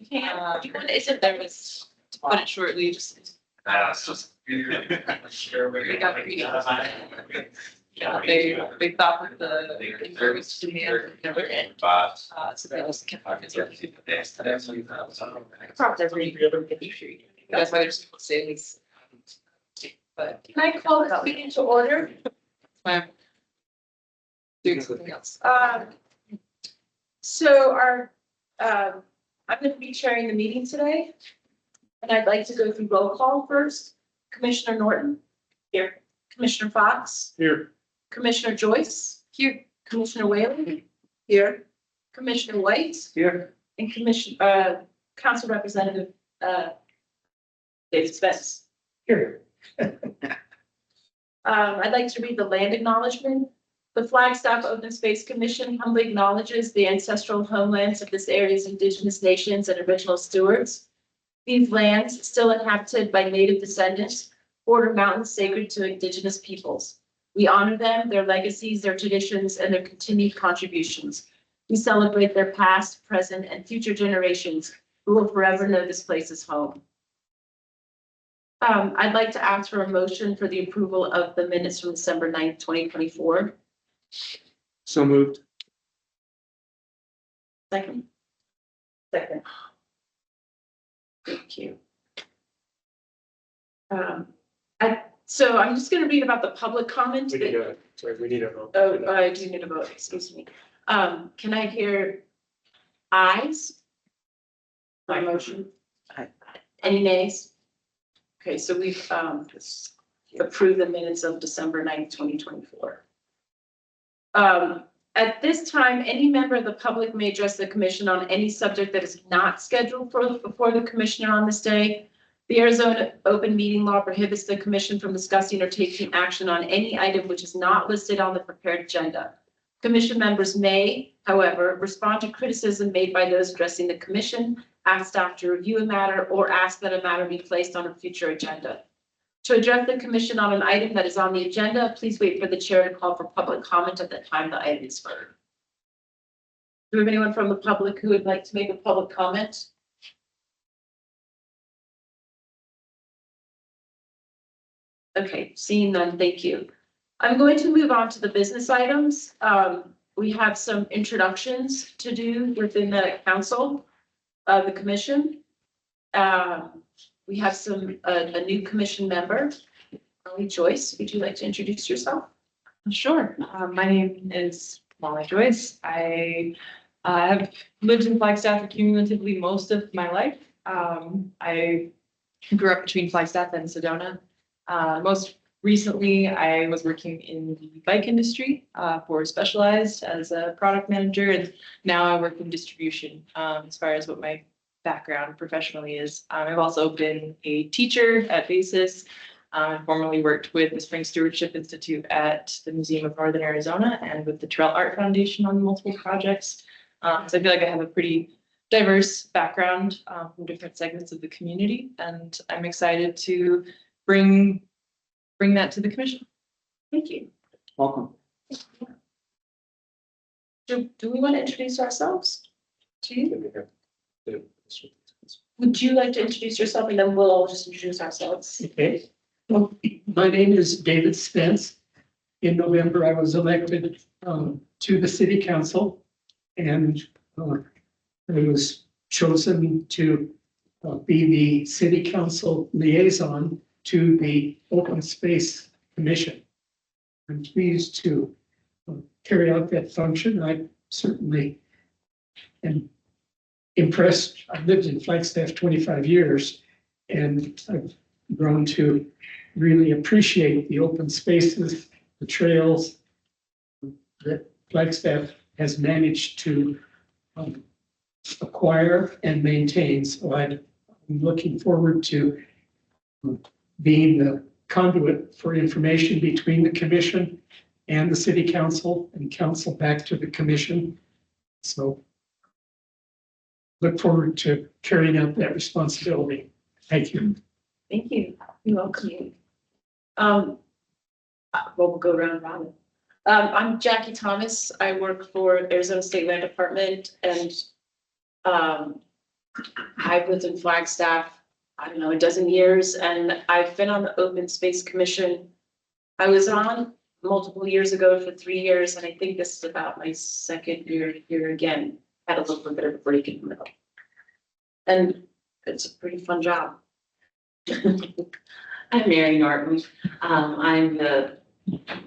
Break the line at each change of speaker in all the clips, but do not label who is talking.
can. Do you want? Is it there was to put it shortly? Just.
It's just.
We got the. Yeah, they thought that the service demand never end. So they just kept. Probably every. That's why there's people say these. But.
Can I call this meeting to order?
Doing something else.
So I'm going to be chairing the meeting today. And I'd like to go through roll call first. Commissioner Norton. Here. Commissioner Fox.
Here.
Commissioner Joyce. Here. Commissioner Whalen. Here. Commissioner White.
Here.
And Council Representative David Spence.
Here.
I'd like to read the land acknowledgement. The Flagstaff Open Space Commission humbly acknowledges the ancestral homelands of this area's indigenous nations and original stewards. These lands, still inhabited by native descendants, border mountains sacred to indigenous peoples. We honor them, their legacies, their traditions, and their continued contributions. We celebrate their past, present, and future generations who will forever know this place as home. I'd like to ask for a motion for the approval of the minutes from December 9th, 2024.
So moved.
Second. Second. Thank you. So I'm just going to read about the public comment.
We need a vote.
Oh, I do need a vote, excuse me. Can I hear ayes? My motion.
Aye.
Any nays? Okay, so we've approved the minutes of December 9th, 2024. At this time, any member of the public may address the commission on any subject that is not scheduled before the commissioner on this day. The Arizona open meeting law prohibits the commission from discussing or taking action on any item which is not listed on the prepared agenda. Commission members may, however, respond to criticism made by those addressing the commission, ask staff to review a matter, or ask that a matter be placed on a future agenda. To address the commission on an item that is on the agenda, please wait for the chair to call for public comment at the time the item is heard. Do we have anyone from the public who would like to make a public comment? Okay, seeing none, thank you. I'm going to move on to the business items. We have some introductions to do within the council, the commission. We have a new commission member. Molly Joyce, would you like to introduce yourself?
Sure. My name is Molly Joyce. I have lived in Flagstaff cumulatively most of my life. I grew up between Flagstaff and Sedona. Most recently, I was working in the bike industry for Specialized as a product manager, and now I work in distribution as far as what my background professionally is. I've also been a teacher at Basis. I formerly worked with the Spring Stewardship Institute at the Museum of Northern Arizona and with the Terrell Art Foundation on multiple projects. So I feel like I have a pretty diverse background from different segments of the community, and I'm excited to bring that to the commission.
Thank you.
Welcome.
Do we want to introduce ourselves to you? Would you like to introduce yourself and then we'll all just introduce ourselves?
Okay, well, my name is David Spence. In November, I was elected to the city council, and I was chosen to be the city council liaison to the Open Space Commission. I'm pleased to carry out that function. I certainly am impressed. I've lived in Flagstaff 25 years, and I've grown to really appreciate the open spaces, the trails that Flagstaff has managed to acquire and maintain. So I'm looking forward to being the conduit for information between the commission and the city council, and council back to the commission. So look forward to carrying out that responsibility. Thank you.
Thank you. You're welcome. Well, we'll go round robin. I'm Jackie Thomas. I work for Arizona State Land Department, and I've lived in Flagstaff, I don't know, a dozen years, and I've been on the Open Space Commission. I was on multiple years ago for 3 years, and I think this is about my second year here again. Had a little bit of a break in the middle. And it's a pretty fun job.
I'm Mary Norton. I'm the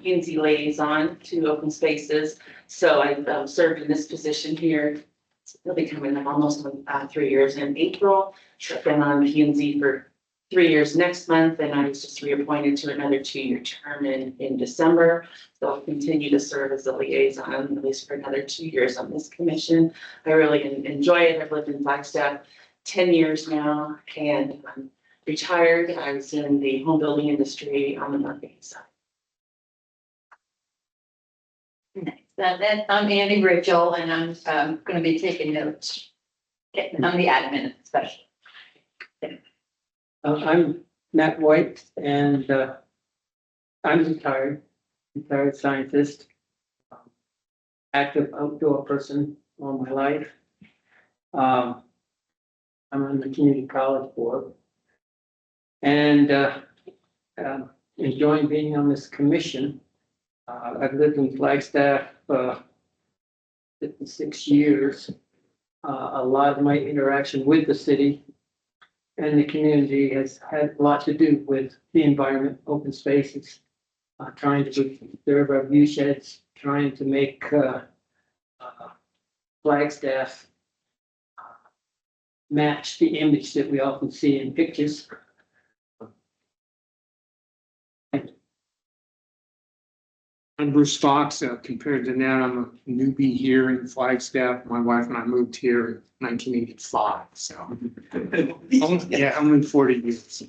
P&Z liaison to open spaces. So I've served in this position here. It's really coming up almost 3 years in April. I've been on P&Z for 3 years next month, and I was just reappointed to another 2-year term in December. So I'll continue to serve as a liaison at least for another 2 years on this commission. I really enjoy it. I've lived in Flagstaff 10 years now, and I'm retired. I was in the home building industry on the marketing side.
Then I'm Annie Rachel, and I'm going to be taking notes. I'm the admin specialist.
I'm Matt White, and I'm retired scientist, active outdoor person all my life. I'm on the community college board, and enjoying being on this commission. I've lived in Flagstaff 56 years. A lot of my interaction with the city and the community has had a lot to do with the environment, open spaces, trying to preserve our view sheds, trying to make Flagstaff match the image that we often see in pictures.
I'm Bruce Fox. Compared to that, I'm a newbie here in Flagstaff. My wife and I moved here in 1985, so. Only 40 years.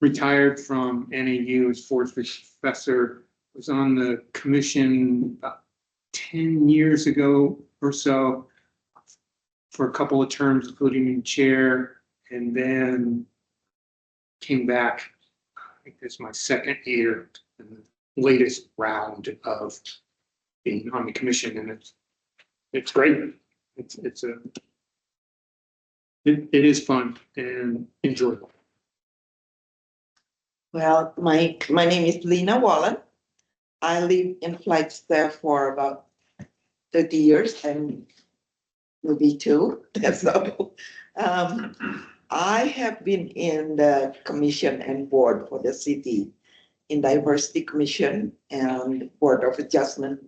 Retired from NAU as fourth professor. Was on the commission about 10 years ago or so for a couple of terms, including in chair, and then came back. I think this is my second year. Latest round of being on the commission, and it's great. It is fun and enjoyable.
Well, my name is Lena Wallen. I live in Flagstaff for about 30 years and maybe two. So I have been in the commission and board for the city, in Diversity Commission and Board of Adjustment.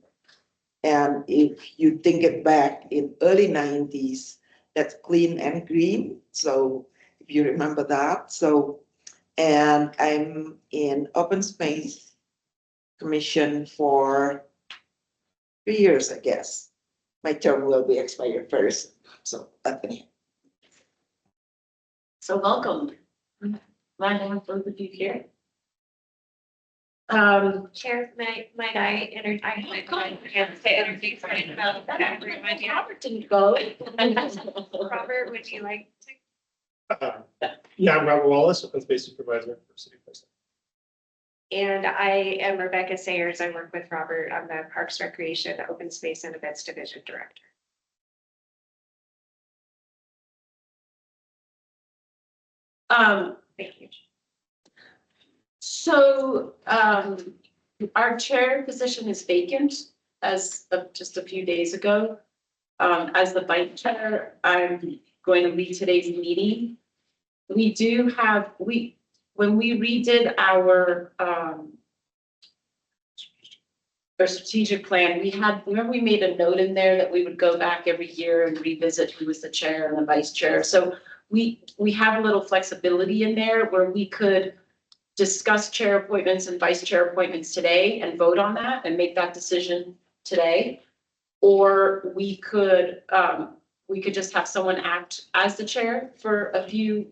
And if you think it back in early 90s, that's Clean and Green. So if you remember that. So, and I'm in Open Space Commission for 3 years, I guess. My term will be expired first. So, Bethany.
So welcome. Glad to have both of you here.
Chair, might I introduce myself?
Robert didn't go.
Robert, would you like to?
Yeah, I'm Robert Wallace, open space supervisor for City of Flagstaff.
And I am Rebecca Sayers. I work with Robert on the Parks Recreation, Open Space and Events Division Director. Thank you.
So our chair position is vacant as of just a few days ago. As the vice chair, I'm going to lead today's meeting. We do have, when we redid our strategic plan, remember we made a note in there that we would go back every year and revisit who was the chair and the vice chair. So we have a little flexibility in there where we could discuss chair appointments and vice chair appointments today and vote on that and make that decision today. Or we could just have someone act as the chair for a few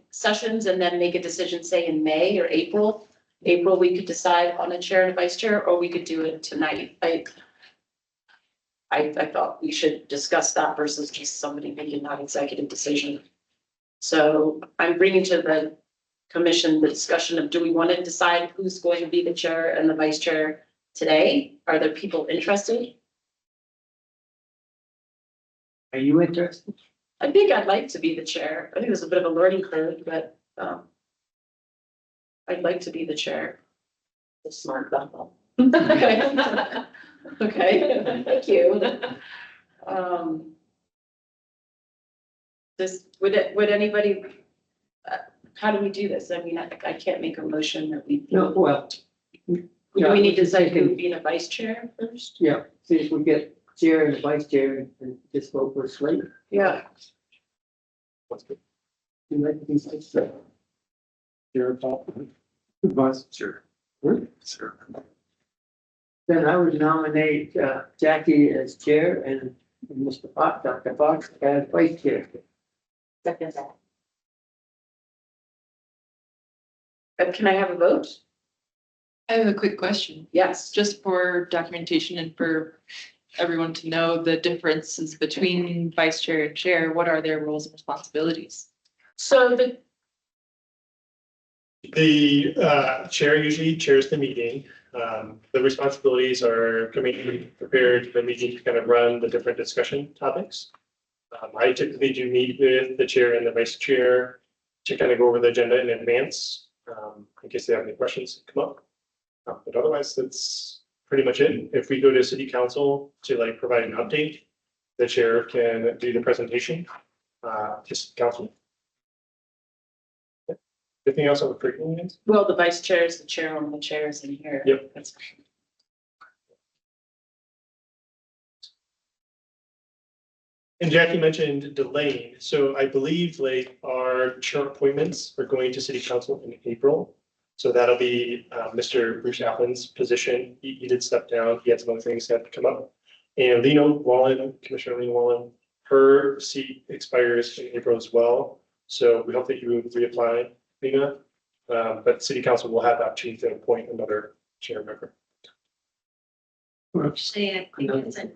sessions and then make a decision, say in May or April. April, we could decide on a chair and a vice chair, or we could do it tonight. I thought we should discuss that versus just somebody making that executive decision. So I'm bringing to the commission the discussion of, do we want to decide who's going to be the chair and the vice chair today? Are there people interested?
Are you interested?
I think I'd like to be the chair. I think there's a bit of a learning curve, but, I'd like to be the chair.
The smart level.
Okay. Okay, thank you. Would anybody, how do we do this? I mean, I can't make a motion that we.
No, well.
Do we need to decide who would be the vice chair first?
Yeah, see if we get chair and vice chair and just vote for slate.
Yeah.
You like to be vice chair? Chair,
Vice Chair. Sure.
Then I would nominate Jackie as chair and Mr. Fox, Dr. Fox as vice chair.
Second that.
Can I have a vote?
I have a quick question,
Yes.
just for documentation and for everyone to know the differences between vice chair and chair. What are their roles and responsibilities?
So
The chair usually chairs the meeting. The responsibilities are coming prepared the meeting to kind of run the different discussion topics. I typically do meet with the chair and the vice chair to kind of go over the agenda in advance, in case they have any questions come up. But otherwise, that's pretty much it. If we go to city council to like provide an update, the chair can do the presentation, just council. Anything else on the frequent meetings?
well, the vice chair is the chair on the chairs in here.
Yep.
That's
And Jackie mentioned delaying, so I believe like our chair appointments are going to city council in April. So that'll be Mr. Bruce Allen's position. He did step down. He had some other things that had to come up. And Lena Wallen, Commissioner Lena Wallen, her seat expires in April as well. So we hope that you would reapply, Lena. But city council will have the opportunity to appoint another chair member.
Actually, I think it's a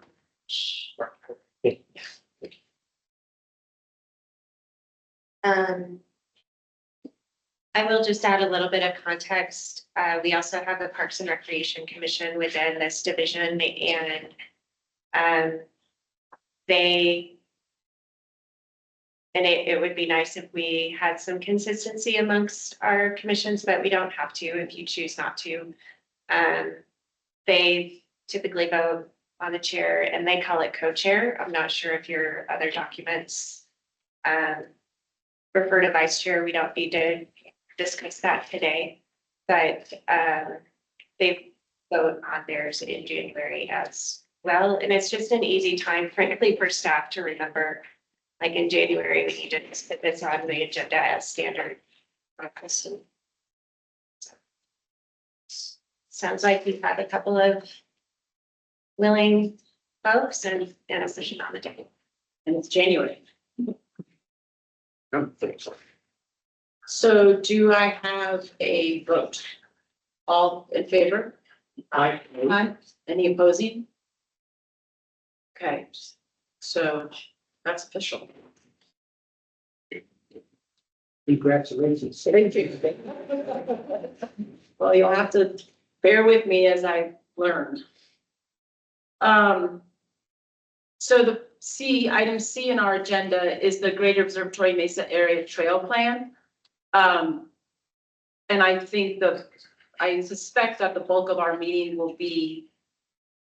I will just add a little bit of context. We also have a Parks and Recreation Commission within this division and it would be nice if we had some consistency amongst our commissions, but we don't have to if you choose not to. They typically vote on the chair and they call it co-chair. I'm not sure if your other documents refer to vice chair. We don't need to discuss that today, but they vote on theirs in January as well. And it's just an easy time, frankly, for staff to remember. Like in January, we need to put this on the agenda as standard practice. Sounds like we've had a couple of willing folks and a session on the table.
And it's January.
Yeah.
So do I have a vote? All in favor?
Aye.
Aye. Any opposing? Okay, so that's official.
Congratulations.
Thank you. Well, you'll have to bear with me as I learn. So the item C in our agenda is the Greater Observatory Mesa Area Trail Plan. And I think I suspect that the bulk of our meeting will be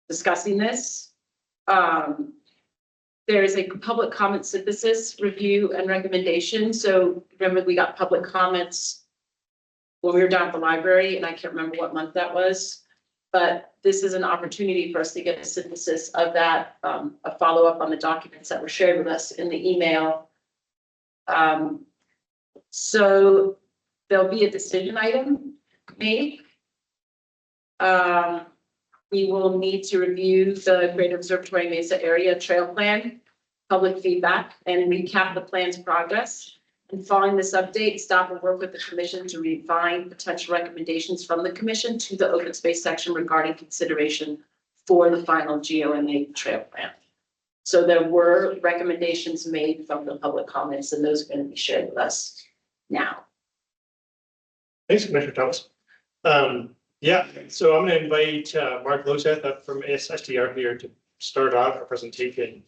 discussing this. There is a public comment synthesis review and recommendation. So remember, we got public comments when we were down at the library, and I can't remember what month that was. But this is an opportunity for us to get a synthesis of that, a follow-up on the documents that were shared with us in the email. So there'll be a decision item made. We will need to review the Greater Observatory Mesa Area Trail Plan, public feedback, and recap the plan's progress. And following this update, staff will work with the commission to refine potential recommendations from the commission to the open space section regarding consideration for the final GOMA trail plan. So there were recommendations made from the public comments, and those are going to be shared with us now.
Thanks, Commissioner Thomas. Yeah, so I'm going to invite Mark Lozeth up from SDR here to start off our presentation.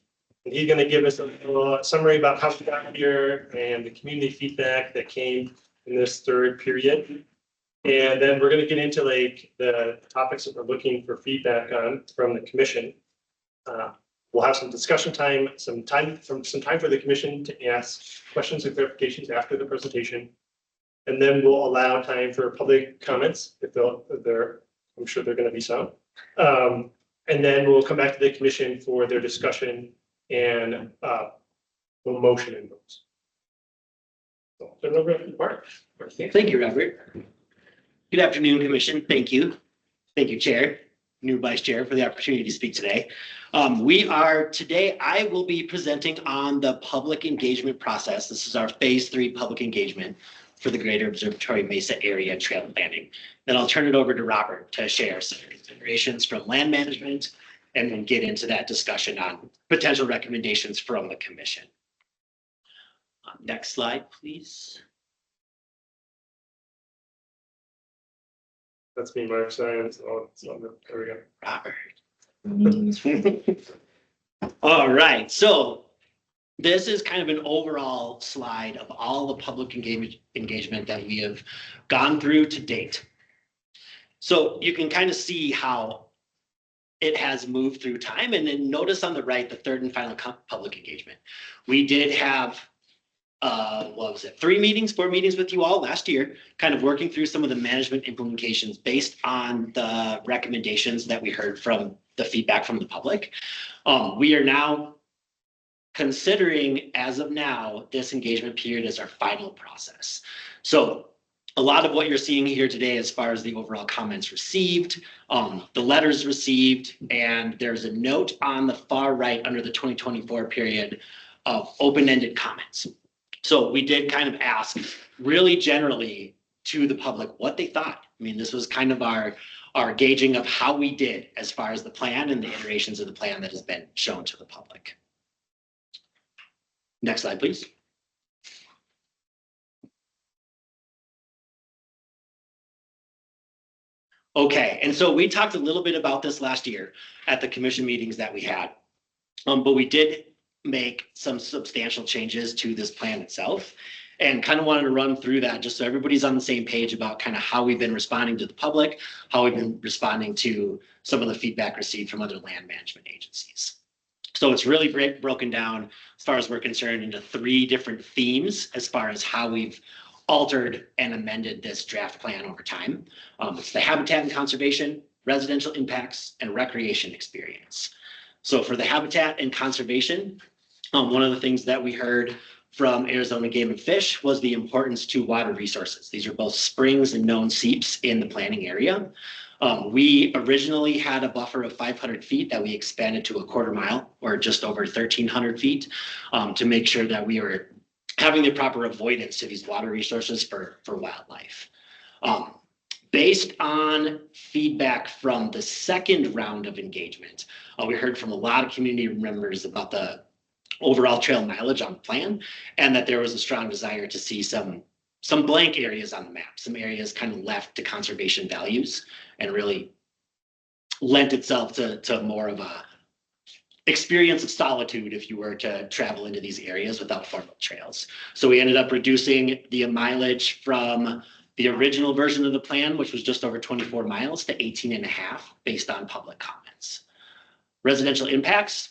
And he's gonna give us a little summary about how we got here and the community feedback that came in this third period. And then we're gonna get into like the topics that we're looking for feedback on from the commission. We'll have some discussion time, some time for the commission to ask questions and clarifications after the presentation. And then we'll allow time for public comments if they're, I'm sure they're gonna be some. And then we'll come back to the commission for their discussion and we'll motion and votes. So, turn it over to Mark.
Thank you, Robert. Good afternoon, Commission. Thank you. Thank you, Chair, new Vice Chair, for the opportunity to speak today. Today, I will be presenting on the public engagement process. This is our Phase 3 public engagement for the Greater Observatory Mesa Area Trail Planning. Then I'll turn it over to Robert to share some considerations from land management and then get into that discussion on potential recommendations from the Commission. Next slide, please.
That's me, Mark. Sorry, it's on the, there we go.
Robert. All right, so this is kind of an overall slide of all the public engagement that we have gone through to date. So you can kind of see how it has moved through time, and then notice on the right, the third and final public engagement. We did have what was it, 4 meetings with you all last year, kind of working through some of the management implementations based on the recommendations that we heard from the feedback from the public. We are now considering, as of now, this engagement period as our final process. So a lot of what you're seeing here today as far as the overall comments received, the letters received, and there's a note on the far right under the 2024 period of open-ended comments. So we did kind of ask really generally to the public what they thought. I mean, this was kind of our gauging of how we did as far as the plan and the iterations of the plan that has been shown to the public. Next slide, please. Okay, and so we talked a little bit about this last year at the commission meetings that we had, but we did make some substantial changes to this plan itself and kind of wanted to run through that just so everybody's on the same page about kind of how we've been responding to the public, how we've been responding to some of the feedback received from other land management agencies. So it's really broken down as far as we're concerned into 3 different themes as far as how we've altered and amended this draft plan over time. It's the habitat and conservation, residential impacts, and recreation experience. So for the habitat and conservation, one of the things that we heard from Arizona Game and Fish was the importance to water resources. These are both springs and known seeps in the planning area. We originally had a buffer of 500 feet that we expanded to a 1/4 mile or just over 1,300 feet to make sure that we were having the proper avoidance to these water resources for wildlife. Based on feedback from the second round of engagement, we heard from a lot of community members about the overall trail mileage on the plan and that there was a strong desire to see some blank areas on the map, some areas kind of left to conservation values and really lent itself to more of a experience of solitude if you were to travel into these areas without formal trails. So we ended up reducing the mileage from the original version of the plan, which was just over 24 miles, to 18.5 based on public comments. Residential impacts,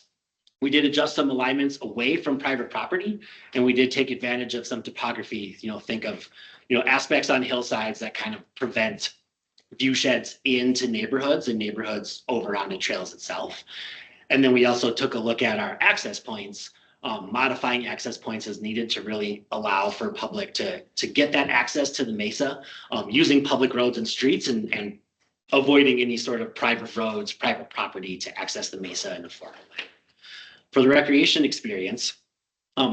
we did adjust some alignments away from private property, and we did take advantage of some topography, think of, aspects on hillsides that kind of prevent view sheds into neighborhoods and neighborhoods over onto trails itself. And then we also took a look at our access points, modifying access points as needed to really allow for public to get that access to the mesa, using public roads and streets and avoiding any sort of private roads, private property to access the mesa in a formal way. For the recreation experience,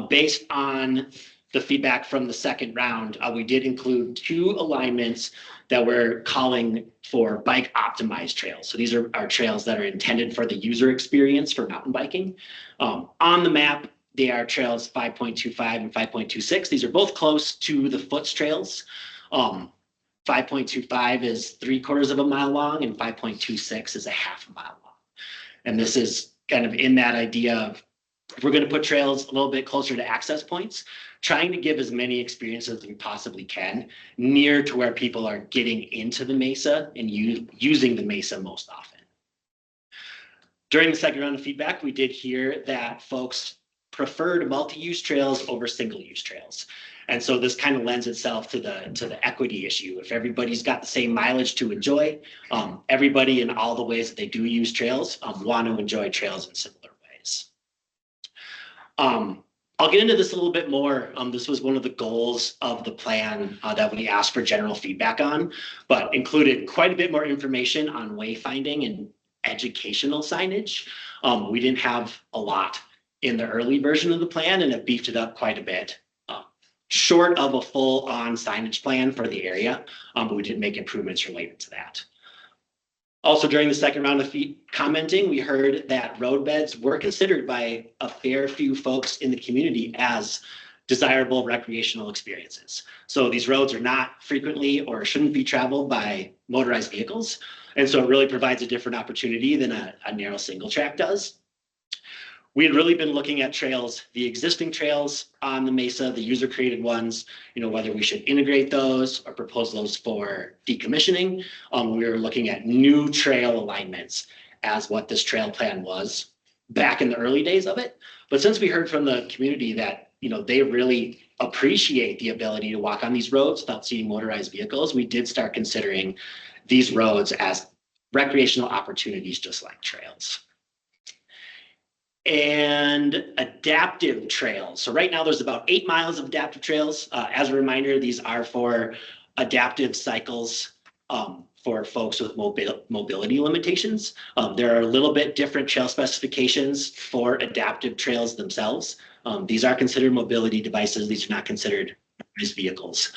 based on the feedback from the second round, we did include 2 alignments that we're calling for bike optimized trails. So these are our trails that are intended for the user experience for mountain biking. On the map, they are trails 5.25 and 5.26. These are both close to the foots trails. 5.25 is 3/4 of a mile long and 5.26 is a 1/2 mile long. And this is kind of in that idea of If we're going to put trails a little bit closer to access points, trying to give as many experiences as we possibly can near to where people are getting into the mesa and using the mesa most often. During the second round of feedback, we did hear that folks preferred multi-use trails over single-use trails. And so this kind of lends itself to the equity issue. If everybody's got the same mileage to enjoy, everybody in all the ways that they do use trails want to enjoy trails in similar ways. I'll get into this a little bit more. This was one of the goals of the plan that we asked for general feedback on, but included quite a bit more information on wayfinding and educational signage. We didn't have a lot in the early version of the plan and have beefed it up quite a bit. Short of a full-on signage plan for the area, but we did make improvements related to that. Also, during the second round of commenting, we heard that road beds were considered by a fair few folks in the community as desirable recreational experiences. So these roads are not frequently or shouldn't be traveled by motorized vehicles. And so it really provides a different opportunity than a narrow single track does. We had really been looking at trails, the existing trails on the mesa, the user created ones, whether we should integrate those or propose those for decommissioning. We were looking at new trail alignments as what this trail plan was back in the early days of it. But since we heard from the community that, they really appreciate the ability to walk on these roads without seeing motorized vehicles, we did start considering these roads as recreational opportunities, just like trails. And adaptive trails. So right now there's about 8 miles of adaptive trails. As a reminder, these are for adaptive cycles for folks with mobility limitations. There are a little bit different trail specifications for adaptive trails themselves. These are considered mobility devices. These are not considered vehicles.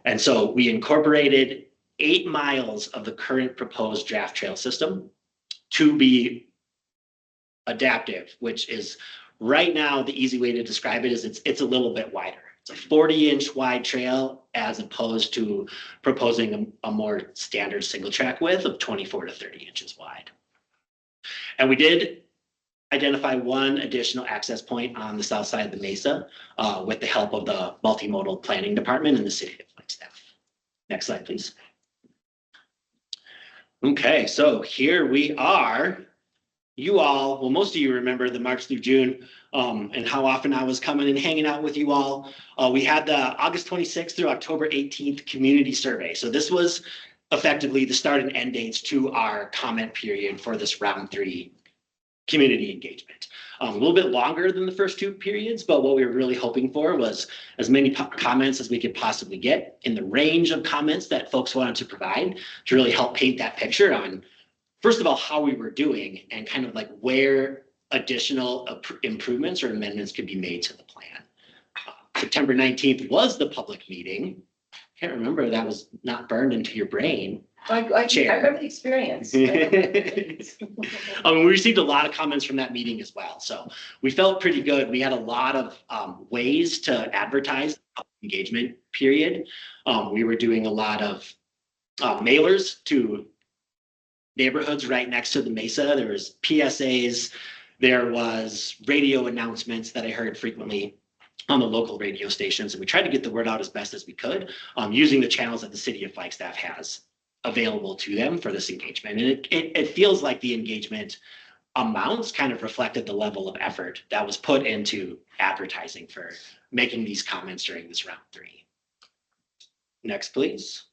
And so we incorporated 8 miles of the current proposed draft trail system to be adaptive, which is right now the easy way to describe it is it's a little bit wider. It's a 40-inch wide trail as opposed to proposing a more standard single track width of 24 to 30 inches wide. And we did identify one additional access point on the south side of the mesa with the help of the multimodal planning department in the city of Flagstaff. Next slide, please. Okay, so here we are. You all, well, most of you remember the March through June and how often I was coming and hanging out with you all. We had the August 26th through October 18th community survey. So this was effectively the start and end dates to our comment period for this round 3 community engagement. A little bit longer than the first 2 periods, but what we were really hoping for was as many comments as we could possibly get in the range of comments that folks wanted to provide to really help paint that picture on, first of all, how we were doing and kind of like where additional improvements or amendments could be made to the plan. September 19th was the public meeting. Can't remember, that was not burned into your brain.
I
Chair.
remember the experience.
We received a lot of comments from that meeting as well. So we felt pretty good. We had a lot of ways to advertise the engagement period. We were doing a lot of mailers to neighborhoods right next to the mesa. There was PSAs, there was radio announcements that I heard frequently on the local radio stations, and we tried to get the word out as best as we could using the channels that the city of Flagstaff has available to them for this engagement. And it feels like the engagement amounts kind of reflected the level of effort that was put into advertising for making these comments during this round 3. Next, please.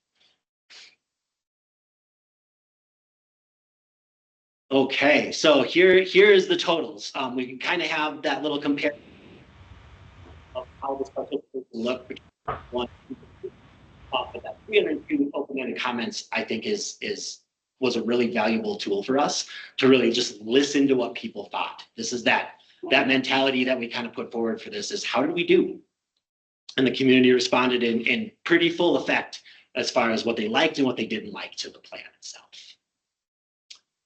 Okay, so here is the totals. We can kind of have that little comparison of how this look between one. But that 302 open-ended comments, I think, was a really valuable tool for us to really just listen to what people thought. This is that mentality that we kind of put forward for this is how did we do? And the community responded in pretty full effect as far as what they liked and what they didn't like to the plan itself.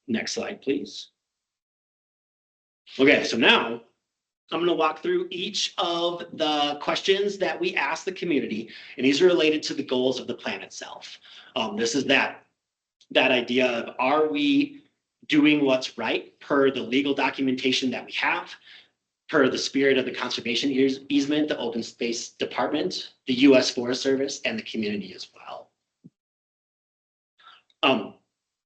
Next slide, please. Okay, so now I'm going to walk through each of the questions that we asked the community, and these are related to the goals of the plan itself. This is that idea of, are we doing what's right per the legal documentation that we have, per the spirit of the conservation easement, the open space department, the U.S. Forest Service, and the community as well.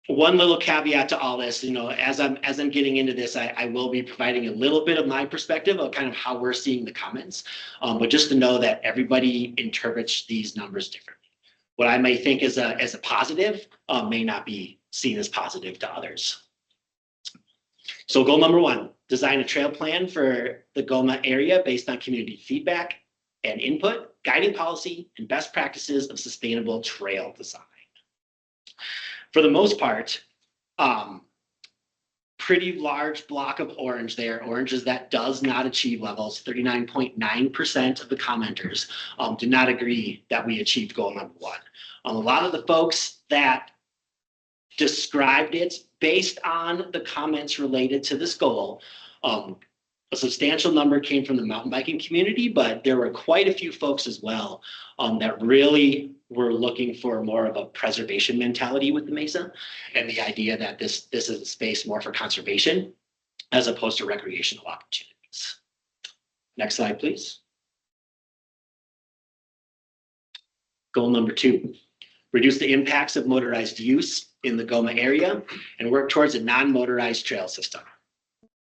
One little caveat to all this, as I'm getting into this, I will be providing a little bit of my perspective of kind of how we're seeing the comments. But just to know that everybody interprets these numbers differently. What I may think is as a positive may not be seen as positive to others. So goal number 1, design a trail plan for the Goma area based on community feedback and input, guiding policy, and best practices of sustainable trail design. For the most part, pretty large block of orange there. Orange is that does not achieve levels. 39.9% of the commenters did not agree that we achieved goal number 1. A lot of the folks that described it based on the comments related to this goal, a substantial number came from the mountain biking community, but there were quite a few folks as well that really were looking for more of a preservation mentality with the Mesa and the idea that this is a space more for conservation as opposed to recreational opportunities. Next slide, please. Goal number 2, reduce the impacts of motorized use in the Goma area and work towards a non-motorized trail system.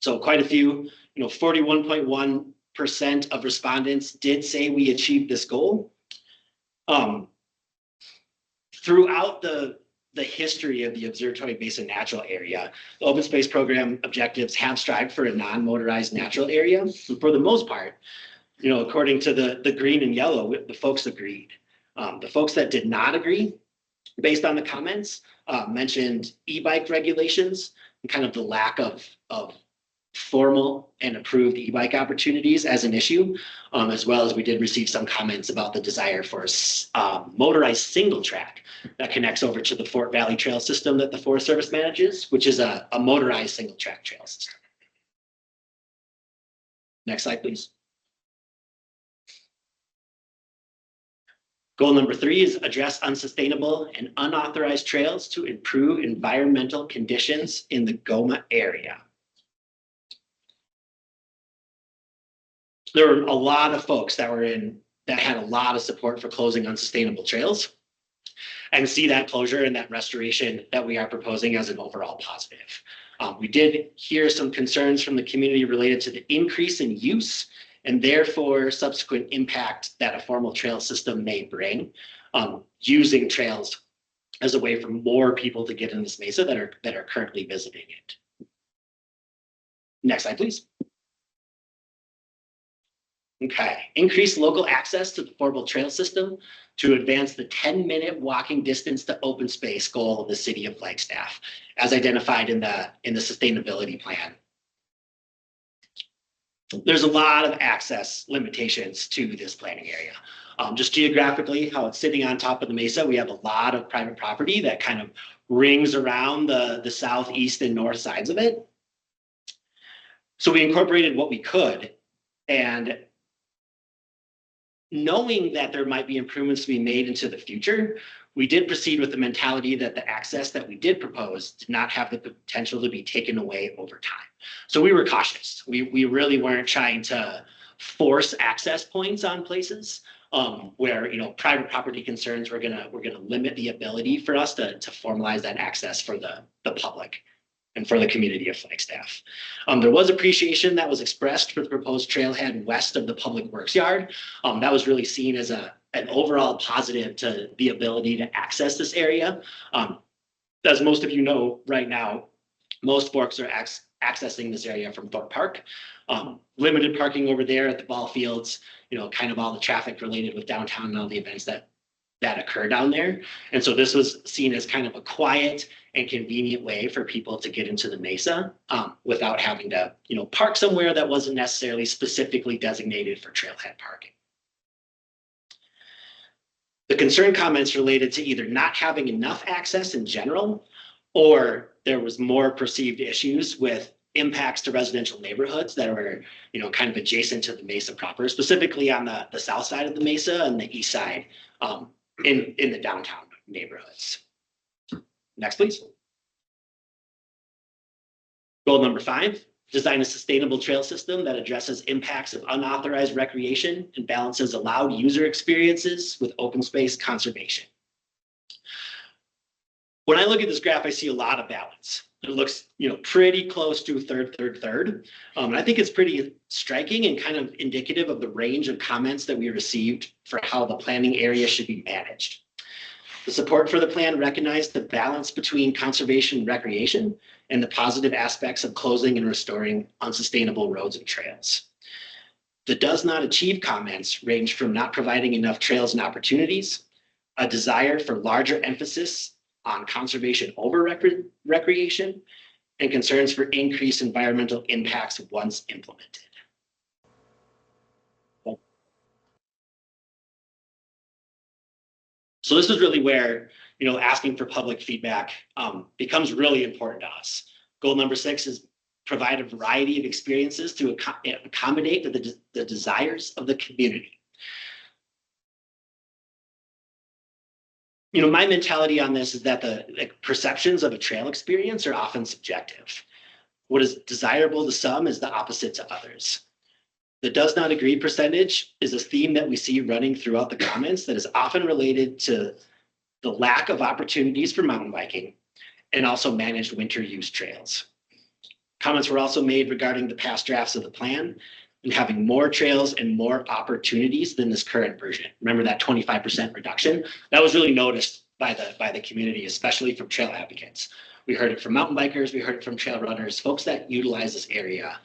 So quite a few, 41.1% of respondents did say we achieved this goal. Throughout the history of the Observatory Basin Natural Area, the open space program objectives have strived for a non-motorized natural area. And for the most part, according to the green and yellow, the folks agreed. The folks that did not agree, based on the comments, mentioned e-bike regulations and kind of the lack of formal and approved e-bike opportunities as an issue, as well as we did receive some comments about the desire for motorized single track that connects over to the Fort Valley Trail system that the Forest Service manages, which is a motorized single track trail system. Next slide, please. Goal number 3 is address unsustainable and unauthorized trails to improve environmental conditions in the Goma area. There were a lot of folks that had a lot of support for closing unsustainable trails and see that closure and that restoration that we are proposing as an overall positive. We did hear some concerns from the community related to the increase in use and therefore subsequent impact that a formal trail system may bring, using trails as a way for more people to get in this mesa that are currently visiting it. Next slide, please. Okay, increase local access to the formal trail system to advance the 10-minute walking distance to open space goal of the city of Flagstaff, as identified in the sustainability plan. There's a lot of access limitations to this planning area. Just geographically, how it's sitting on top of the mesa, we have a lot of private property that kind of rings around the southeast and north sides of it. So we incorporated what we could, and knowing that there might be improvements to be made into the future, we did proceed with the mentality that the access that we did propose did not have the potential to be taken away over time. So we were cautious. We really weren't trying to force access points on places where private property concerns were gonna limit the ability for us to formalize that access for the public and for the community of Flagstaff. There was appreciation that was expressed for the proposed trailhead west of the public works yard. That was really seen as an overall positive to the ability to access this area. As most of you know right now, most folks are accessing this area from Thorpe Park. Limited parking over there at the ball fields, kind of all the traffic related with downtown and all the events that occur down there. And so this was seen as kind of a quiet and convenient way for people to get into the mesa without having to, park somewhere that wasn't necessarily specifically designated for trailhead parking. The concern comments related to either not having enough access in general, or there was more perceived issues with impacts to residential neighborhoods that were, kind of adjacent to the mesa proper, specifically on the south side of the mesa and the east side in the downtown neighborhoods. Next, please. Goal number 5, design a sustainable trail system that addresses impacts of unauthorized recreation and balances allowed user experiences with open space conservation. When I look at this graph, I see a lot of balance. It looks, pretty close to third. And I think it's pretty striking and kind of indicative of the range of comments that we received for how the planning area should be managed. The support for the plan recognized the balance between conservation and recreation and the positive aspects of closing and restoring unsustainable roads and trails. The does not achieve comments range from not providing enough trails and opportunities, a desire for larger emphasis on conservation over recreation, and concerns for increased environmental impacts once implemented. So this is really where, asking for public feedback becomes really important to us. Goal number 6 is provide a variety of experiences to accommodate the desires of the community. My mentality on this is that the perceptions of a trail experience are often subjective. What is desirable to some is the opposite to others. The does not agree percentage is a theme that we see running throughout the comments that is often related to the lack of opportunities for mountain biking and also managed winter use trails. Comments were also made regarding the past drafts of the plan and having more trails and more opportunities than this current version. Remember that 25% reduction? That was really noticed by the community, especially from trail advocates. We heard it from mountain bikers, we heard it from trail runners, folks that utilize this area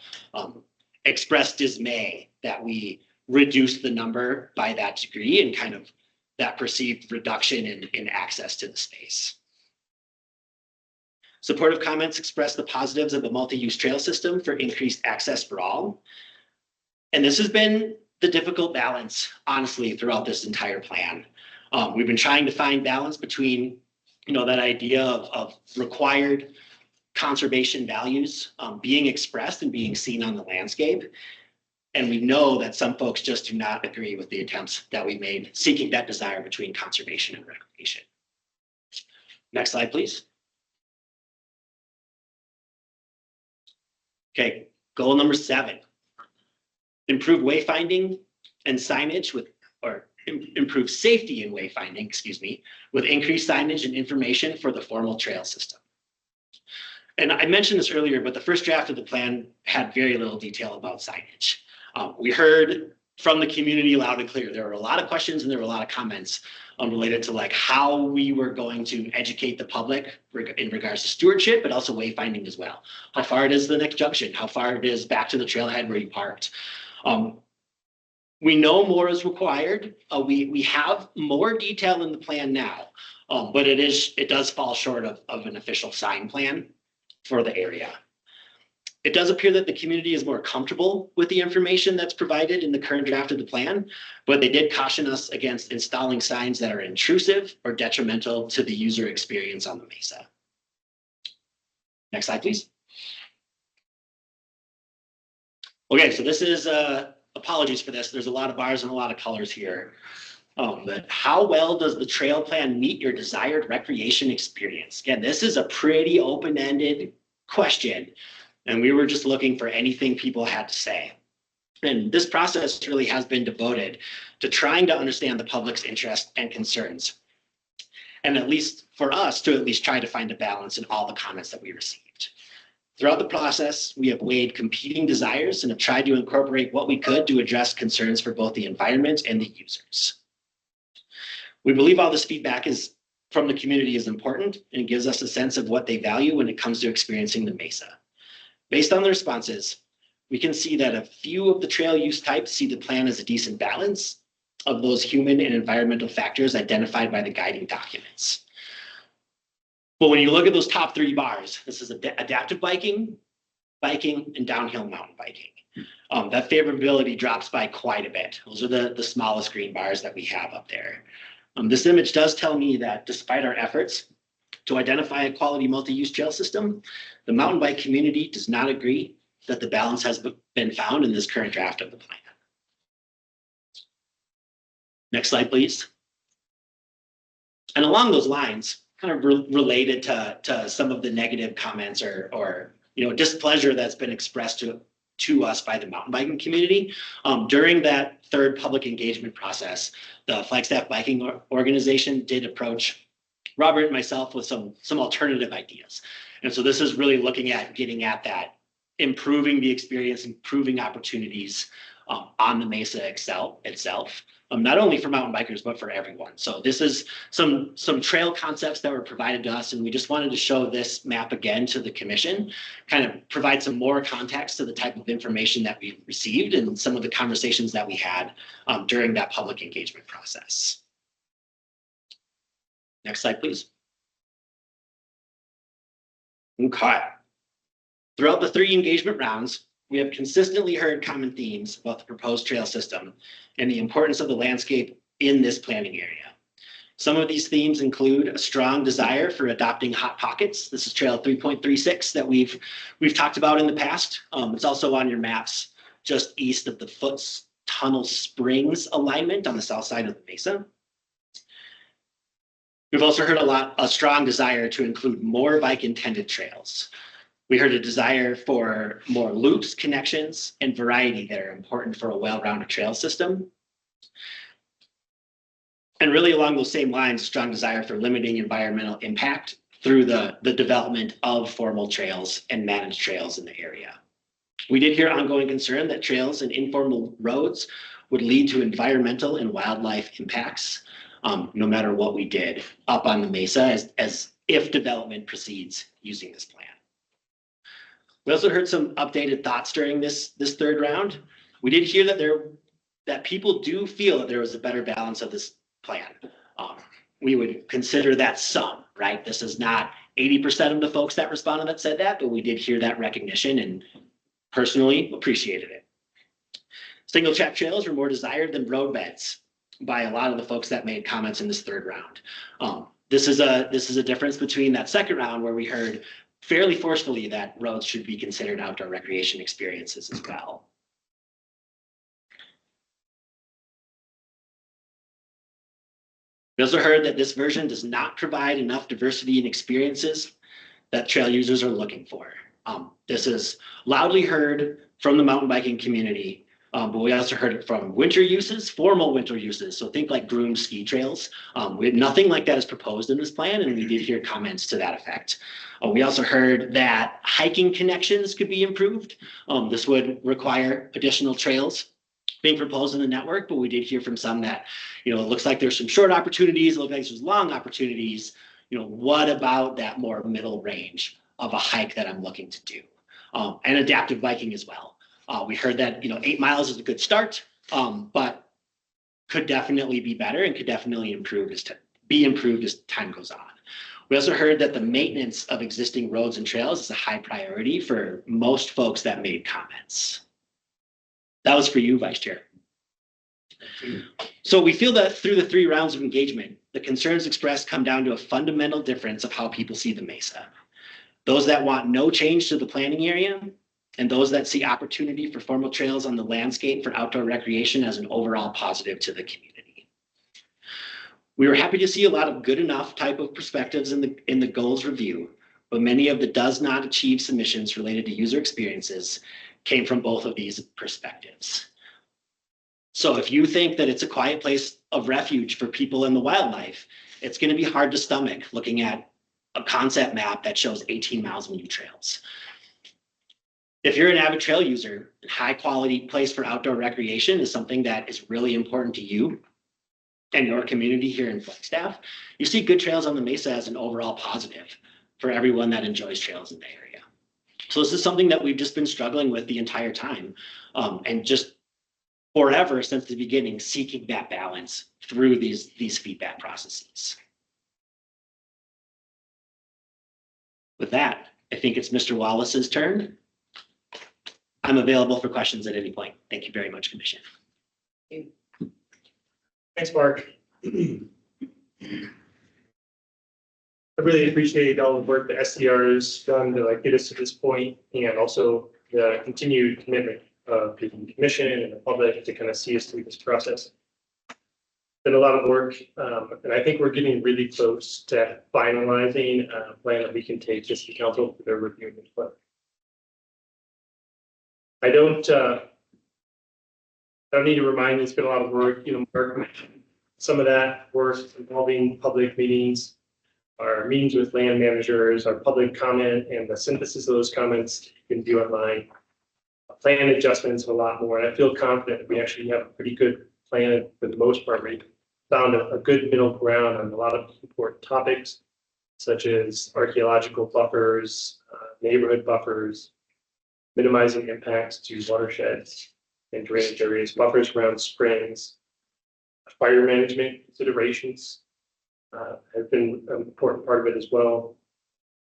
expressed dismay that we reduced the number by that degree and kind of that perceived reduction in access to the space. Supportive comments expressed the positives of a multi-use trail system for increased access for all. And this has been the difficult balance, honestly, throughout this entire plan. We've been trying to find balance between, that idea of required conservation values being expressed and being seen on the landscape. And we know that some folks just do not agree with the attempts that we made seeking that desire between conservation and recreation. Next slide, please. Okay, goal number 7. Improve wayfinding and signage improve safety in wayfinding, with increased signage and information for the formal trail system. And I mentioned this earlier, but the first draft of the plan had very little detail about signage. We heard from the community loud and clear. There were a lot of questions and there were a lot of comments related to how we were going to educate the public in regards to stewardship, but also wayfinding as well. How far it is to the next junction, how far it is back to the trailhead where you parked. We know more is required. We have more detail in the plan now, but it does fall short of an official sign plan for the area. It does appear that the community is more comfortable with the information that's provided in the current draft of the plan, but they did caution us against installing signs that are intrusive or detrimental to the user experience on the mesa. Next slide, please. Okay, so this is, apologies for this. There's a lot of bars and a lot of colors here. But how well does the trail plan meet your desired recreation experience? Again, this is a pretty open-ended question. And we were just looking for anything people had to say. And this process really has been devoted to trying to understand the public's interest and concerns. And at least for us to at least try to find a balance in all the comments that we received. Throughout the process, we have weighed competing desires and have tried to incorporate what we could to address concerns for both the environment and the users. We believe all this feedback from the community is important and gives us a sense of what they value when it comes to experiencing the mesa. Based on the responses, we can see that a few of the trail use types see the plan as a decent balance of those human and environmental factors identified by the guiding documents. But when you look at those top 3 bars, this is adaptive biking, and downhill mountain biking. That favorability drops by quite a bit. Those are the smallest green bars that we have up there. This image does tell me that despite our efforts to identify a quality multi-use trail system, the mountain bike community does not agree that the balance has been found in this current draft of the plan. Next slide, please. And along those lines, kind of related to some of the negative comments or displeasure that's been expressed to us by the mountain biking community. During that third public engagement process, the Flagstaff Biking Organization did approach Robert and myself with some alternative ideas. And so this is really looking at getting at that, improving the experience, improving opportunities on the Mesa itself, not only for mountain bikers, but for everyone. So this is some trail concepts that were provided to us, and we just wanted to show this map again to the commission, kind of provide some more context to the type of information that we received and some of the conversations that we had during that public engagement process. Next slide, please. Okay. Throughout the 3 engagement rounds, we have consistently heard common themes about the proposed trail system and the importance of the landscape in this planning area. Some of these themes include a strong desire for adopting hot pockets. This is trail 3.36 that we've talked about in the past. It's also on your maps just east of the Foots Tunnel Springs alignment on the south side of the Mesa. We've also heard a strong desire to include more bike intended trails. We heard a desire for more loops, connections, and variety that are important for a well-rounded trail system. And really along those same lines, a strong desire for limiting environmental impact through the development of formal trails and managed trails in the area. We did hear ongoing concern that trails and informal roads would lead to environmental and wildlife impacts, no matter what we did up on the Mesa as if development proceeds using this plan. We also heard some updated thoughts during this third round. We did hear that people do feel that there was a better balance of this plan. We would consider that some, right? This is not 80% of the folks that responded that said that, but we did hear that recognition and personally appreciated it. Single track trails were more desired than road beds by a lot of the folks that made comments in this third round. This is a difference between that second round where we heard fairly forcefully that roads should be considered outdoor recreation experiences as well. We also heard that this version does not provide enough diversity and experiences that trail users are looking for. This is loudly heard from the mountain biking community, but we also heard it from winter uses, formal winter uses. So think like groomed ski trails. Nothing like that is proposed in this plan, and we did hear comments to that effect. We also heard that hiking connections could be improved. This would require additional trails being proposed in the network, but we did hear from some that, it looks like there's some short opportunities, it looks like there's long opportunities. What about that more middle range of a hike that I'm looking to do? And adaptive biking as well. We heard that, 8 miles is a good start, but could definitely be better and could definitely be improved as time goes on. We also heard that the maintenance of existing roads and trails is a high priority for most folks that made comments. That was for you, Vice Chair. So we feel that through the 3 rounds of engagement, the concerns expressed come down to a fundamental difference of how people see the Mesa. Those that want no change to the planning area, and those that see opportunity for formal trails on the landscape for outdoor recreation as an overall positive to the community. We were happy to see a lot of good enough type of perspectives in the goals review, but many of the does not achieve submissions related to user experiences came from both of these perspectives. So if you think that it's a quiet place of refuge for people and the wildlife, it's going to be hard to stomach looking at a concept map that shows 18 miles of new trails. If you're an avid trail user, high quality place for outdoor recreation is something that is really important to you and your community here in Flagstaff. You see good trails on the Mesa as an overall positive for everyone that enjoys trails in the area. So this is something that we've just been struggling with the entire time, and just forever since the beginning, seeking that balance through these feedback processes. With that, I think it's Mr. Wallace's turn. I'm available for questions at any point. Thank you very much, Commission.
Thanks, Mark. I really appreciate all the work the SDR has done to get us to this point, and also the continued commitment of the commission and the public to kind of see us through this process. Been a lot of work, and I think we're getting really close to finalizing a plan that we can take to the council for their review and input. I don't need to remind you, it's been a lot of work, Mark mentioned some of that work involving public meetings, our meetings with land managers, our public comment and the synthesis of those comments you can do online, plan adjustments, and a lot more. And I feel confident that we actually have a pretty good plan for the most part. We found a good middle ground on a lot of important topics, such as archaeological buffers, neighborhood buffers, minimizing impacts to watersheds and drainage areas, buffers around springs, fire management considerations have been an important part of it as well.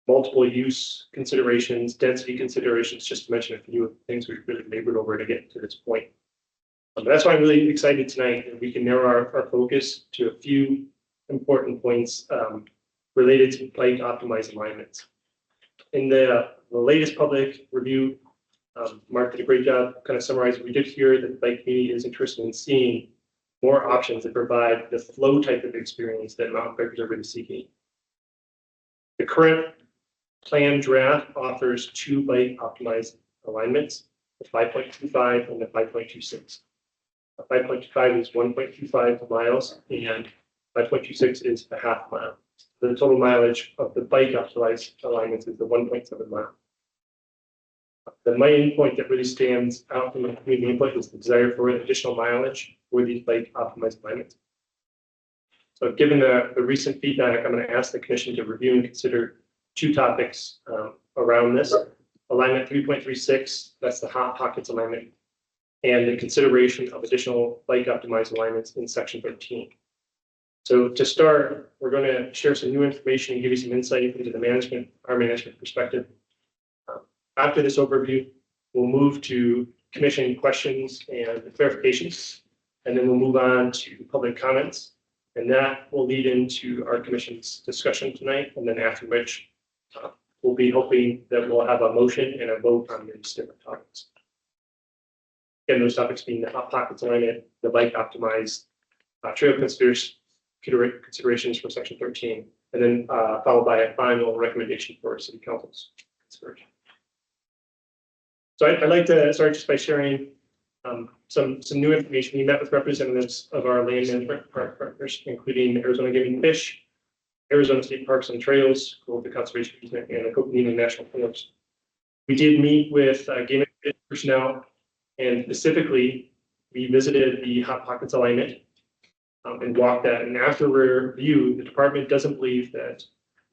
Multiple use considerations, density considerations, just to mention a few of the things we've really labored over to get to this point. That's why I'm really excited tonight that we can narrow our focus to a few important points related to bike optimized alignments. In the latest public review, Mark did a great job kind of summarizing. We did hear that the bike community is interested in seeing more options that provide the flow type of experience that mountain bikers are really seeking. The current plan draft offers 2 bike optimized alignments, the 5.25 and the 5.26. The 5.25 is 1.25 miles and 5.26 is a half mile. The total mileage of the bike optimized alignments is the 1.7 mile. The main point that really stands out from the community input is the desire for additional mileage for these bike optimized alignments. So given the recent feedback, I'm going to ask the commission to review and consider 2 topics around this. Alignment 3.36, that's the hot pockets alignment, and the consideration of additional bike optimized alignments in section 13. So to start, we're going to share some new information and give you some insight into our management perspective. After this overview, we'll move to commission questions and clarifications, and then we'll move on to public comments. And that will lead into our commission's discussion tonight, and then after which we'll be hoping that we'll have a motion and a vote on these different topics. Again, those topics being the hot pockets alignment, the bike optimized trail considerations for section 13, and then followed by a final recommendation for city council's consideration. So I'd like to start just by sharing some new information. We met with representatives of our land management partners, including Arizona Game and Fish, Arizona State Parks and Trails, Global Conservation Easement, and the Coconino National Forest. We did meet with Game and Fish personnel, and specifically, we visited the Hot Pockets alignment and walked that. And after review, the department doesn't believe that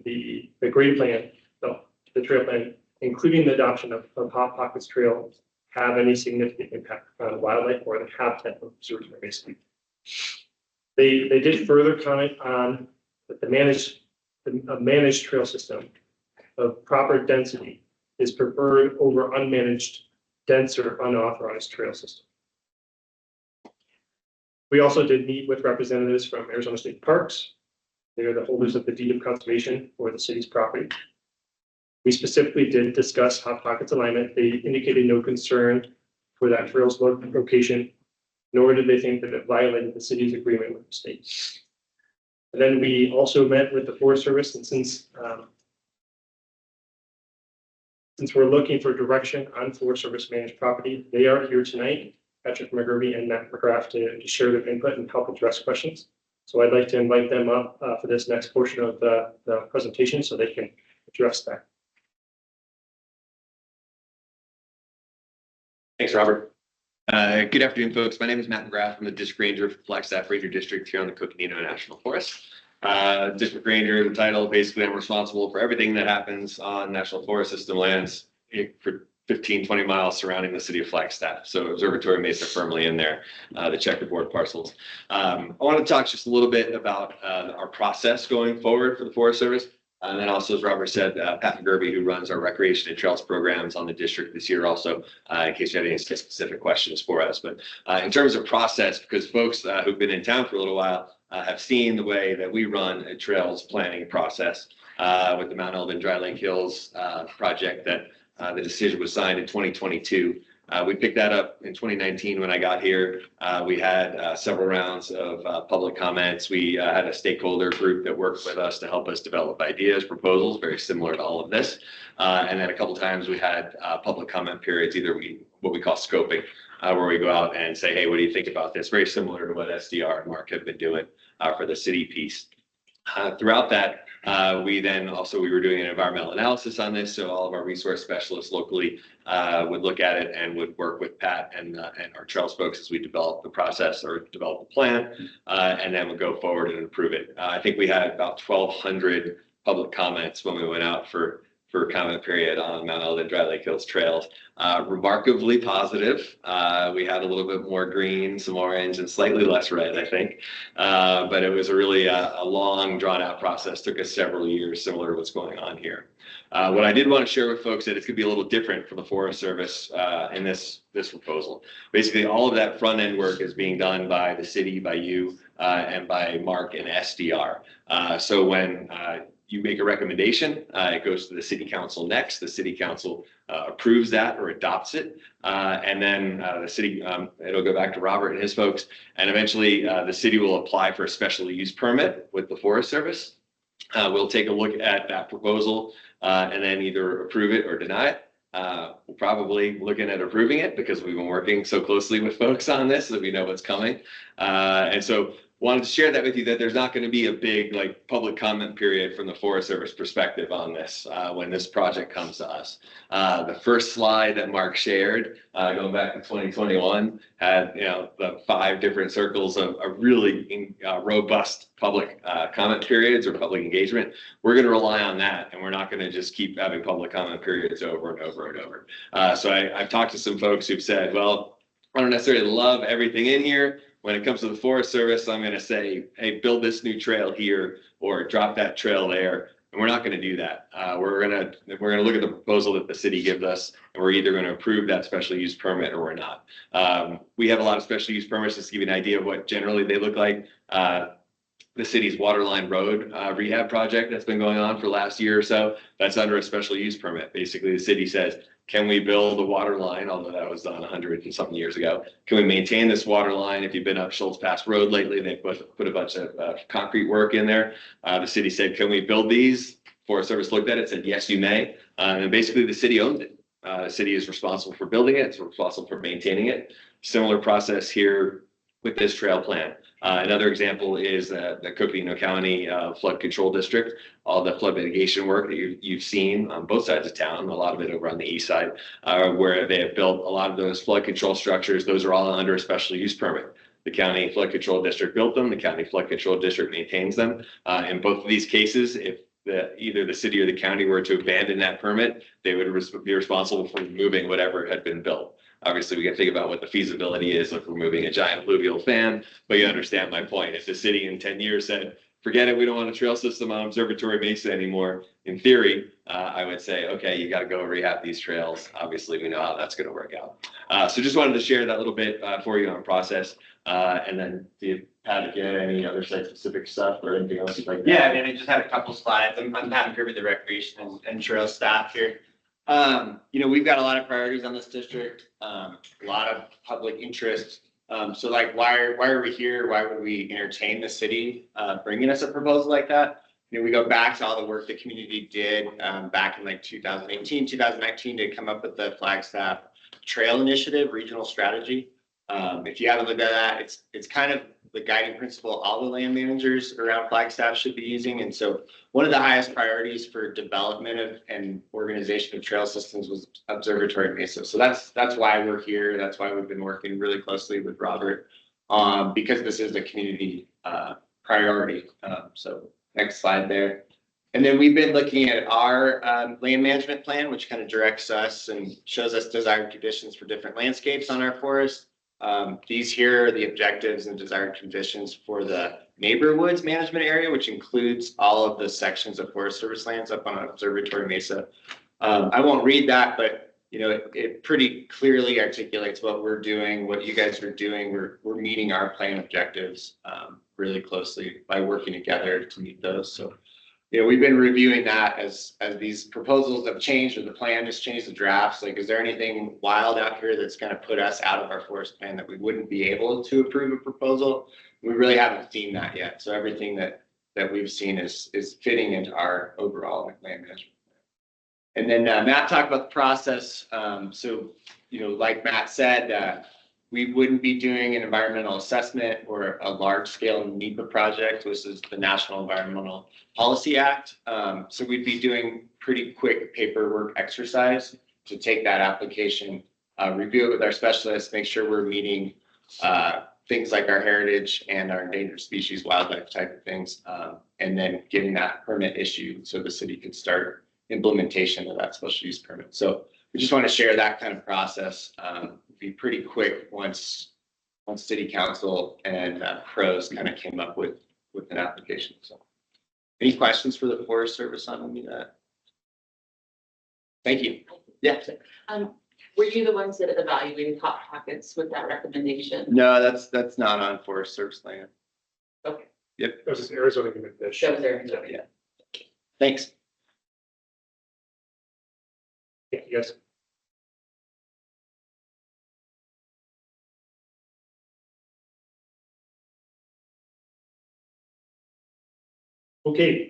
the grade plan, the trail plan, including the adoption of Hot Pockets Trail, have any significant impact on wildlife or the habitat of reserves, basically. They did further comment on that the managed trail system of proper density is preferred over unmanaged, denser, unauthorized trail system. We also did meet with representatives from Arizona State Parks. They are the holders of the deed of conservation for the city's property. We specifically did discuss Hot Pockets alignment. They indicated no concern for that trail's location, nor did they think that it violated the city's agreement with the state. And then we also met with the Forest Service, and since we're looking for direction on Forest Service managed property, they are here tonight, Patrick McGurvey and Matt McGrath, to share their input and help address questions. So I'd like to invite them up for this next portion of the presentation so they can address that.
Thanks, Robert. Good afternoon, folks. My name is Matt McGrath. I'm the District Ranger for Flagstaff Ranger District here on the Coconino National Forest. District Ranger, the title, basically I'm responsible for everything that happens on National Forest System lands for 15, 20 miles surrounding the city of Flagstaff. So Observatory Mesa firmly in there, the checkerboard parcels. I want to talk just a little bit about our process going forward for the Forest Service. And then also, as Robert said, Pat McGurvey, who runs our recreation and trails programs on the district this year also, in case you have any specific questions for us. But in terms of process, because folks who've been in town for a little while have seen the way that we run a trails planning process with the Mount Elvin Dry Lake Hills project that the decision was signed in 2022. We picked that up in 2019 when I got here. We had several rounds of public comments. We had a stakeholder group that worked with us to help us develop ideas, proposals, very similar to all of this. And then a couple times we had public comment periods, what we call scoping, where we go out and say, hey, what do you think about this? Very similar to what SDR and Mark have been doing for the city piece. Throughout that, we were doing an environmental analysis on this. So all of our resource specialists locally would look at it and would work with Pat and our trails folks as we develop the process or develop the plan, and then we'll go forward and improve it. I think we had about 1,200 public comments when we went out for comment period on Mount Eldon Dry Lake Hills trails. Remarkably positive. We had a little bit more green, some orange, and slightly less red, I think. But it was a really a long, drawn-out process. Took us several years, similar to what's going on here. What I did want to share with folks that it's going to be a little different for the Forest Service in this proposal. Basically, all of that front-end work is being done by the city, by you, and by Mark and SDR. So when you make a recommendation, it goes to the city council next. The city council approves that or adopts it. And then the city, it'll go back to Robert and his folks. And eventually the city will apply for a special use permit with the Forest Service. We'll take a look at that proposal and then either approve it or deny it. We're probably looking at approving it because we've been working so closely with folks on this that we know what's coming. And so wanted to share that with you, that there's not going to be a big public comment period from the Forest Service perspective on this when this project comes to us. The first slide that Mark shared, going back to 2021, had the 5 different circles of really robust public comment periods or public engagement. We're going to rely on that, and we're not going to just keep having public comment periods over and over and over. So I've talked to some folks who've said, well, I don't necessarily love everything in here. When it comes to the Forest Service, I'm going to say, hey, build this new trail here or drop that trail there. And we're not going to do that. We're going to look at the proposal that the city gives us, and we're either going to approve that special use permit or we're not. We have a lot of special use permits, just to give you an idea of what generally they look like. The city's Waterline Road rehab project that's been going on for the last year or so, that's under a special use permit. Basically, the city says, can we build a water line? Although that was done 100 and something years ago. Can we maintain this water line? If you've been up Schultz Pass Road lately, they put a bunch of concrete work in there. The city said, can we build these? Forest Service looked at it, said, yes, you may. And basically the city owned it. The city is responsible for building it. It's responsible for maintaining it. Similar process here with this trail plan. Another example is the Coconino County Flood Control District. All the flood mitigation work that you've seen on both sides of town, a lot of it over on the east side, where they have built a lot of those flood control structures. Those are all under a special use permit. The County Flood Control District built them. The County Flood Control District maintains them. In both of these cases, if either the city or the county were to abandon that permit, they would be responsible for removing whatever had been built. Obviously, we can think about what the feasibility is of removing a giant alluvial fan, but you understand my point. If the city in 10 years said, forget it, we don't want a trail system on Observatory Mesa anymore, in theory, I would say, okay, you got to go rehab these trails. Obviously, we know how that's going to work out. So just wanted to share that little bit for you on process. And then see if Pat, if you had any other site-specific stuff or anything else you'd like.
Yeah, I mean, I just had a couple slides. I'm Pat McCurry, the recreation and trail staff here. We've got a lot of priorities on this district, a lot of public interest. So why are we here? Why would we entertain the city bringing us a proposal like that? We go back to all the work the community did back in 2018, 2019 to come up with the Flagstaff Trail Initiative regional strategy. If you haven't looked at that, it's kind of the guiding principle all the land managers around Flagstaff should be using. And so one of the highest priorities for development and organization of trail systems was Observatory Mesa. So that's why we're here. That's why we've been working really closely with Robert because this is a community priority. So next slide there. And then we've been looking at our land management plan, which kind of directs us and shows us desired conditions for different landscapes on our forest. These here are the objectives and desired conditions for the neighbor woods management area, which includes all of the sections of Forest Service lands up on Observatory Mesa. I won't read that, but it pretty clearly articulates what we're doing, what you guys are doing. We're meeting our plan objectives really closely by working together to meet those. So we've been reviewing that as these proposals have changed or the plan has changed, the drafts. Like, is there anything wild out here that's going to put us out of our forest plan that we wouldn't be able to approve a proposal? We really haven't seen that yet. So everything that we've seen is fitting into our overall land management. And then Matt talked about the process. So, like Matt said, we wouldn't be doing an environmental assessment or a large scale NEPA project, which is the National Environmental Policy Act. So we'd be doing pretty quick paperwork exercise to take that application, review it with our specialists, make sure we're meeting things like our heritage and our endangered species, wildlife type of things, and then getting that permit issued so the city could start implementation of that special use permit. So we just want to share that kind of process. Be pretty quick once city council and pros kind of came up with an application. So any questions for the Forest Service on any of that? Thank you. Yeah.
Were you the ones that evaluated Hot Pockets with that recommendation?
No, that's not on Forest Service land.
Okay.
Yep.
That was Arizona Game and Fish.
That was there.
Yeah. Thanks.
Yeah, yes. Okay,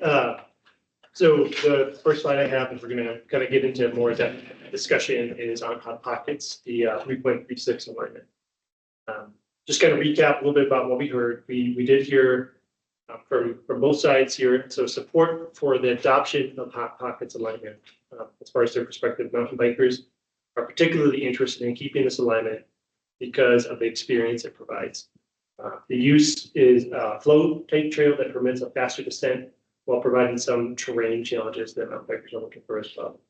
so the first slide I have, and we're gonna kind of get into more of that discussion, is on Hot Pockets, the 3.36 alignment. Just kind of recap a little bit about what we heard. We did hear from both sides here. So support for the adoption of Hot Pockets alignment, as far as their perspective, mountain bikers are particularly interested in keeping this alignment because of the experience it provides. The use is a flow type trail that permits a faster descent while providing some terrain challenges that mountain bikers are looking for as well.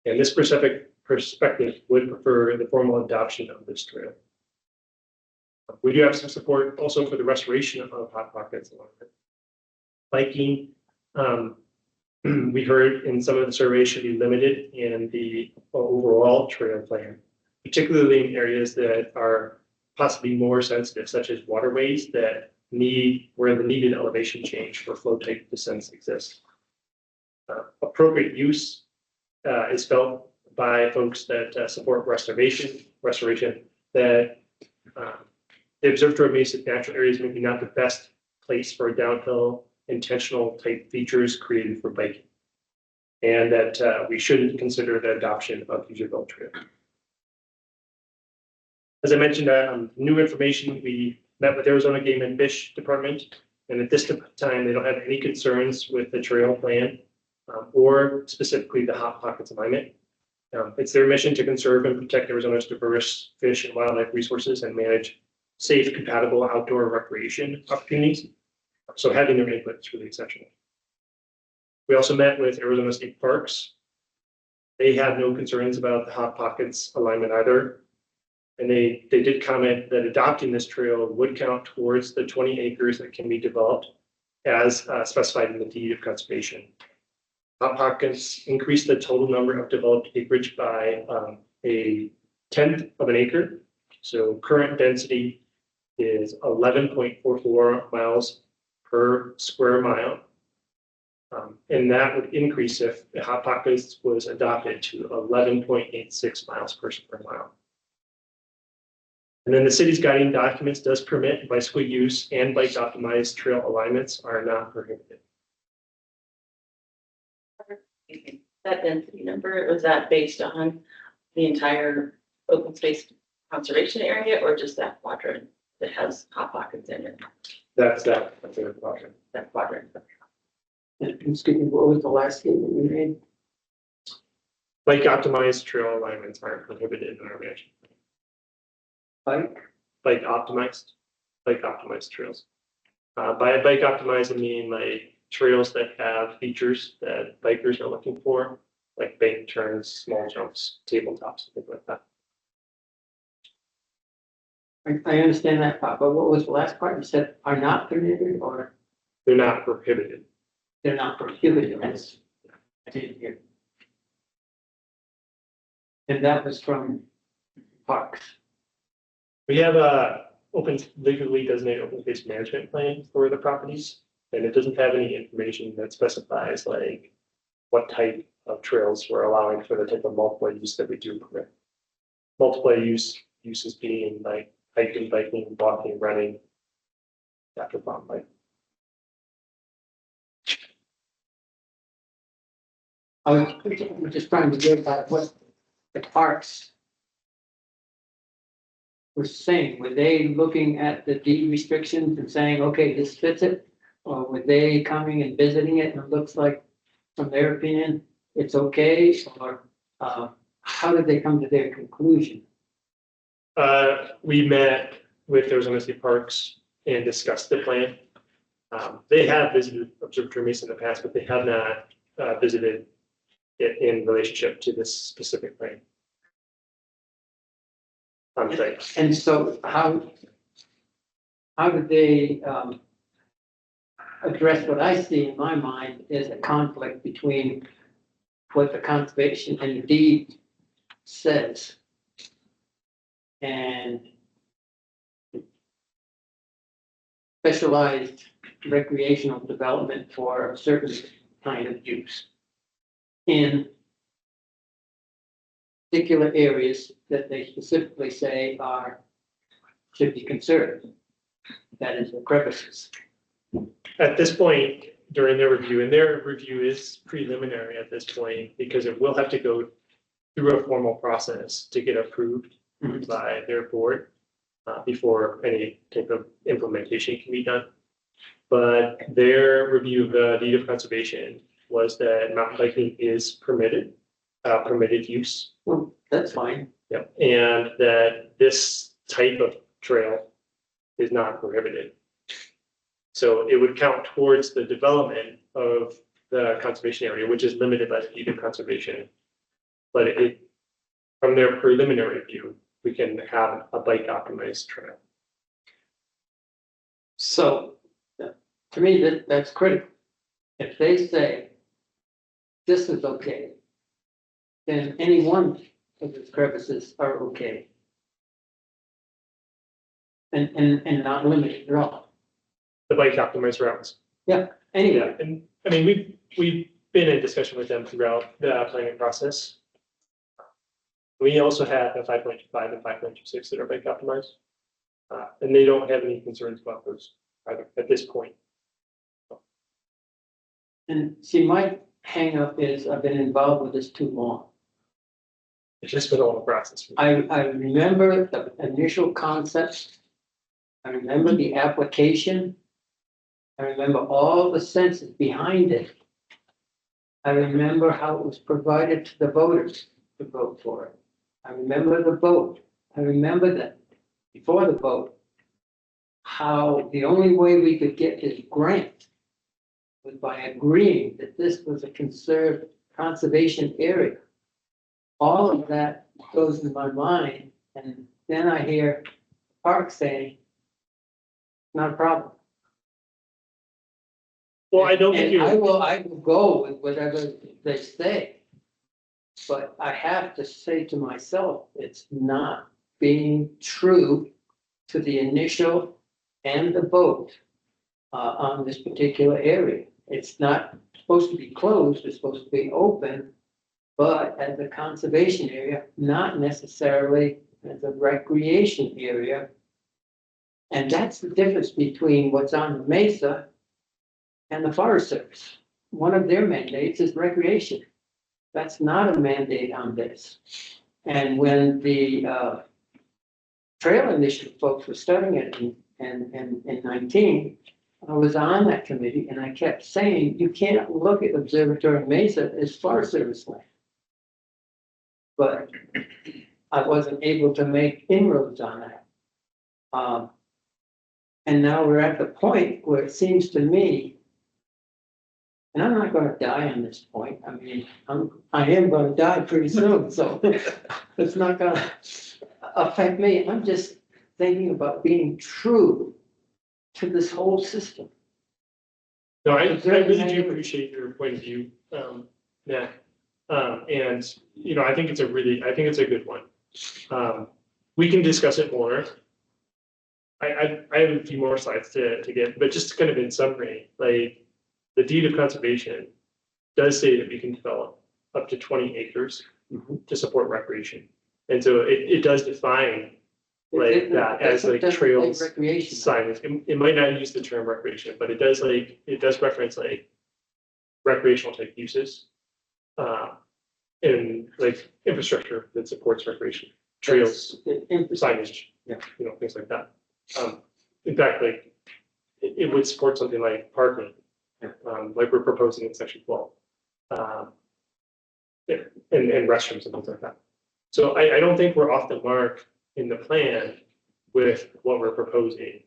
And this specific perspective would prefer the formal adoption of this trail. We do have some support also for the restoration of Hot Pockets alignment. Biking, we heard in some of the surveys should be limited in the overall trail plan, particularly in areas that are possibly more sensitive, such as waterways that where the needed elevation change for flow type descents exists. Appropriate use is felt by folks that support restoration that the observed road basic natural areas may be not the best place for downhill intentional type features created for biking, and that we shouldn't consider the adoption of user-built trail. As I mentioned, new information, we met with Arizona Game and Fish Department, and at this time, they don't have any concerns with the trail plan or specifically the Hot Pockets alignment. It's their mission to conserve and protect Arizona's diverse fish and wildlife resources and manage safe, compatible outdoor recreation opportunities. So having their input is really essential. We also met with Arizona State Parks. They have no concerns about the Hot Pockets alignment either. And they did comment that adopting this trail would count towards the 20 acres that can be developed as specified in the deed of conservation. Hot Pockets increased the total number of developed acreage by a 1/10 of an acre. So current density is 11.44 miles per square mile. And that would increase if the Hot Pockets was adopted to 11.86 miles per square mile. And then the city's guiding documents does permit bicycle use and bike optimized trail alignments are not prohibited.
That density number, was that based on the entire open space conservation area or just that quadrant that has Hot Pockets in it?
That's a quadrant.
That quadrant.
Excuse me, what was the last statement you made?
Bike optimized trail alignments aren't prohibited in our management. Bike optimized trails. By bike optimized, I mean like trails that have features that bikers are looking for, like bank turns, small jumps, tabletops, things like that.
I understand that part, but what was the last part? You said are not permitted or
They're not prohibited.
they're not prohibited? That's, I didn't hear. And that was from parks.
We have a legally designated open space management plan for the properties. And it doesn't have any information that specifies like what type of trails we're allowing for the type of multiple use that we do permit. Multiple uses being like hiking, biking, walking, running. After farm bike.
I was just trying to get at what the parks were saying. Were they looking at the deed restrictions and saying, okay, this fits it? Or were they coming and visiting it and it looks like, from their opinion, it's okay? Or how did they come to their conclusion?
We met with Arizona State Parks and discussed the plan. They have visited Observatory Mesa in the past, but they have not visited it in relationship to this specific plan. On site.
And so how did they address what I see in my mind is a conflict between what the conservation and the deed says and specialized recreational development for a certain kind of use in particular areas that they specifically say should be conserved. That is the crevices.
At this point, during their review, and their review is preliminary at this point, because it will have to go through a formal process to get approved by their board before any type of implementation can be done. But their review of the deed of conservation was that mountain biking is permitted use.
Well, that's fine.
Yep, and that this type of trail is not prohibited. So it would count towards the development of the conservation area, which is limited by the deed of conservation. But from their preliminary view, we can have a bike optimized trail.
So to me, that's critical. If they say this is okay, then any one of the crevices are okay. And not limited at all.
The bike optimized routes.
Anyway,
And I mean, we've been in discussion with them throughout the planning process. We also have a 5.25 and 5.26 that are bike optimized. And they don't have any concerns about those either at this point.
and see, my hang up is I've been involved with this too long.
It's just been a long process.
I remember the initial concepts. I remember the application. I remember all the senses behind it. I remember how it was provided to the voters to vote for it. I remember the vote. I remember that before the vote, how the only way we could get this grant was by agreeing that this was a conserved conservation area. All of that goes in my mind, and then I hear Park saying, not a problem.
Well, I don't think
And I
you,
will go with whatever they say. But I have to say to myself, it's not being true to the initial and the vote on this particular area. It's not supposed to be closed, it's supposed to be open, but as a conservation area, not necessarily as a recreation area. And that's the difference between what's on the mesa and the Forest Service. One of their mandates is recreation. That's not a mandate on this. And when the trail initiative folks were studying it in 19, I was on that committee and I kept saying, you can't look at Observatory Mesa as Forest Service land. But I wasn't able to make inroads on that. And now we're at the point where it seems to me, and I'm not gonna die on this point. I mean, I am gonna die pretty soon, so it's not gonna affect me. I'm just thinking about being true to this whole system.
no, I really do appreciate your point of view, Matt. And, you know, I think it's a good one. We can discuss it more. I have a few more slides to get, but just kind of in summary, like the deed of conservation does say that we can develop up to 20 acres to support recreation. And so it does define like that as like trails,
Recreation.
signage. It might not use the term recreation, but it does reference like recreational type uses. And like infrastructure that supports recreation, trails, signage, things like that. In fact, like it would support something like parking, like we're proposing in section 12. And restrooms and things like that. So I don't think we're off the mark in the plan with what we're proposing.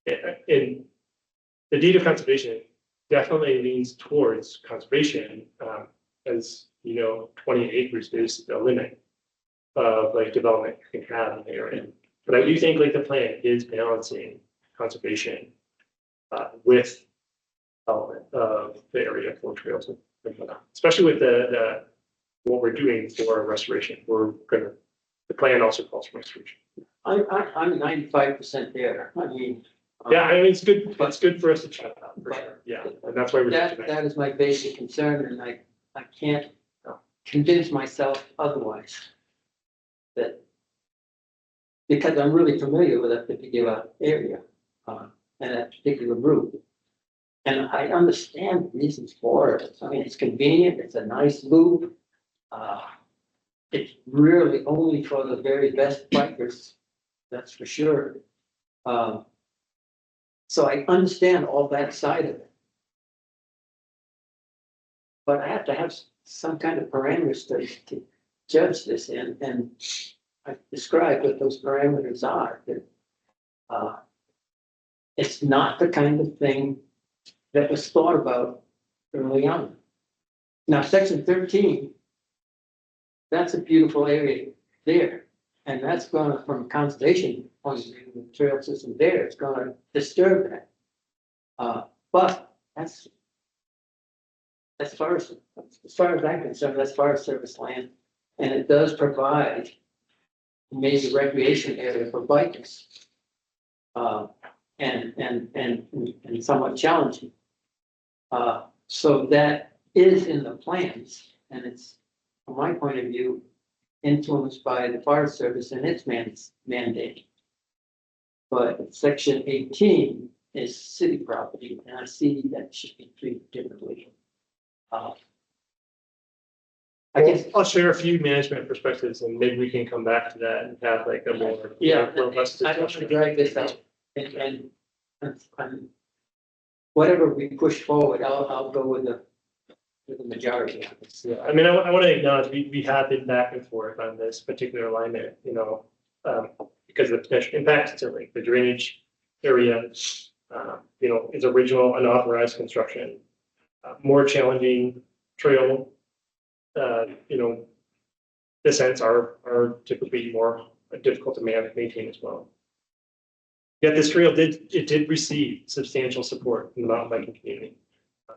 And the deed of conservation definitely leans towards conservation, as 20 acres is the limit of like development you can have in the area. But I do think like the plan is balancing conservation with development of the area for trails and things like that. Especially with the what we're doing for restoration. The plan also calls for restoration.
I'm 95% there. I mean.
Yeah, I mean, it's good. It's good for us to chat about for sure. Yeah, and that's why we're here tonight.
That is my basic concern, and I can't convince myself otherwise. That because I'm really familiar with that particular area, and that particular route. And I understand the reasons for it. I mean, it's convenient, it's a nice loop. It's really only for the very best bikers, that's for sure. So I understand all that side of it. But I have to have some kind of parameters to judge this in, and I described what those parameters are. That it's not the kind of thing that was thought about early on. Now, section 13, that's a beautiful area there. And that's gonna, from a conservation point of view, the trail system there, it's gonna disturb that. But that's, as far as I'm concerned, that's Forest Service land. And it does provide a major recreation area for bikers. And somewhat challenging. So that is in the plans, and it's, from my point of view, influenced by the Forest Service and its mandate. But section 18 is city property, and I see that should be treated differently. I guess
I'll share a few management perspectives, and maybe we can come back to that and have like a more robust
I don't want to
discussion.
drag this out, and whatever we push forward, I'll go with the majority of this.
Yeah, I mean, I want to acknowledge we have been back and forth on this particular alignment, because of the potential impacts to like the drainage area, its original unauthorized construction, more challenging trail, descents are typically more difficult to maintain as well. Yet this trail did receive substantial support from the mountain biking community.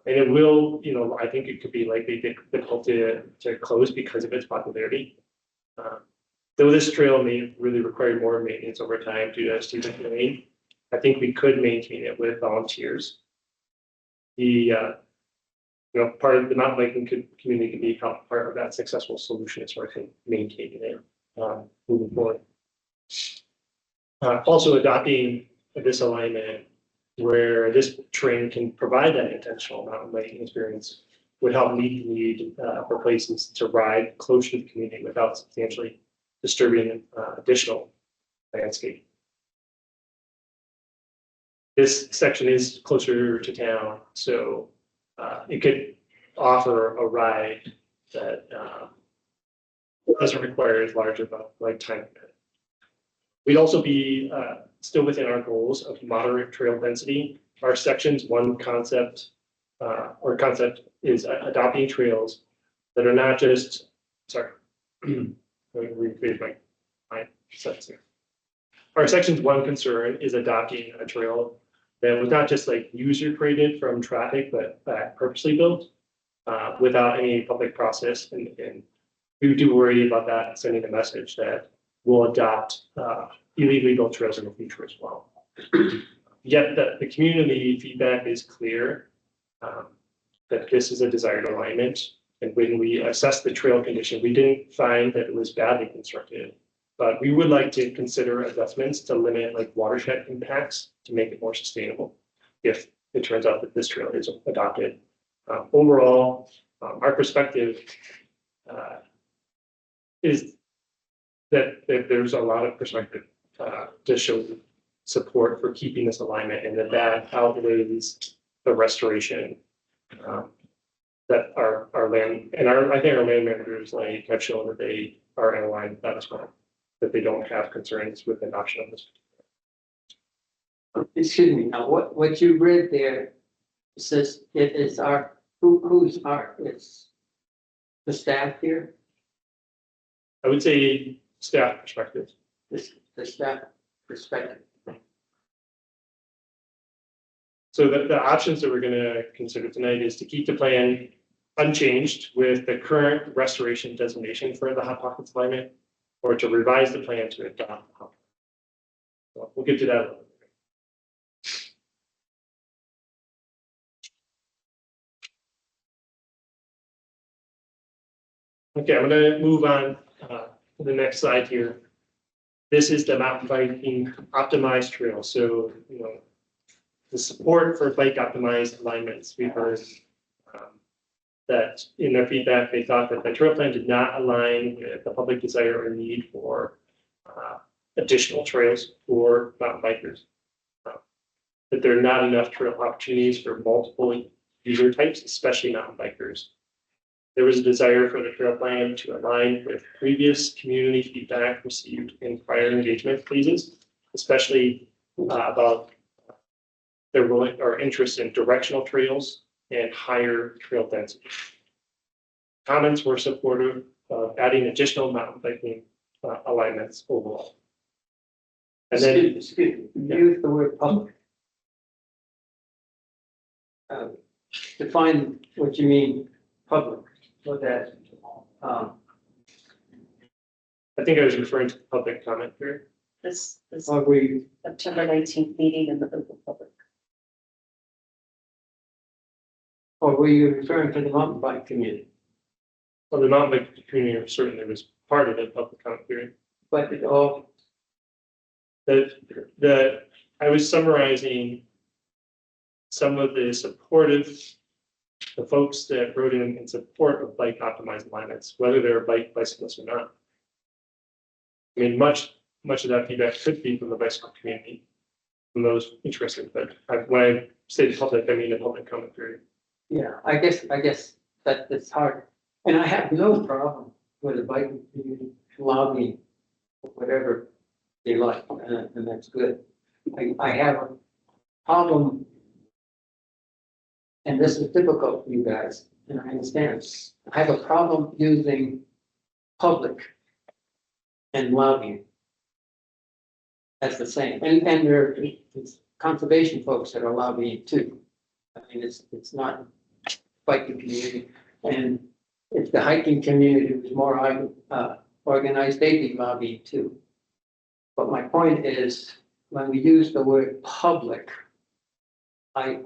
And it will, I think it could be likely difficult to close because of its popularity. Though this trail may really require more maintenance over time due to steep terrain, I think we could maintain it with volunteers. The part of the mountain biking community can be part of that successful solution as far as maintaining it moving forward. Also adopting this alignment where this terrain can provide that intentional mountain biking experience would help meet the need for places to ride close to the community without substantially disturbing additional landscape. This section is closer to town, so it could offer a ride that doesn't require as large of a time commitment. We'd also be still within our goals of moderate trail density. Our sections 1 concept is adopting trails that are not just, sorry, let me rephrase my sentence here. Our sections 1 concern is adopting a trail that was not just like user created from traffic, but purposely built without any public process. And we do worry about that, sending a message that we'll adopt illegally built trails in the future as well. Yet the community feedback is clear, that this is a desired alignment. And when we assessed the trail condition, we didn't find that it was badly constructed. But we would like to consider adjustments to limit like watershed impacts to make it more sustainable if it turns out that this trail is adopted. Overall, our perspective is that there's a lot of perspective to show support for keeping this alignment, and that outweighs the restoration that our land and I think our land managers like have shown that they are in line with that as well, that they don't have concerns with adoption of this.
Excuse me, now what you read there says it is who's it's the staff here,
I would say staff perspective.
the staff perspective.
So the options that we're gonna consider tonight is to keep the plan unchanged with the current restoration designation for the Hot Pockets alignment, or to revise the plan to adopt the Hot Pockets. So we'll get to that a little bit. Okay, I'm gonna move on to the next slide here. This is the mountain biking optimized trail. So, the support for bike optimized alignments, we've heard that in their feedback, they thought that the trail plan did not align with the public desire or need for additional trails for mountain bikers. That there are not enough trail opportunities for multiple user types, especially mountain bikers. There was a desire for the trail plan to align with previous community feedback received in prior engagement phases, especially about their willing or interest in directional trails and higher trail density. Comments were supportive of adding additional mountain biking alignments overall. And then,
Excuse me, use the word public. Define what you mean public, what that,
I think I was referring to the public comment period.
This
are we,
September 19th meeting in the local public.
or were you referring to the mountain bike community?
Well, the mountain bike community certainly was part of the public comment period.
But it all,
I was summarizing some of the folks that wrote in support of bike optimized alignments, whether they're bicyclists or not. I mean, much of that feedback could be from the bicycle community, from those interested, but when I say the public, I mean the public comment period.
yeah, I guess that it's hard. And I have no problem with the bike community lobbying, whatever they like, and that's good. I have a problem, and this is difficult for you guys, and I understand. I have a problem using public and lobbying. That's the same, and there are conservation folks that are lobbying too. I mean, it's not biking community, and if the hiking community was more organized, they'd be lobbying too. But my point is, when we use the word public, I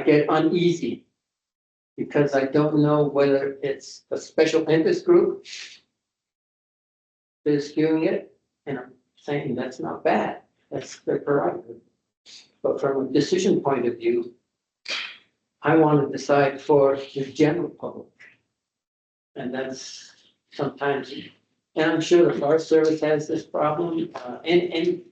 get uneasy because I don't know whether it's a special interest group that is skewing it, and I'm saying that's not bad, that's their prerogative. But from a decision point of view, I want to decide for the general public. And that's sometimes, and I'm sure the Forest Service has this problem, in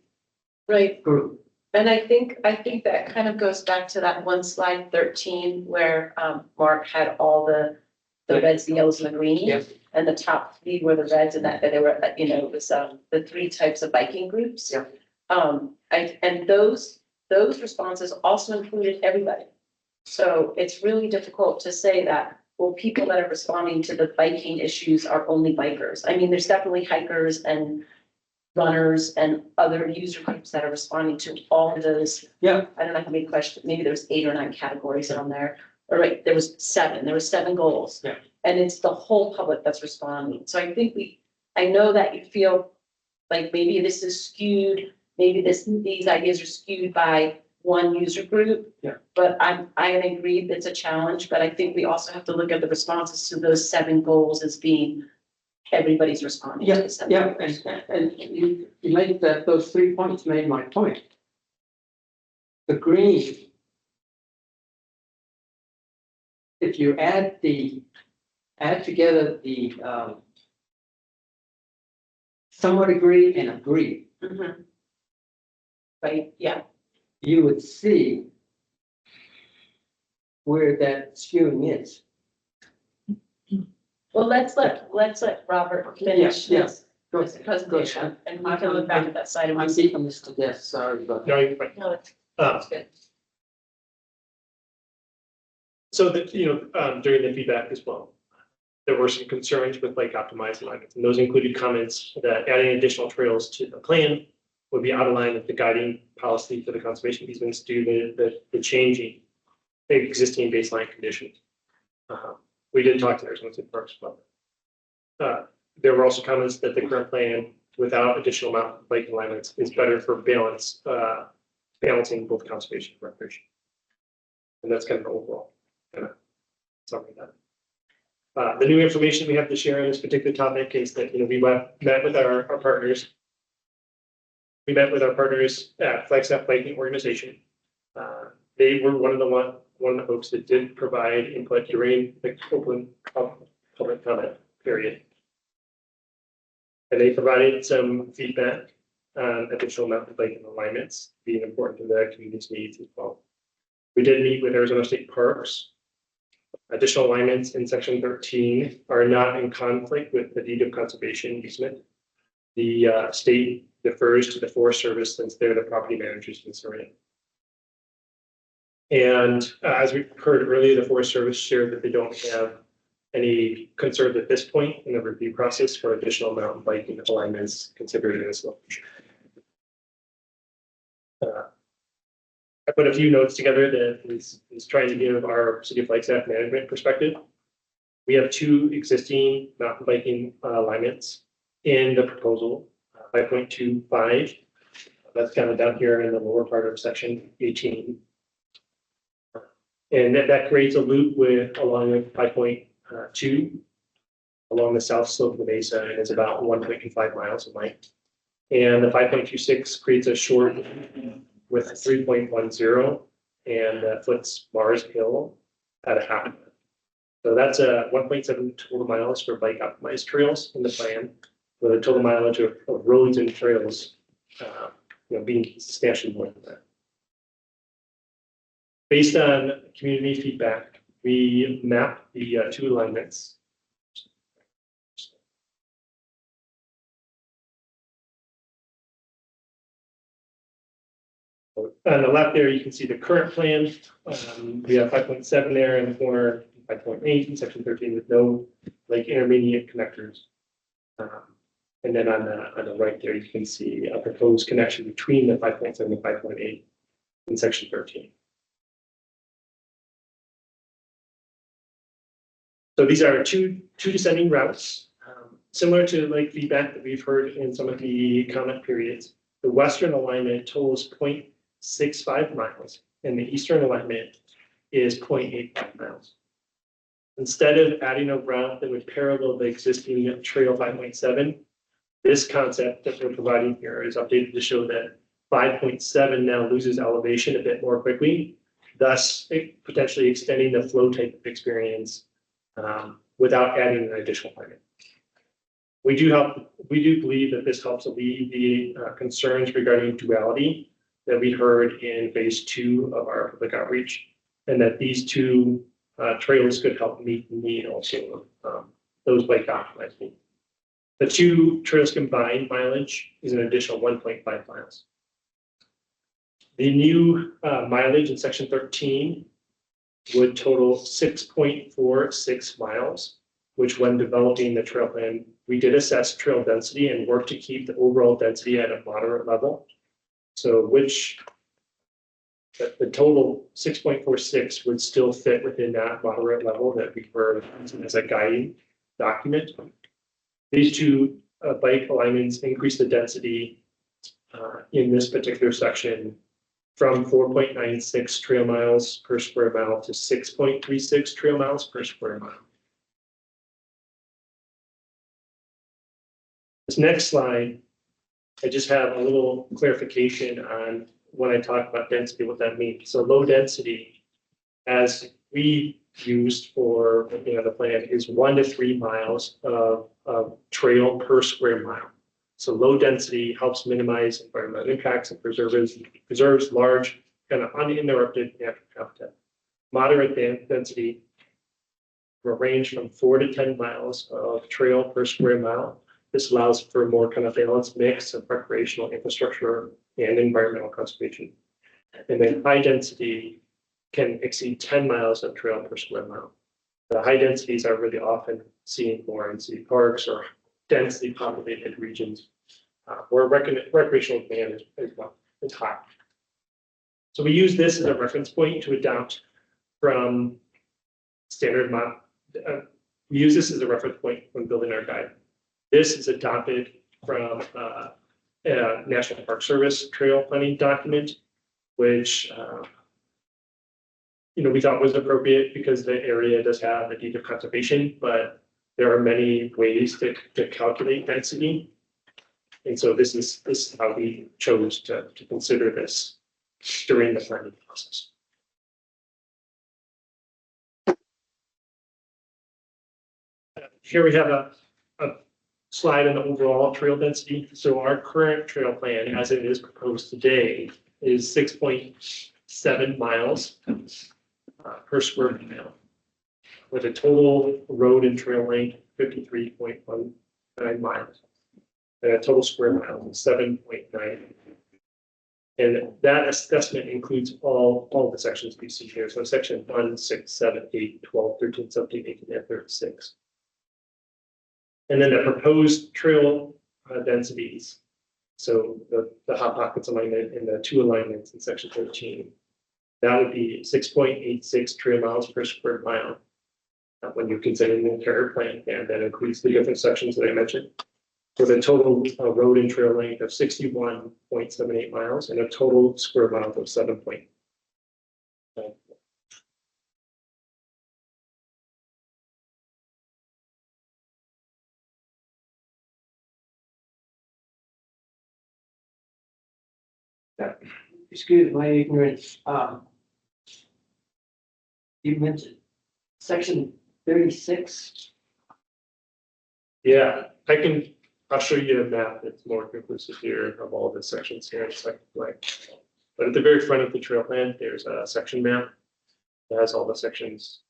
Right.
group.
And I think that kind of goes back to that one slide 13 where Mark had all the reds, the yellows and the greens.
Yep.
And the top three were the reds, and that they were, it was the three types of biking groups.
Yep.
And those responses also included everybody. So it's really difficult to say that, well, people that are responding to the biking issues are only bikers. I mean, there's definitely hikers and runners and other user groups that are responding to all of those.
Yeah.
I don't know how many questions, maybe there's 8 or 9 categories on there. All right, there was 7 goals.
Yeah.
And it's the whole public that's responding. So I think I know that you feel
like maybe this is skewed, maybe these ideas are skewed by one user group.
Yeah.
But I agree that's a challenge, but I think we also have to look at the responses to those 7 goals as being everybody's responding to the 7
Yeah,
goals.
and you made that, those 3 points made my point. The green. If you add together the, somewhat agree and agree,
Mhm. Right, yeah,
you would see where that skewing is.
well, let's let Robert finish
Yeah,
his
Go
his presentation, and we can look back at that side and
I'm
we see.
beating this to death, sorry, but.
No, you're fine.
No,
Uh,
it's good.
So that, during the feedback as well, there were some concerns with lake optimized alignments, and those included comments that adding additional trails to the plan would be out of line with the guiding policy for the conservation easements due to the changing existing baseline conditions. We did talk to Arizona State Parks about that. There were also comments that the current plan without additional mountain lake alignments is better for balancing both conservation and recreation. And that's kind of an overall kind of summary of that. The new information we have to share on this particular topic is that, we met with our partners. We met with our partners at Flagstaff Biking Organization. They were one of the folks that did provide input during the open public comment period. And they provided some feedback on additional mountain biking alignments being important to the community's needs as well. We did meet with Arizona State Parks. Additional alignments in section 13 are not in conflict with the deed of conservation easement. The state defers to the Forest Service since they're the property managers concerning it. And as we heard earlier, the Forest Service shared that they don't have any concerns at this point in the review process for additional mountain biking alignments considered in this location. I put a few notes together that is trying to give our City of Flagstaff management perspective. We have 2 existing mountain biking alignments in the proposal, 5.25. That's kind of down here in the lower part of section 18. And that creates a loop along with 5.2 along the south slope of the mesa, and is about 1.25 miles in length. And the 5.26 creates a short with 3.10 and foots Mars Hill at a half. So that's a 1.7 total miles for bike optimized trails in the plan, with a total mileage of roads and trails, being substantially more than that. Based on community feedback, we mapped the 2 alignments. On the left there, you can see the current plan. We have 5.7 there in the corner, 5.8 in section 13 with no intermediate connectors. And then on the right there, you can see a proposed connection between the 5.7 and 5.8 in section 13. So these are two descending routes, similar to feedback that we've heard in some of the comment periods. The western alignment totals 0.65 miles, and the eastern alignment is 0.85 miles. Instead of adding a route that would parallel the existing trail 5.7, this concept that we're providing here is updated to show that 5.7 now loses elevation a bit more quickly, thus potentially extending the flow type of experience without adding an additional alignment. We do believe that this helps alleviate the concerns regarding duality that we heard in phase 2 of our public outreach, and that these 2 trails could help meet the need also of those bike optimized needs. The 2 trails combined mileage is an additional 1.5 miles. The new mileage in section 13 would total 6.46 miles, which when developing the trail plan, we did assess trail density and work to keep the overall density at a moderate level. So the total 6.46 would still fit within that moderate level that we were as a guiding document. These 2 bike alignments increase the density in this particular section from 4.96 trail miles per square mile to 6.36 trail miles per square mile. This next slide, I just have a little clarification on when I talk about density, what that means. So low density, as we used for looking at the plan, is 1 to 3 miles of trail per square mile. So low density helps minimize environmental impacts and preserves large, kind of uninterrupted natural habitat. Moderate density will range from 4 to 10 miles of trail per square mile. This allows for a more kind of balanced mix of recreational infrastructure and environmental conservation. And then high density can exceed 10 miles of trail per square mile. The high densities are really often seen more in city parks or densely populated regions where recreational demand is high. So we use this as a reference point to adopt from standard mile. We use this as a reference point when building our guide. This is adopted from a National Park Service trail planning document, which we thought was appropriate because the area does have a need of conservation, but there are many ways to calculate density. And so this is how we chose to consider this during the planning process. Here we have a slide on the overall trail density. So our current trail plan, as it is proposed today, is 6.7 miles per square mile, with a total road and trail length 53.19 miles, and a total square mile of 7.9. And that assessment includes all the sections we see here. So section 1, 6, 7, 8, 12, 13, 17, 18, and 36. And then the proposed trail densities. So the hot pockets alignment and the 2 alignments in section 13. That would be 6.86 trail miles per square mile. When you consider the entire plan, and that includes the different sections that I mentioned, with a total road and trail length of 61.78 miles and a total square mile of 7.9.
Excuse my ignorance, you mentioned section 36.
Yeah, I'll show you a map that's more conclusive here of all the sections here in a second. But at the very front of the trail plan, there's a section map that has all the sections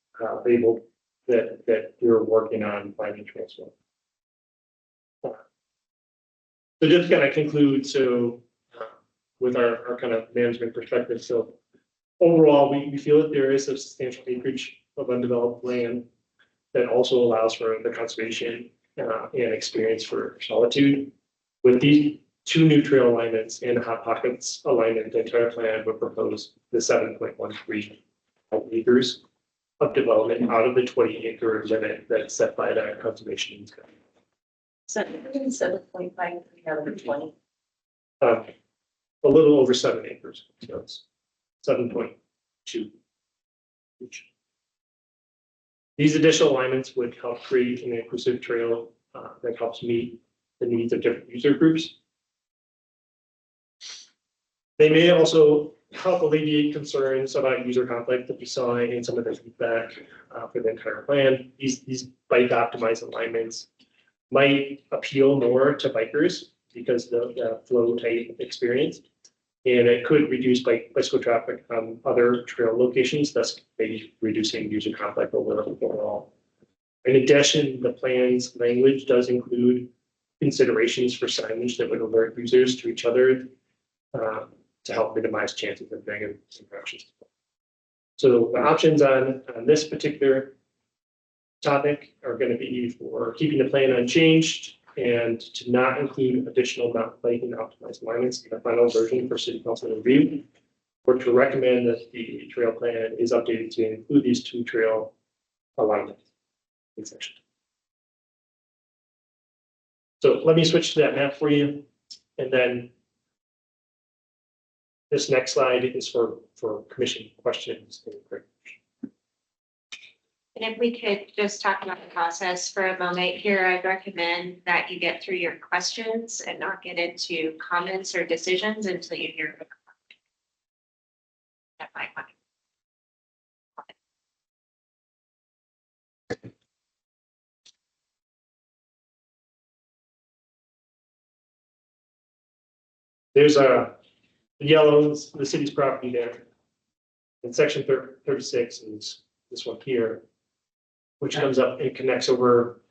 labeled that you're working on finding trails for. So just kind of conclude, with our kind of management perspective. So overall, we feel that there is a substantial acreage of undeveloped land that also allows for the conservation and experience for solitude. With these 2 new trail alignments and hot pockets alignment, the entire plan would propose the 7.13 acres of development out of the 20-acre limit that's set by the conservation.
7.53 out of the 20.
A little over 7 acres, so it's 7.2 each. These additional alignments would help create an inclusive trail that helps meet the needs of different user groups. They may also help alleviate concerns about user conflict that we saw in some of the feedback for the entire plan. These bike optimized alignments might appeal more to bikers because the flow type experience, and it could reduce bicycle traffic on other trail locations, thus maybe reducing user conflict overall. In addition, the plan's language does include considerations for signage that would alert users to each other to help minimize chances of negative interactions. So the options on this particular topic are going to be for keeping the plan unchanged and to not include additional mountain biking optimized alignments in the final version for city council review, or to recommend that the trail plan is updated to include these 2 trail alignments in section. So let me switch to that map for you, and then this next slide is for commission questions.
And if we could just talk about the process for a moment here, I'd recommend that you get through your questions and not get into comments or decisions until you hear. That might want.
There's a yellow, the city's property there. And section 36 is this one here, which comes up and connects over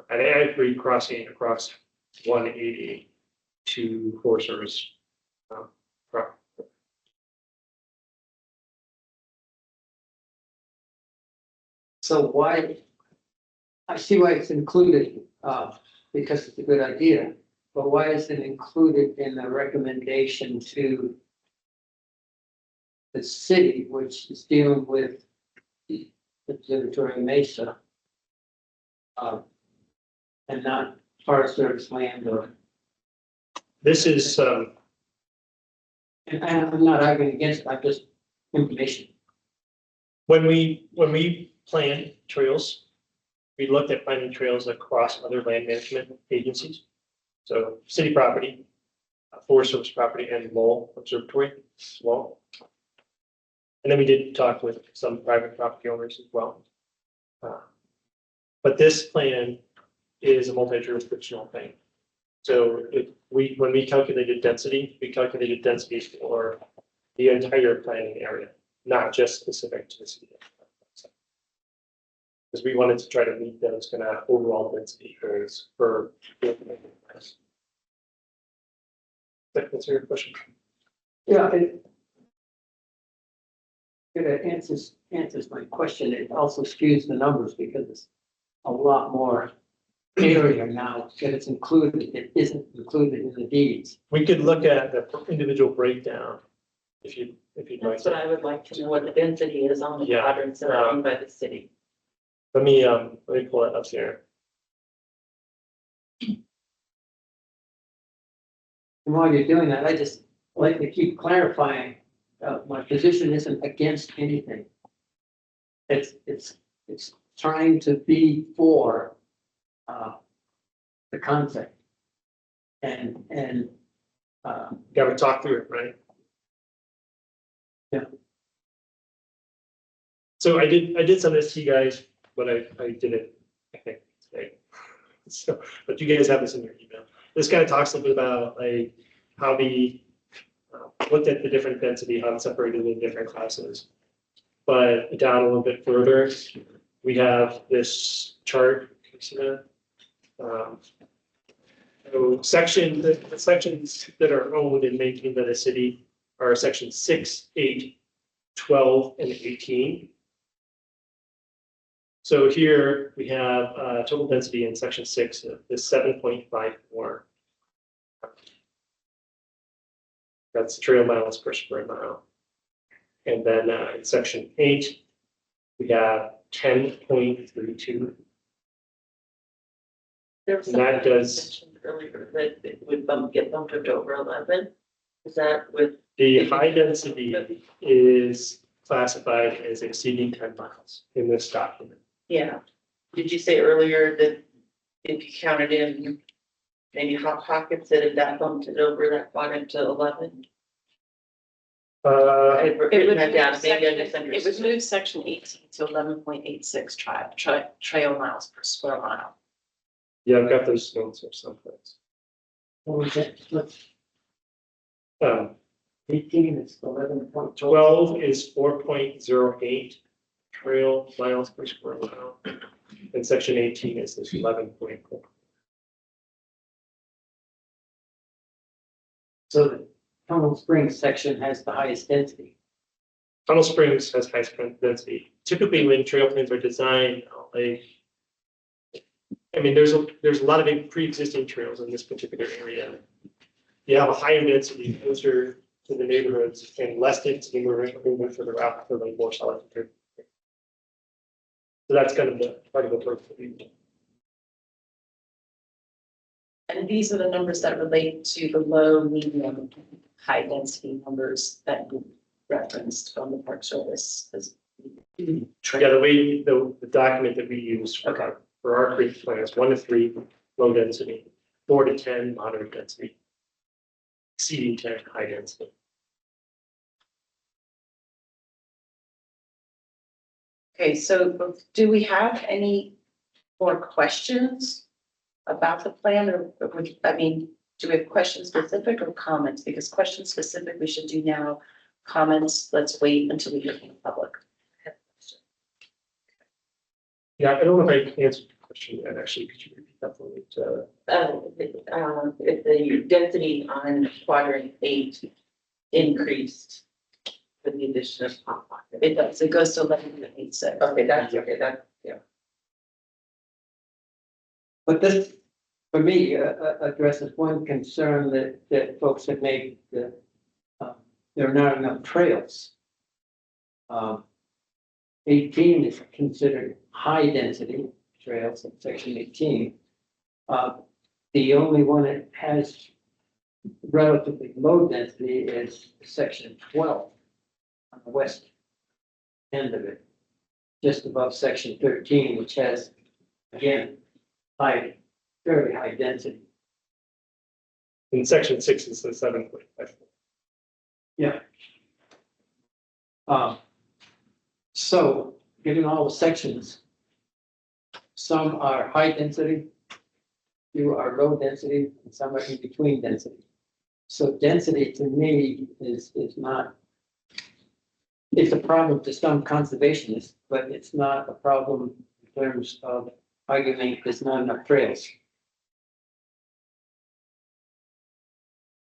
an ag crossing across 180 to Forest Service. Property.
So why, I see why it's included, because it's a good idea, but why is it included in the recommendation to the city, which is dealing with the Observatory Mesa? And not Forest Service land or,
This is,
and I'm not arguing against it, I'm just information.
when we plan trails, we looked at planning trails across other land management agencies. So city property, Forest Service property, and Lowell Observatory as well. And then we did talk with some private property owners as well. But this plan is a multi-jurisdictional thing. So when we calculated density, we calculated density for the entire planning area, not just specific to the city. Because we wanted to try to meet those kind of overall density goals for. That answer your question?
Yeah, it answers my question. It also skews the numbers because it's a lot more area now that it's included. It isn't included in the deeds.
We could look at the individual breakdown if you'd like.
That's what I would like to know, what the density is on the
Yeah,
quadrants that are owned by the city.
Let me pull it up here.
And while you're doing that, I just like to keep clarifying, my position isn't against anything. It's trying to be for, the concept. And,
Got to talk through it, right?
Yeah.
So I did some of this to you guys, but I did it, I think, today. So, but you guys have this in your email. This kind of talks a little bit about like how we looked at the different density, how it's separated in different classes. But down a little bit further, we have this chart. Can you see that? So the sections that are owned and maintained by the city are section 6, 8, 12, and 18. So here we have total density in section 6 is 7.54. That's trail miles per square mile. And then in section 8, we have 10.32.
There was
And that
something
does-
mentioned earlier that it would get bumped up to over 11. Is that with?
The high density is classified as exceeding 10 miles in this document.
Yeah. Did you say earlier that if you counted in maybe hot pockets, that if that bumped it over that quadrant to 11? I had written that down, maybe I just
It would
understood.
move section 18 to 11.86 trail miles per square mile.
Yeah, I've got those notes or someplace.
what was that? What's
18
is 11.12.
12 is 4.08 trail miles per square mile. And section 18 is this 11.4.
So the Tunnel Springs section has the highest density.
Tunnel Springs has high density. Typically, when trail plans are designed, like, I mean, there's a lot of pre-existing trails in this particular area. You have a higher density closer to the neighborhoods and less density moving further out for like more solid material. So that's kind of the part of the purpose.
And these are the numbers that relate to the low, medium, high density numbers that you referenced from the Park Service.
Yeah, the way, the document that we use for our creek plans, 1 to 3, low density, 4 to 10, moderate density, exceeding 10, high density.
Okay, so do we have any more questions about the plan or, I mean, do we have questions specific or comments? Because questions specific we should do now. Comments, let's wait until we hear from the public.
Yeah, I don't know if I answered your question yet, actually, could you repeat that for me?
If the density on quadrant 8 increased with the addition of Hot Pocket.
It does, it goes to 11.86.
Okay, that, yeah.
But this, for me, addresses one concern that folks have made, that there are not enough trails. 18 is considered high-density trails in section 18. The only one that has relatively low density is section 12 on the west end of it, just above section 13, which has, again, very high density.
In section 6 is the 7.5.
Yeah. So, given all the sections, some are high density, few are low density, and some are in between density. So density to me is not, it's a problem to some conservationists, but it's not a problem in terms of arguing there's not enough trails.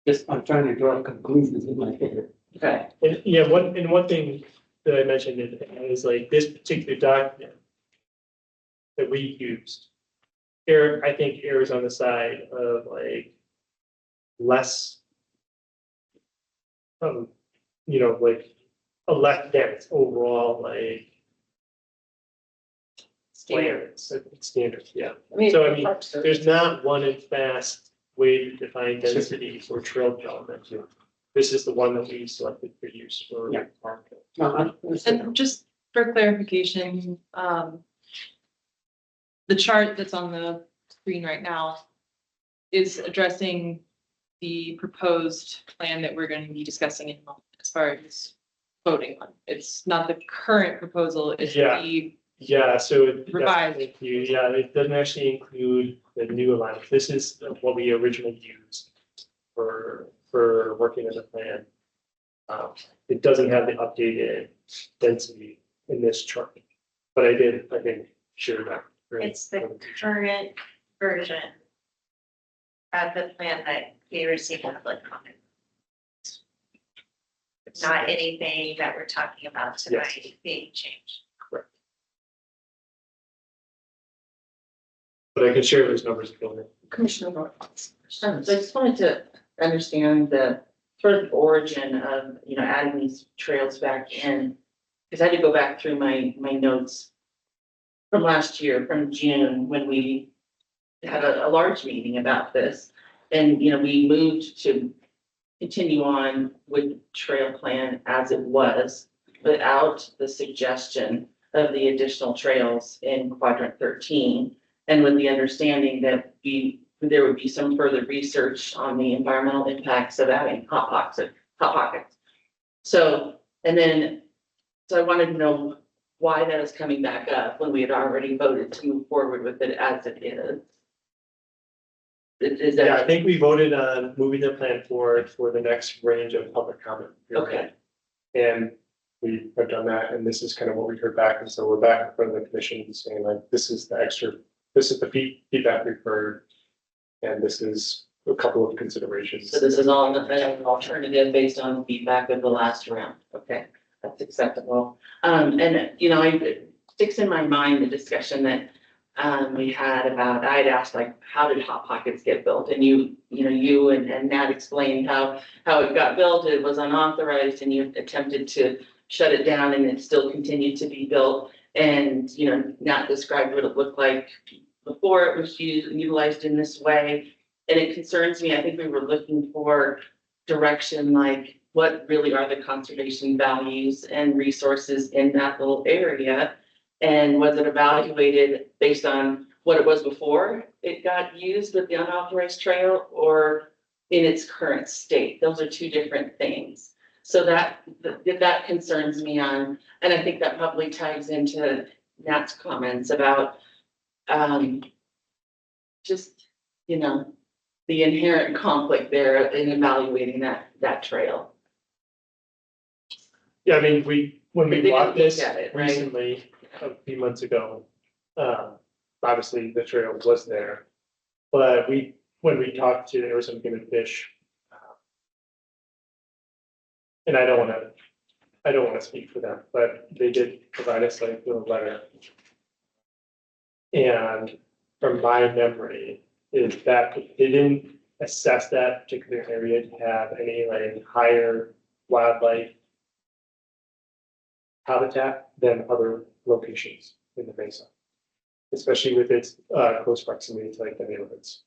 Just, I'm trying to draw conclusions in my head.
Okay.
And yeah, one thing that I mentioned is like this particular document that we used. Here, I think errs on the side of like less, like a less dense overall, like standards, yeah. So I mean, there's not one and fast way to define density for trail development. This is the one that we selected for use for.
Yeah.
market.
And just for clarification, the chart that's on the screen right now is addressing the proposed plan that we're going to be discussing in a moment as far as voting on. It's not the current proposal, it's
Yeah.
the
Yeah, so
revised.
yeah, it doesn't actually include the new alignment. This is what we originally used for working on the plan. It doesn't have the updated density in this chart, but I think share that.
It's the current version of the plan that we received public comment. Not anything that we're talking about tonight being changed.
Correct. But I can share those numbers if you want.
Commissioner.
So I just wanted to understand the sort of origin of, adding these trails back in. Because I had to go back through my notes from last year, from June, when we had a large meeting about this. And, we moved to continue on with the trail plan as it was, without the suggestion of the additional trails in quadrant 13. And with the understanding that there would be some further research on the environmental impacts of adding hot pockets. So I wanted to know why that is coming back up when we had already voted to move forward with it as it is. Is
Yeah, I
that,
think we voted on moving the plan forward for the next range of public comment.
okay,
And we have done that, and this is kind of what we heard back, and so we're back in front of the commission saying like, this is the feedback we've heard. And this is a couple of considerations.
so this is all an alternative based on feedback of the last round, okay, that's acceptable. It sticks in my mind the discussion that we had about, I'd asked like, how did Hot Pockets get built? And you and Nat explained how it got built, it was unauthorized, and you attempted to shut it down, and it still continued to be built. And, Nat described what it looked like before it was utilized in this way. And it concerns me, I think we were looking for direction, like what really are the conservation values and resources in that little area? And was it evaluated based on what it was before it got used with the unauthorized trail or in its current state? Those are two different things. So that concerns me on, and I think that probably ties into Nat's comments about just, you know, the inherent conflict there in evaluating that trail.
Yeah, I mean, when
They
we
didn't
walked this
look at it, right?
recently, a few months ago, obviously the trail was there. But when we talked to Arizona Game and Fish, and I don't wanna speak for them, but they did provide us like with a letter. And from my memory is that they didn't assess that particular area to have any like higher wildlife habitat than other locations in the basin, especially with its close proximity to like the neighborhoods.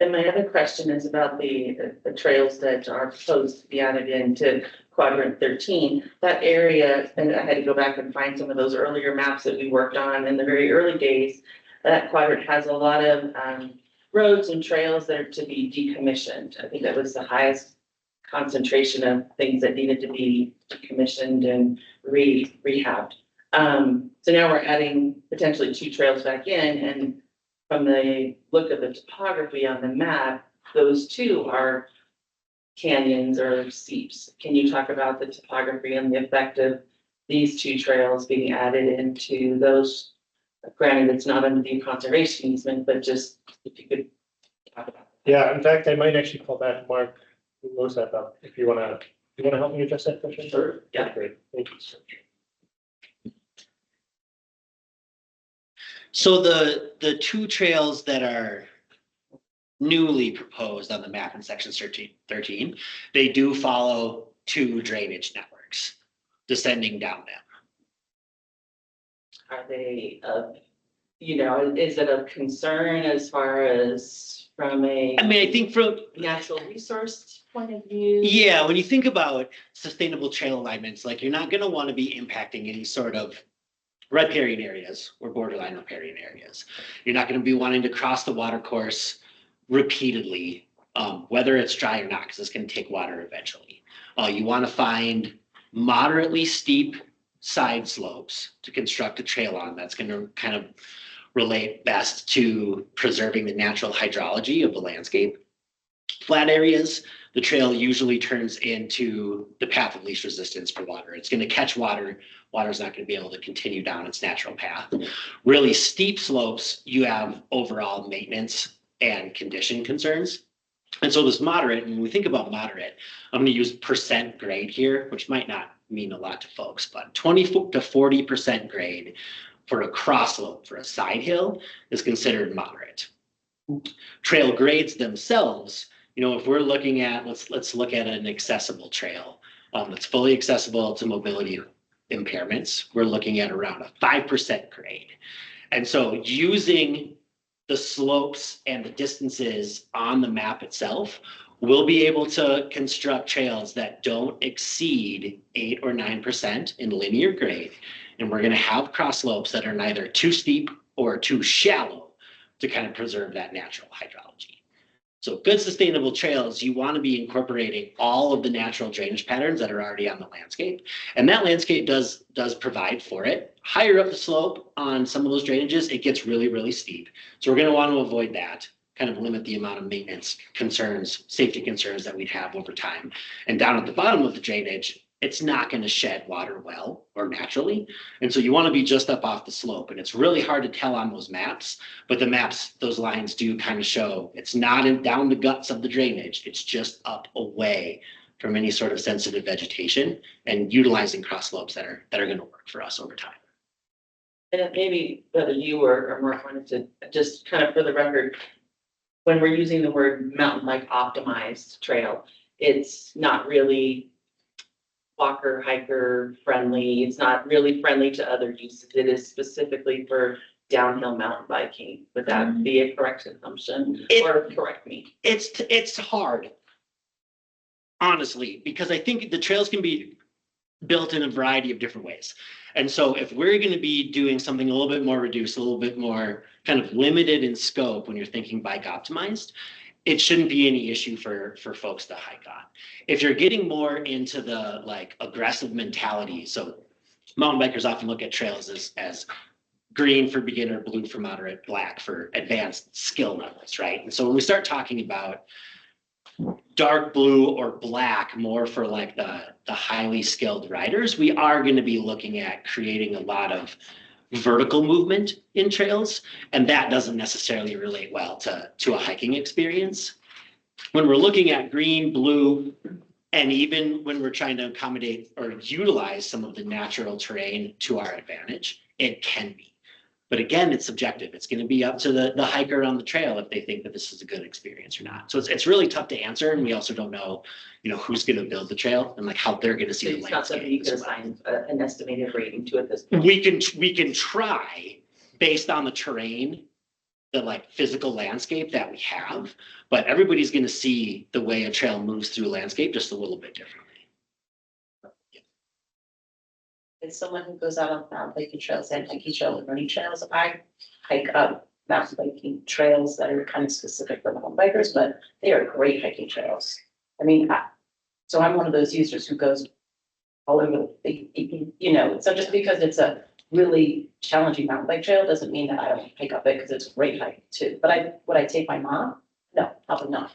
And my other question is about the trails that are proposed to be added into quadrant 13. That area, and I had to go back and find some of those earlier maps that we worked on in the very early days. That quadrant has a lot of roads and trails that are to be decommissioned. I think that was the highest concentration of things that needed to be decommissioned and rehabbed. So now we're adding potentially 2 trails back in, and from the look of the topography on the map, those 2 are canyons or seeps. Can you talk about the topography and the effect of these 2 trails being added into those? Granted, it's not under the conservation easement, but just if you could talk about.
Yeah, in fact, I might actually call back Mark, who knows that about, if you wanna help me address that question?
Sure. Yeah.
Great, thank you so much.
So the 2 trails that are newly proposed on the map in section 13, they do follow 2 drainage networks descending down them.
Are they is it of concern as far as from a
I mean, I think from,
natural resource point of view?
yeah, when you think about sustainable trail alignments, like you're not gonna wanna be impacting any sort of riparian areas or borderline riparian areas. You're not gonna be wanting to cross the water course repeatedly, whether it's dry or not, because it's gonna take water eventually. You wanna find moderately steep side slopes to construct a trail on. That's gonna kind of relate best to preserving the natural hydrology of the landscape. Flat areas, the trail usually turns into the path of least resistance for water. It's gonna catch water. Water's not gonna be able to continue down its natural path. Really steep slopes, you have overall maintenance and condition concerns. And so this moderate, and when we think about moderate, I'm gonna use percent grade here, which might not mean a lot to folks, but 20 to 40% grade for a cross slope, for a side hill, is considered moderate. Trail grades themselves, if we're looking at, let's look at an accessible trail that's fully accessible to mobility impairments. We're looking at around a 5% grade. And so using the slopes and the distances on the map itself, we'll be able to construct trails that don't exceed 8 or 9% in linear grade. And we're gonna have cross slopes that are neither too steep or too shallow to kind of preserve that natural hydrology. So good sustainable trails, you want to be incorporating all of the natural drainage patterns that are already on the landscape. And that landscape does provide for it. Higher up the slope on some of those drainages, it gets really, really steep. So we're going to want to avoid that, kind of limit the amount of maintenance concerns, safety concerns that we'd have over time. And down at the bottom of the drainage, it's not going to shed water well or naturally. And so you want to be just up off the slope. And it's really hard to tell on those maps, but the maps, those lines do kind of show it's not down the guts of the drainage. It's just up away from any sort of sensitive vegetation and utilizing cross slopes that are going to work for us over time.
And maybe whether you or Mark wanted to just kind of for the record, when we're using the word mountain bike optimized trail, it's not really walker, hiker friendly. It's not really friendly to other uses. It is specifically for downhill mountain biking. Would that be a correct assumption or correct me?
It's hard, honestly, because I think the trails can be built in a variety of different ways. And so if we're going to be doing something a little bit more reduced, a little bit more kind of limited in scope when you're thinking bike optimized, it shouldn't be any issue for folks to hike on. If you're getting more into the like aggressive mentality, so mountain bikers often look at trails as green for beginner, blue for moderate, black for advanced skill levels, right? And so when we start talking about dark blue or black more for like the highly skilled riders, we are going to be looking at creating a lot of vertical movement in trails, and that doesn't necessarily relate well to a hiking experience. When we're looking at green, blue, and even when we're trying to accommodate or utilize some of the natural terrain to our advantage, it can be. But again, it's subjective. It's going to be up to the hiker on the trail if they think that this is a good experience or not. So it's really tough to answer, and we also don't know, who's going to build the trail and like how they're going to see the
It's not something you
landscape.
can assign an estimated rating to at this point.
We can try based on the terrain, the like physical landscape that we have, but everybody's going to see the way a trail moves through a landscape just a little bit differently.
As someone who goes out on mountain biking trails and hiking trails and running trails, I hike up mountain biking trails that are kind of specific for mountain bikers, but they are great hiking trails. I mean, so I'm one of those users who goes all over the, so just because it's a really challenging mountain bike trail doesn't mean that I don't hike up it because it's a great hike too. But would I take my mom? No, probably not.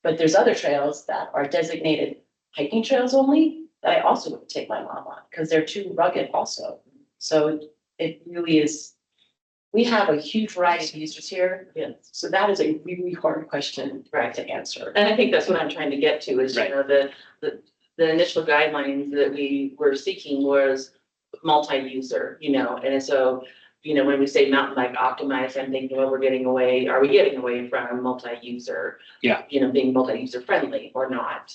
But there's other trails that are designated hiking trails only that I also would take my mom on because they're too rugged also. So it really is. We have a huge variety of users here.
Yeah.
So that is a really hard question to answer.
And I think that's what I'm trying to get to is,
Right.
The initial guidelines that we were seeking was multi-user, and so, when we say mountain bike optimized, I'm thinking, well, are we getting away from multi-user?
Yeah.
Being multi-user friendly or not?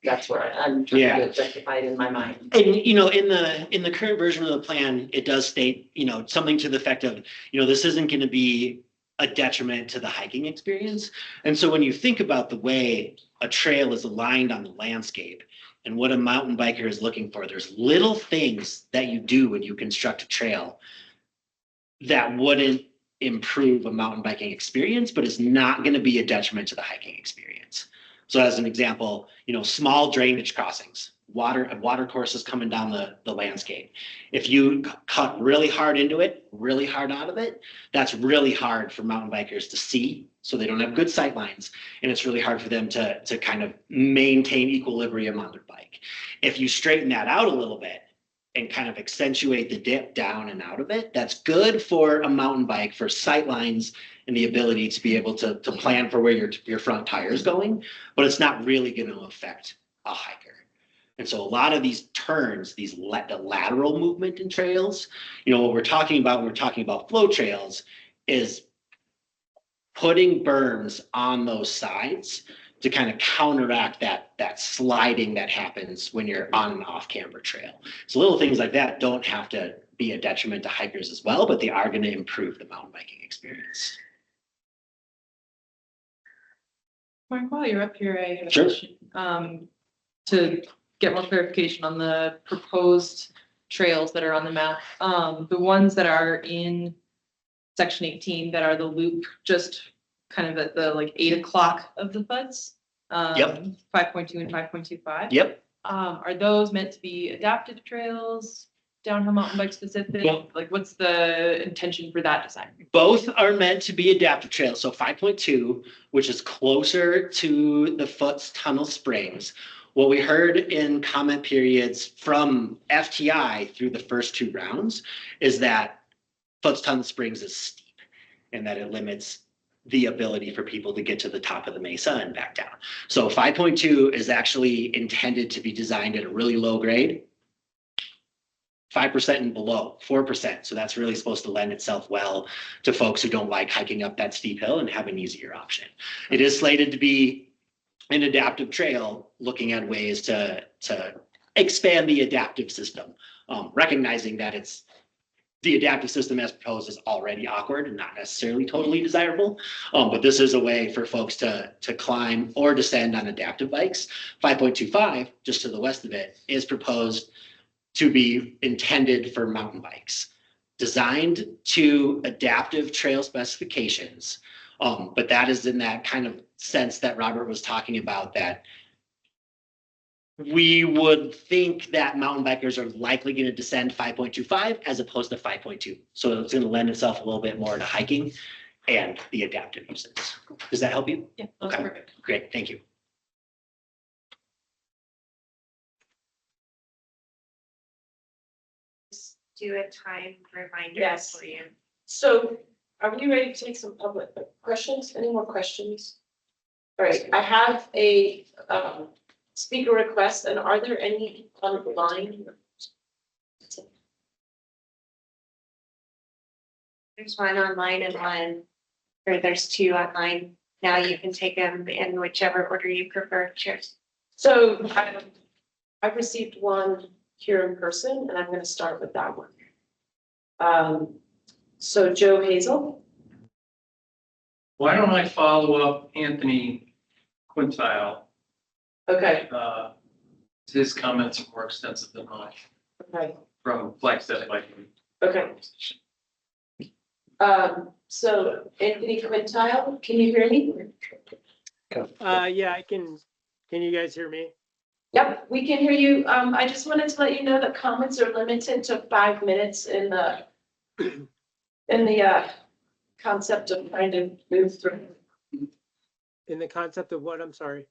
That's where I'm trying
Yeah.
to get justified in my mind.
And in the current version of the plan, it does state, something to the effect of, this isn't going to be a detriment to the hiking experience. And so when you think about the way a trail is aligned on the landscape and what a mountain biker is looking for, there's little things that you do when you construct a trail that wouldn't improve a mountain biking experience, but is not going to be a detriment to the hiking experience. So as an example, small drainage crossings, water courses coming down the landscape. If you cut really hard into it, really hard out of it, that's really hard for mountain bikers to see. So they don't have good sight lines, and it's really hard for them to kind of maintain equilibrium on their bike. If you straighten that out a little bit and kind of accentuate the dip down and out of it, that's good for a mountain bike for sight lines and the ability to be able to plan for where your front tire is going, but it's not really going to affect a hiker. And so a lot of these turns, the lateral movement in trails, what we're talking about when we're talking about flow trails is putting berms on those sides to kind of counteract that sliding that happens when you're on an off-camber trail. So little things like that don't have to be a detriment to hikers as well, but they are going to improve the mountain biking experience.
Mark, while you're up here, I have a
Sure.
question. To get more clarification on the proposed trails that are on the map. The ones that are in section 18 that are the loop, just kind of at the like 8 o'clock of the FUDs.
Yep.
5.2 and 5.25.
Yep.
Are those meant to be adaptive trails, downhill mountain bike specific?
Well-
Like what's the intention for that design?
Both are meant to be adaptive trails. So 5.2, which is closer to the Foots Tunnel Springs. What we heard in comment periods from FTI through the first 2 rounds is that Foots Tunnel Springs is steep and that it limits the ability for people to get to the top of the mesa and back down. So 5.2 is actually intended to be designed at a really low grade, 5% and below, 4%. So that's really supposed to lend itself well to folks who don't like hiking up that steep hill and have an easier option. It is slated to be an adaptive trail, looking at ways to expand the adaptive system, recognizing that it's the adaptive system as proposed is already awkward and not necessarily totally desirable. But this is a way for folks to climb or descend on adaptive bikes. 5.25, just to the west of it, is proposed to be intended for mountain bikes, designed to adaptive trail specifications. But that is in that kind of sense that Robert was talking about, that we would think that mountain bikers are likely going to descend 5.25 as opposed to 5.2. So it's going to lend itself a little bit more to hiking and the adaptive uses. Does that help you?
Yeah, that's
Okay.
perfect.
Great, thank you.
Just do a time reminder
Yes.
for you.
So are we ready to take some public questions? Any more questions? All right, I have a speaker request, and are there any online?
There's one online and one, or there's two online. Now you can take them in whichever order you prefer. Cheers.
So I've received one here in person, and I'm going to start with that one. So Joe Hazel.
Why don't I follow up Anthony Quintile?
Okay,
His comments are more extensive than mine
okay,
from Flagstaff Biking.
okay. So Anthony Quintile, can you hear me?
Yeah, I can. Can you guys hear me?
Yep, we can hear you. I just wanted to let you know that comments are limited to 5 minutes in the concept of trying to move through.
In the concept of what? I'm sorry.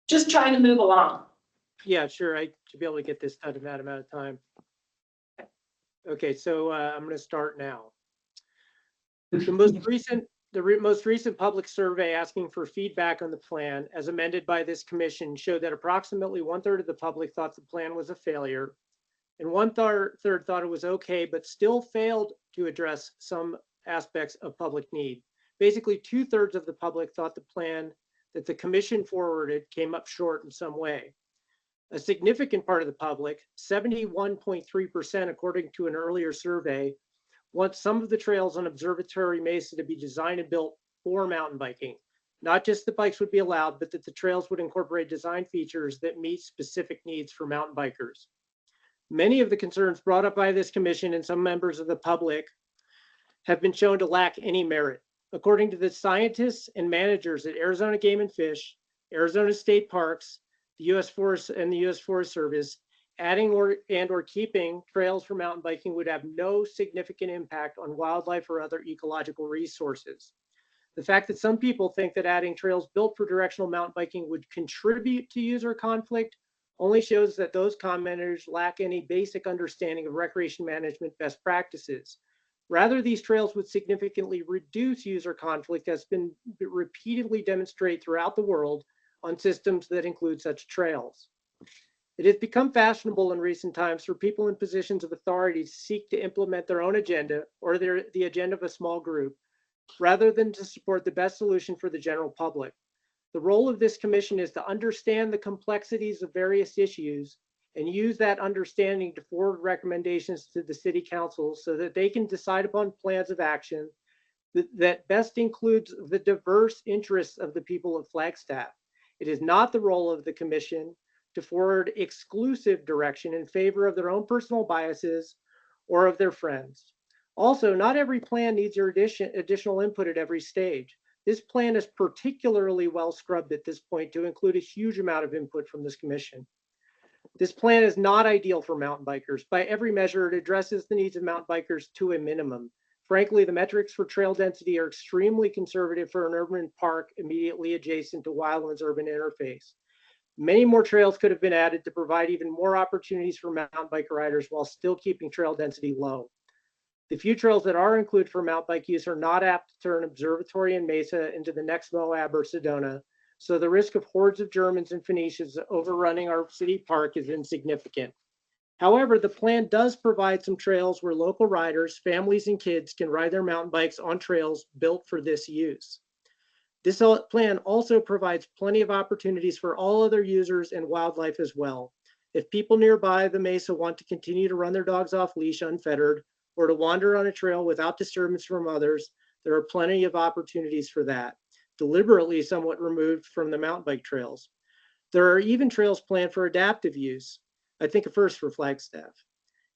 Just trying to move along.
Yeah, sure. I should be able to get this done in that amount of time. Okay, so I'm going to start now. The most recent public survey asking for feedback on the plan, as amended by this commission, showed that approximately 1/3 of the public thought the plan was a failure, and 1/3 thought it was okay, but still failed to address some aspects of public need. Basically, 2/3 of the public thought the plan that the commission forwarded came up short in some way. A significant part of the public, 71.3%, according to an earlier survey, wants some of the trails on Observatory Mesa to be designed and built for mountain biking. Not just that bikes would be allowed, but that the trails would incorporate design features that meet specific needs for mountain bikers. Many of the concerns brought up by this commission and some members of the public have been shown to lack any merit. According to the scientists and managers at Arizona Game and Fish, Arizona State Parks, the U.S. Forest and the U.S. Forest Service, adding or keeping trails for mountain biking would have no significant impact on wildlife or other ecological resources. The fact that some people think that adding trails built for directional mountain biking would contribute to user conflict only shows that those commenters lack any basic understanding of recreation management best practices. Rather, these trails would significantly reduce user conflict, as been repeatedly demonstrated throughout the world on systems that include such trails. It has become fashionable in recent times for people in positions of authority to seek to implement their own agenda or the agenda of a small group, rather than to support the best solution for the general public. The role of this commission is to understand the complexities of various issues and use that understanding to forward recommendations to the city council so that they can decide upon plans of action that best includes the diverse interests of the people of Flagstaff. It is not the role of the commission to forward exclusive direction in favor of their own personal biases or of their friends. Also, not every plan needs your additional input at every stage. This plan is particularly well scrubbed at this point to include a huge amount of input from this commission. This plan is not ideal for mountain bikers. By every measure, it addresses the needs of mountain bikers to a minimum. Frankly, the metrics for trail density are extremely conservative for an urban park immediately adjacent to wildlands urban interface. Many more trails could have been added to provide even more opportunities for mountain bike riders while still keeping trail density low. The few trails that are included for mountain bike use are not apt to turn Observatory and Mesa into the next Moab or Sedona, so the risk of hordes of Germans and Phoenicians overrunning our city park is insignificant. However, the plan does provide some trails where local riders, families, and kids can ride their mountain bikes on trails built for this use. This plan also provides plenty of opportunities for all other users and wildlife as well. If people nearby the Mesa want to continue to run their dogs off leash unfettered, or to wander on a trail without disturbance from others, there are plenty of opportunities for that, deliberately somewhat removed from the mountain bike trails. There are even trails planned for adaptive use, I think a first for Flagstaff.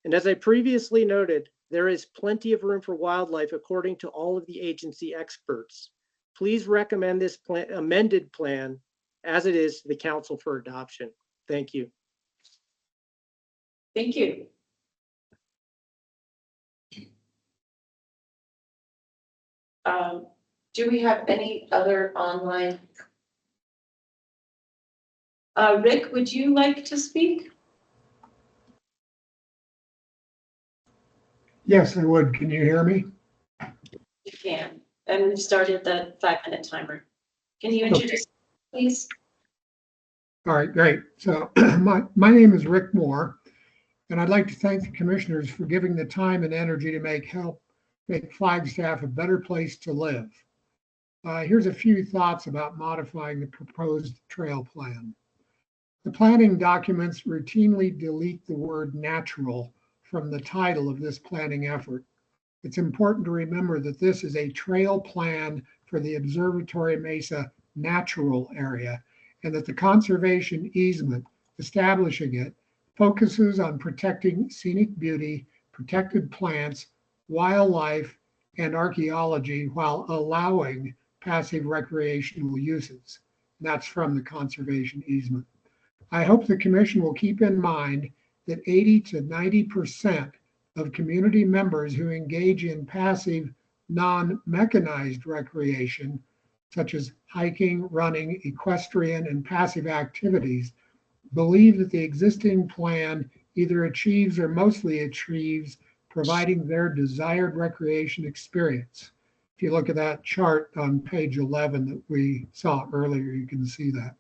And as I previously noted, there is plenty of room for wildlife according to all of the agency experts. Please recommend this amended plan as it is to the council for adoption. Thank you.
Thank you. Do we have any other online? Rick, would you like to speak?
Yes, I would. Can you hear me?
You can. And we've started the 5-minute timer. Can you introduce, please?
All right, great. So my name is Rick Moore, and I'd like to thank the commissioners for giving the time and energy to help make Flagstaff a better place to live. Here's a few thoughts about modifying the proposed trail plan. The planning documents routinely delete the word natural from the title of this planning effort. It's important to remember that this is a trail plan for the Observatory Mesa natural area, and that the conservation easement establishing it focuses on protecting scenic beauty, protected plants, wildlife, and archaeology while allowing passive recreational uses. And that's from the conservation easement. I hope the commission will keep in mind that 80 to 90% of community members who engage in passive, non-mechanized recreation, such as hiking, running, equestrian, and passive activities, believe that the existing plan either achieves or mostly achieves providing their desired recreation experience. If you look at that chart on page 11 that we saw earlier, you can see that.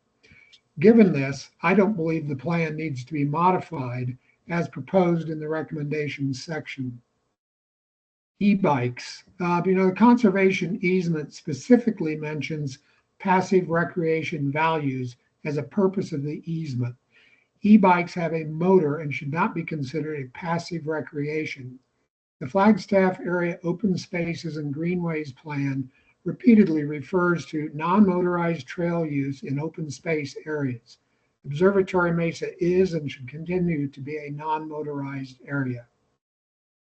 Given this, I don't believe the plan needs to be modified as proposed in the recommendations section. E-bikes, the conservation easement specifically mentions passive recreation values as a purpose of the easement. E-bikes have a motor and should not be considered a passive recreation. The Flagstaff Area Open Spaces and Greenways Plan repeatedly refers to non-motorized trail use in open space areas. Observatory Mesa is and should continue to be a non-motorized area.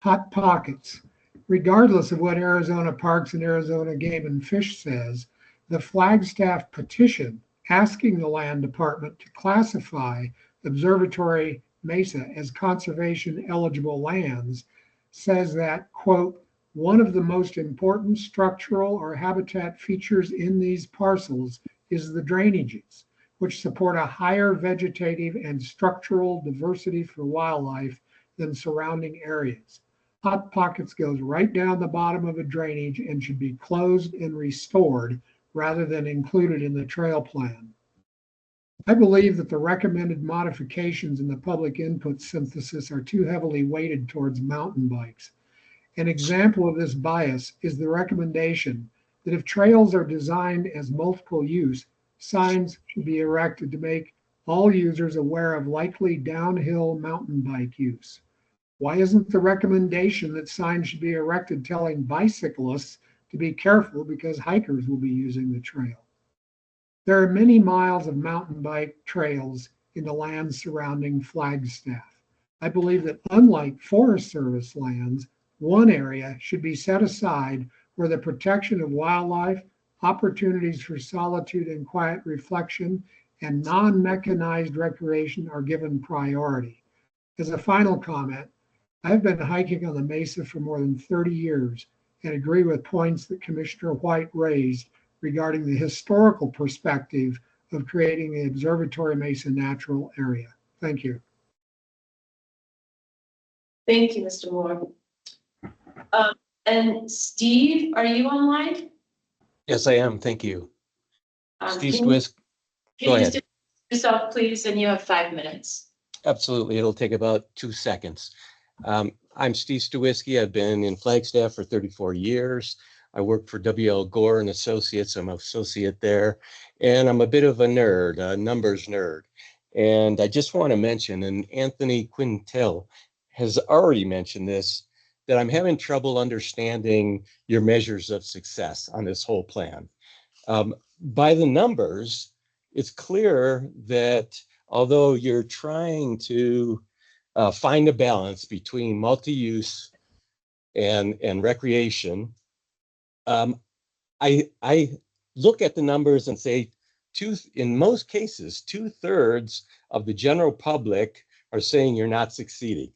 Hot pockets. Regardless of what Arizona Parks and Arizona Game and Fish says, the Flagstaff petition asking the Land Department to classify Observatory Mesa as conservation eligible lands says that, quote, one of the most important structural or habitat features in these parcels is the drainages, which support a higher vegetative and structural diversity for wildlife than surrounding areas. Hot pockets goes right down the bottom of a drainage and should be closed and restored rather than included in the trail plan. I believe that the recommended modifications in the public input synthesis are too heavily weighted towards mountain bikes. An example of this bias is the recommendation that if trails are designed as multiple use, signs should be erected to make all users aware of likely downhill mountain bike use. Why isn't the recommendation that signs should be erected telling bicyclists to be careful because hikers will be using the trail? There are many miles of mountain bike trails in the lands surrounding Flagstaff. I believe that unlike Forest Service lands, one area should be set aside where the protection of wildlife, opportunities for solitude and quiet reflection, and non-mechanized recreation are given priority. As a final comment, I've been hiking on the Mesa for more than 30 years and agree with points that Commissioner White raised regarding the historical perspective of creating the Observatory Mesa Natural Area. Thank you.
Thank you, Mr. Moore. And Steve, are you online?
Yes, I am. Thank you. Steve
Can
Swiss.
you
Go
just
ahead.
introduce yourself, please, and you have 5 minutes.
Absolutely. It'll take about 2 seconds. I'm Steve Stawisky. I've been in Flagstaff for 34 years. I work for W.L. Gore and Associates. I'm an associate there. And I'm a bit of a nerd, a numbers nerd. And I just want to mention, and Anthony Quintel has already mentioned this, that I'm having trouble understanding your measures of success on this whole plan. By the numbers, it's clear that although you're trying to find a balance between multi-use and recreation, I look at the numbers and say, in most cases, 2/3 of the general public are saying you're not succeeding.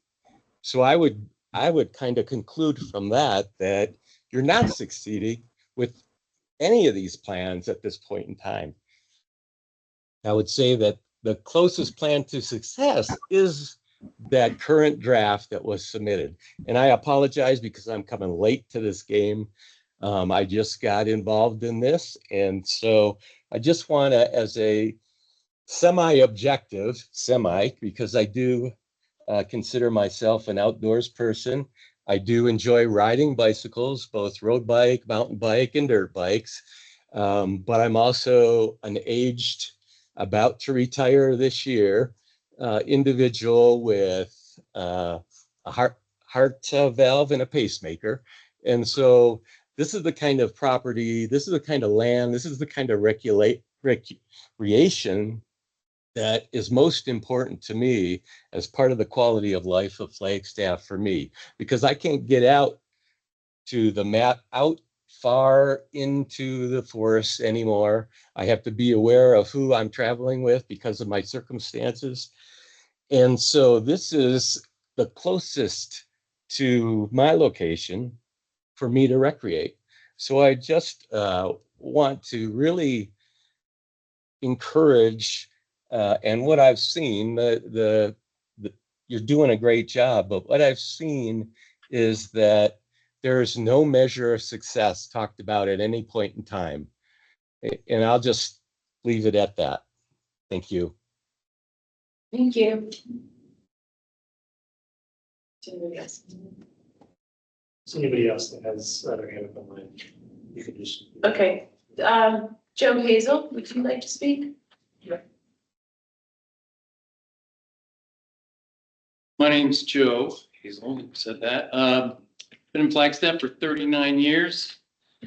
So I would kind of conclude from that you're not succeeding with any of these plans at this point in time. I would say that the closest plan to success is that current draft that was submitted. And I apologize because I'm coming late to this game. I just got involved in this. And so I just want to, as a semi-objective, because I do consider myself an outdoors person. I do enjoy riding bicycles, both road bike, mountain bike, and dirt bikes. But I'm also an aged, about to retire this year, individual with a heart valve and a pacemaker. And so this is the kind of property, this is the kind of land, this is the kind of recreation that is most important to me as part of the quality of life of Flagstaff for me, because I can't get out to the out far into the forest anymore. I have to be aware of who I'm traveling with because of my circumstances. And so this is the closest to my location for me to recreate. So I just want to really encourage, and what I've seen, you're doing a great job, but what I've seen is that there is no measure of success talked about at any point in time. And I'll just leave it at that. Thank you.
Thank you.
Is anybody else that has other hand up on line? You can just.
Okay, Joe Hazel, would you like to speak?
My name's Joe Hazel, you said that. Been in Flagstaff for 39 years.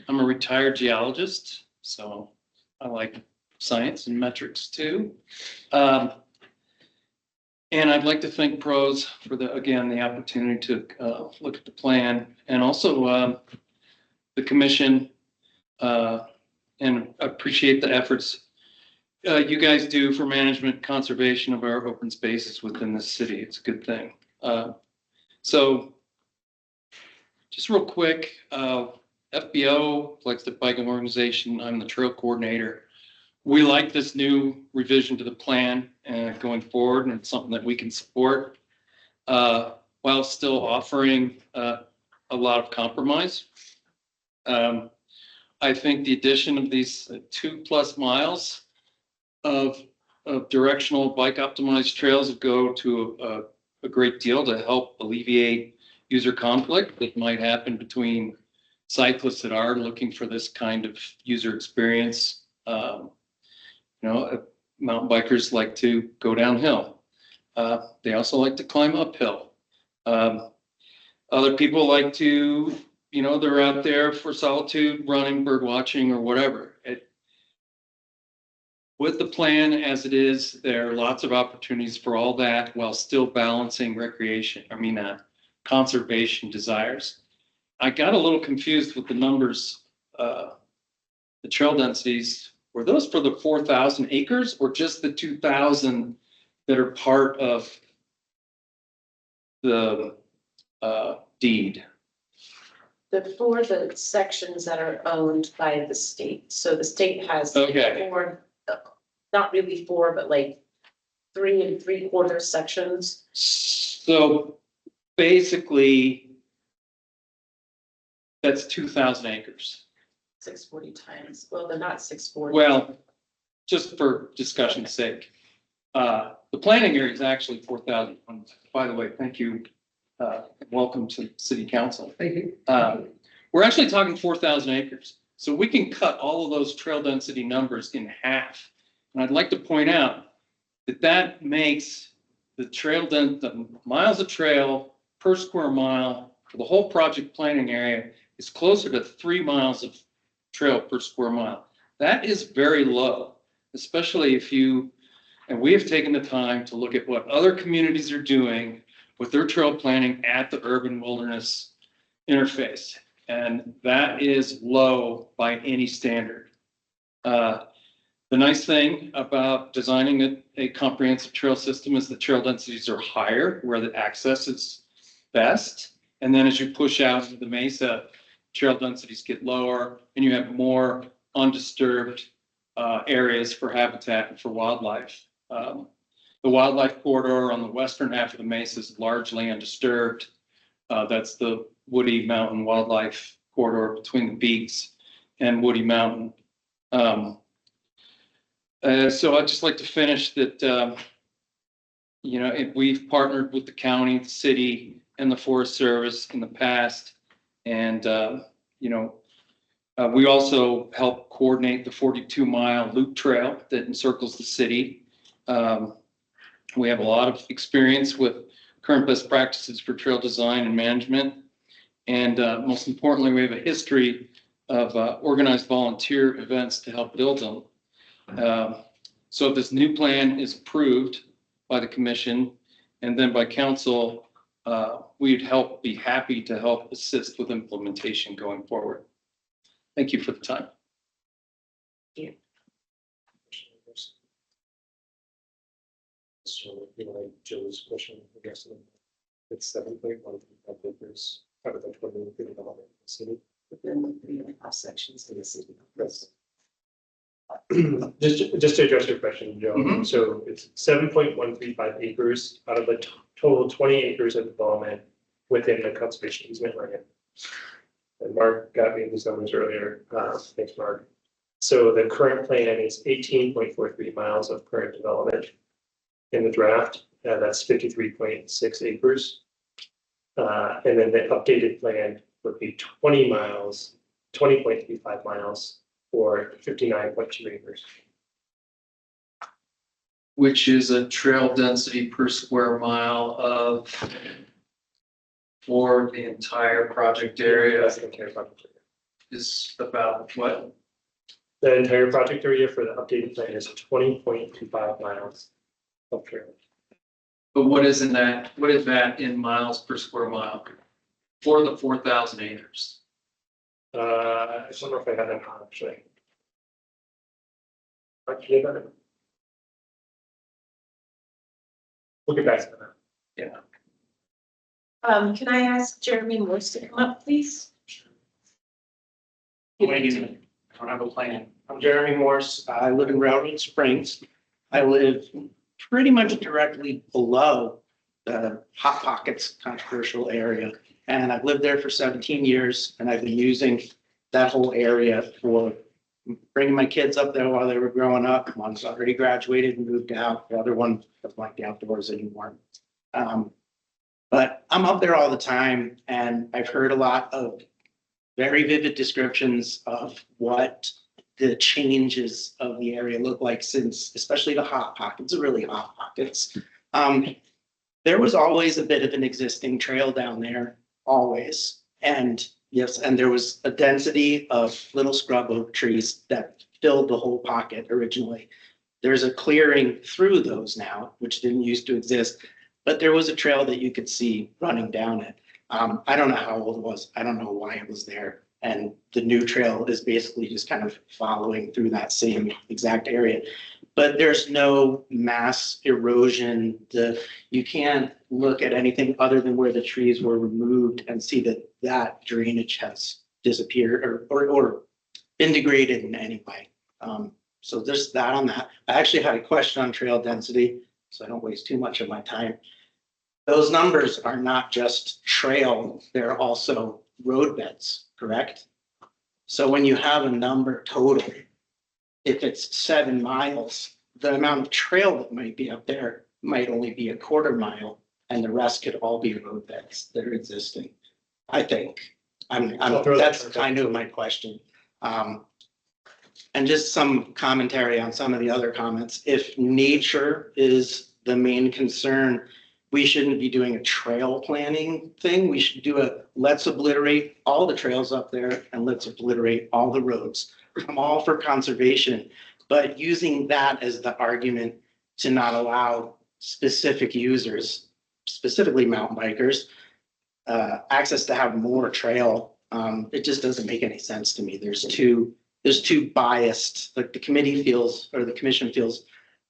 I'm a retired geologist, so I like science and metrics too. And I'd like to thank pros for the opportunity to look at the plan, and also the commission, and appreciate the efforts you guys do for management conservation of our open spaces within the city. It's a good thing. So just real quick, FBO, Flagstaff Biking Organization, I'm the trail coordinator. We like this new revision to the plan going forward, and it's something that we can support while still offering a lot of compromise. I think the addition of these 2+ miles of directional bike optimized trails would go to a great deal to help alleviate user conflict that might happen between cyclists that are looking for this kind of user experience. Mountain bikers like to go downhill. They also like to climb uphill. Other people like to, they're out there for solitude, running, bird watching, or whatever. With the plan as it is, there are lots of opportunities for all that while still balancing conservation desires. I got a little confused with the numbers, the trail densities. Were those for the 4,000 acres or just the 2,000 that are part of the deed?
For the sections that are owned by the state. So the state has four, not really four, but like 3 3/4 sections.
So basically, that's 2,000 acres.
640 times. Well, they're not 640.
Well, just for discussion's sake, the planning area is actually 4,000. By the way, thank you. Welcome to City Council.
Thank you.
We're actually talking 4,000 acres. So we can cut all of those trail density numbers in half. And I'd like to point out that makes the miles of trail per square mile for the whole project planning area is closer to 3 miles of trail per square mile. That is very low, especially if you, and we have taken the time to look at what other communities are doing with their trail planning at the urban wilderness interface. And that is low by any standard. The nice thing about designing a comprehensive trail system is the trail densities are higher where the access is best. And then as you push out into the mesa, trail densities get lower and you have more undisturbed areas for habitat and for wildlife. The wildlife corridor on the western half of the mesa is largely undisturbed. That's the Woody Mountain Wildlife Corridor between the peaks and Woody Mountain. So I'd just like to finish that, we've partnered with the county, the city, and the Forest Service in the past. And, we also help coordinate the 42-mile loop trail that encircles the city. We have a lot of experience with current best practices for trail design and management. And most importantly, we have a history of organized volunteer events to help build them. So if this new plan is approved by the commission and then by council, we'd be happy to help assist with implementation going forward. Thank you for the time.
So, Joe's question, I guess, it's 7.1 acres out of the 20 development in the city.
Within the 3.5 sections of the city.
Yes. Just to address your question, Joe, so it's 7.135 acres out of the total 20 acres of development within the conservation easement land. And Mark got me these numbers earlier. Thanks, Mark. So the current plan is 18.43 miles of current development in the draft. That's 53.6 acres. And then the updated plan would be 20 miles, 20.35 miles or 59.2 acres.
Which is a trail density per square mile of, for the entire project area,
That's the entire project area.
is about what?
The entire project area for the updated plan is 20.25 miles of trail.
But what is that in miles per square mile for the 4,000 acres?
I don't know if I had that on actually. Actually, we'll get back to that.
Yeah.
Can I ask Jeremy Morse to come up, please?
I don't have a plan. I'm Jeremy Morse. I live in Railroad Springs. I live pretty much directly below the Hot Pockets controversial area. And I've lived there for 17 years and I've been using that whole area for bringing my kids up there while they were growing up. One's already graduated and moved out. The other one doesn't like the outdoors anymore. But I'm up there all the time and I've heard a lot of very vivid descriptions of what the changes of the area look like since, especially the Hot Pockets, the really hot pockets. There was always a bit of an existing trail down there, always. And yes, and there was a density of little scrub oak trees that filled the whole pocket originally. There's a clearing through those now, which didn't used to exist, but there was a trail that you could see running down it. I don't know how old it was. I don't know why it was there. And the new trail is basically just kind of following through that same exact area. But there's no mass erosion. You can't look at anything other than where the trees were removed and see that that drainage has disappeared or been degraded in any way. So there's that on that. I actually had a question on trail density, so I don't waste too much of my time. Those numbers are not just trail, they're also road beds, correct? So when you have a number total, if it's 7 miles, the amount of trail that might be up there might only be a 1/4 mile, and the rest could all be road beds that are existing. I think. That's kind of my question. And just some commentary on some of the other comments. If nature is the main concern, we shouldn't be doing a trail planning thing. We should do let's obliterate all the trails up there and let's obliterate all the roads. I'm all for conservation, but using that as the argument to not allow specific users, specifically mountain bikers, access to have more trail, it just doesn't make any sense to me. There's too biased, like the committee feels, or the commission feels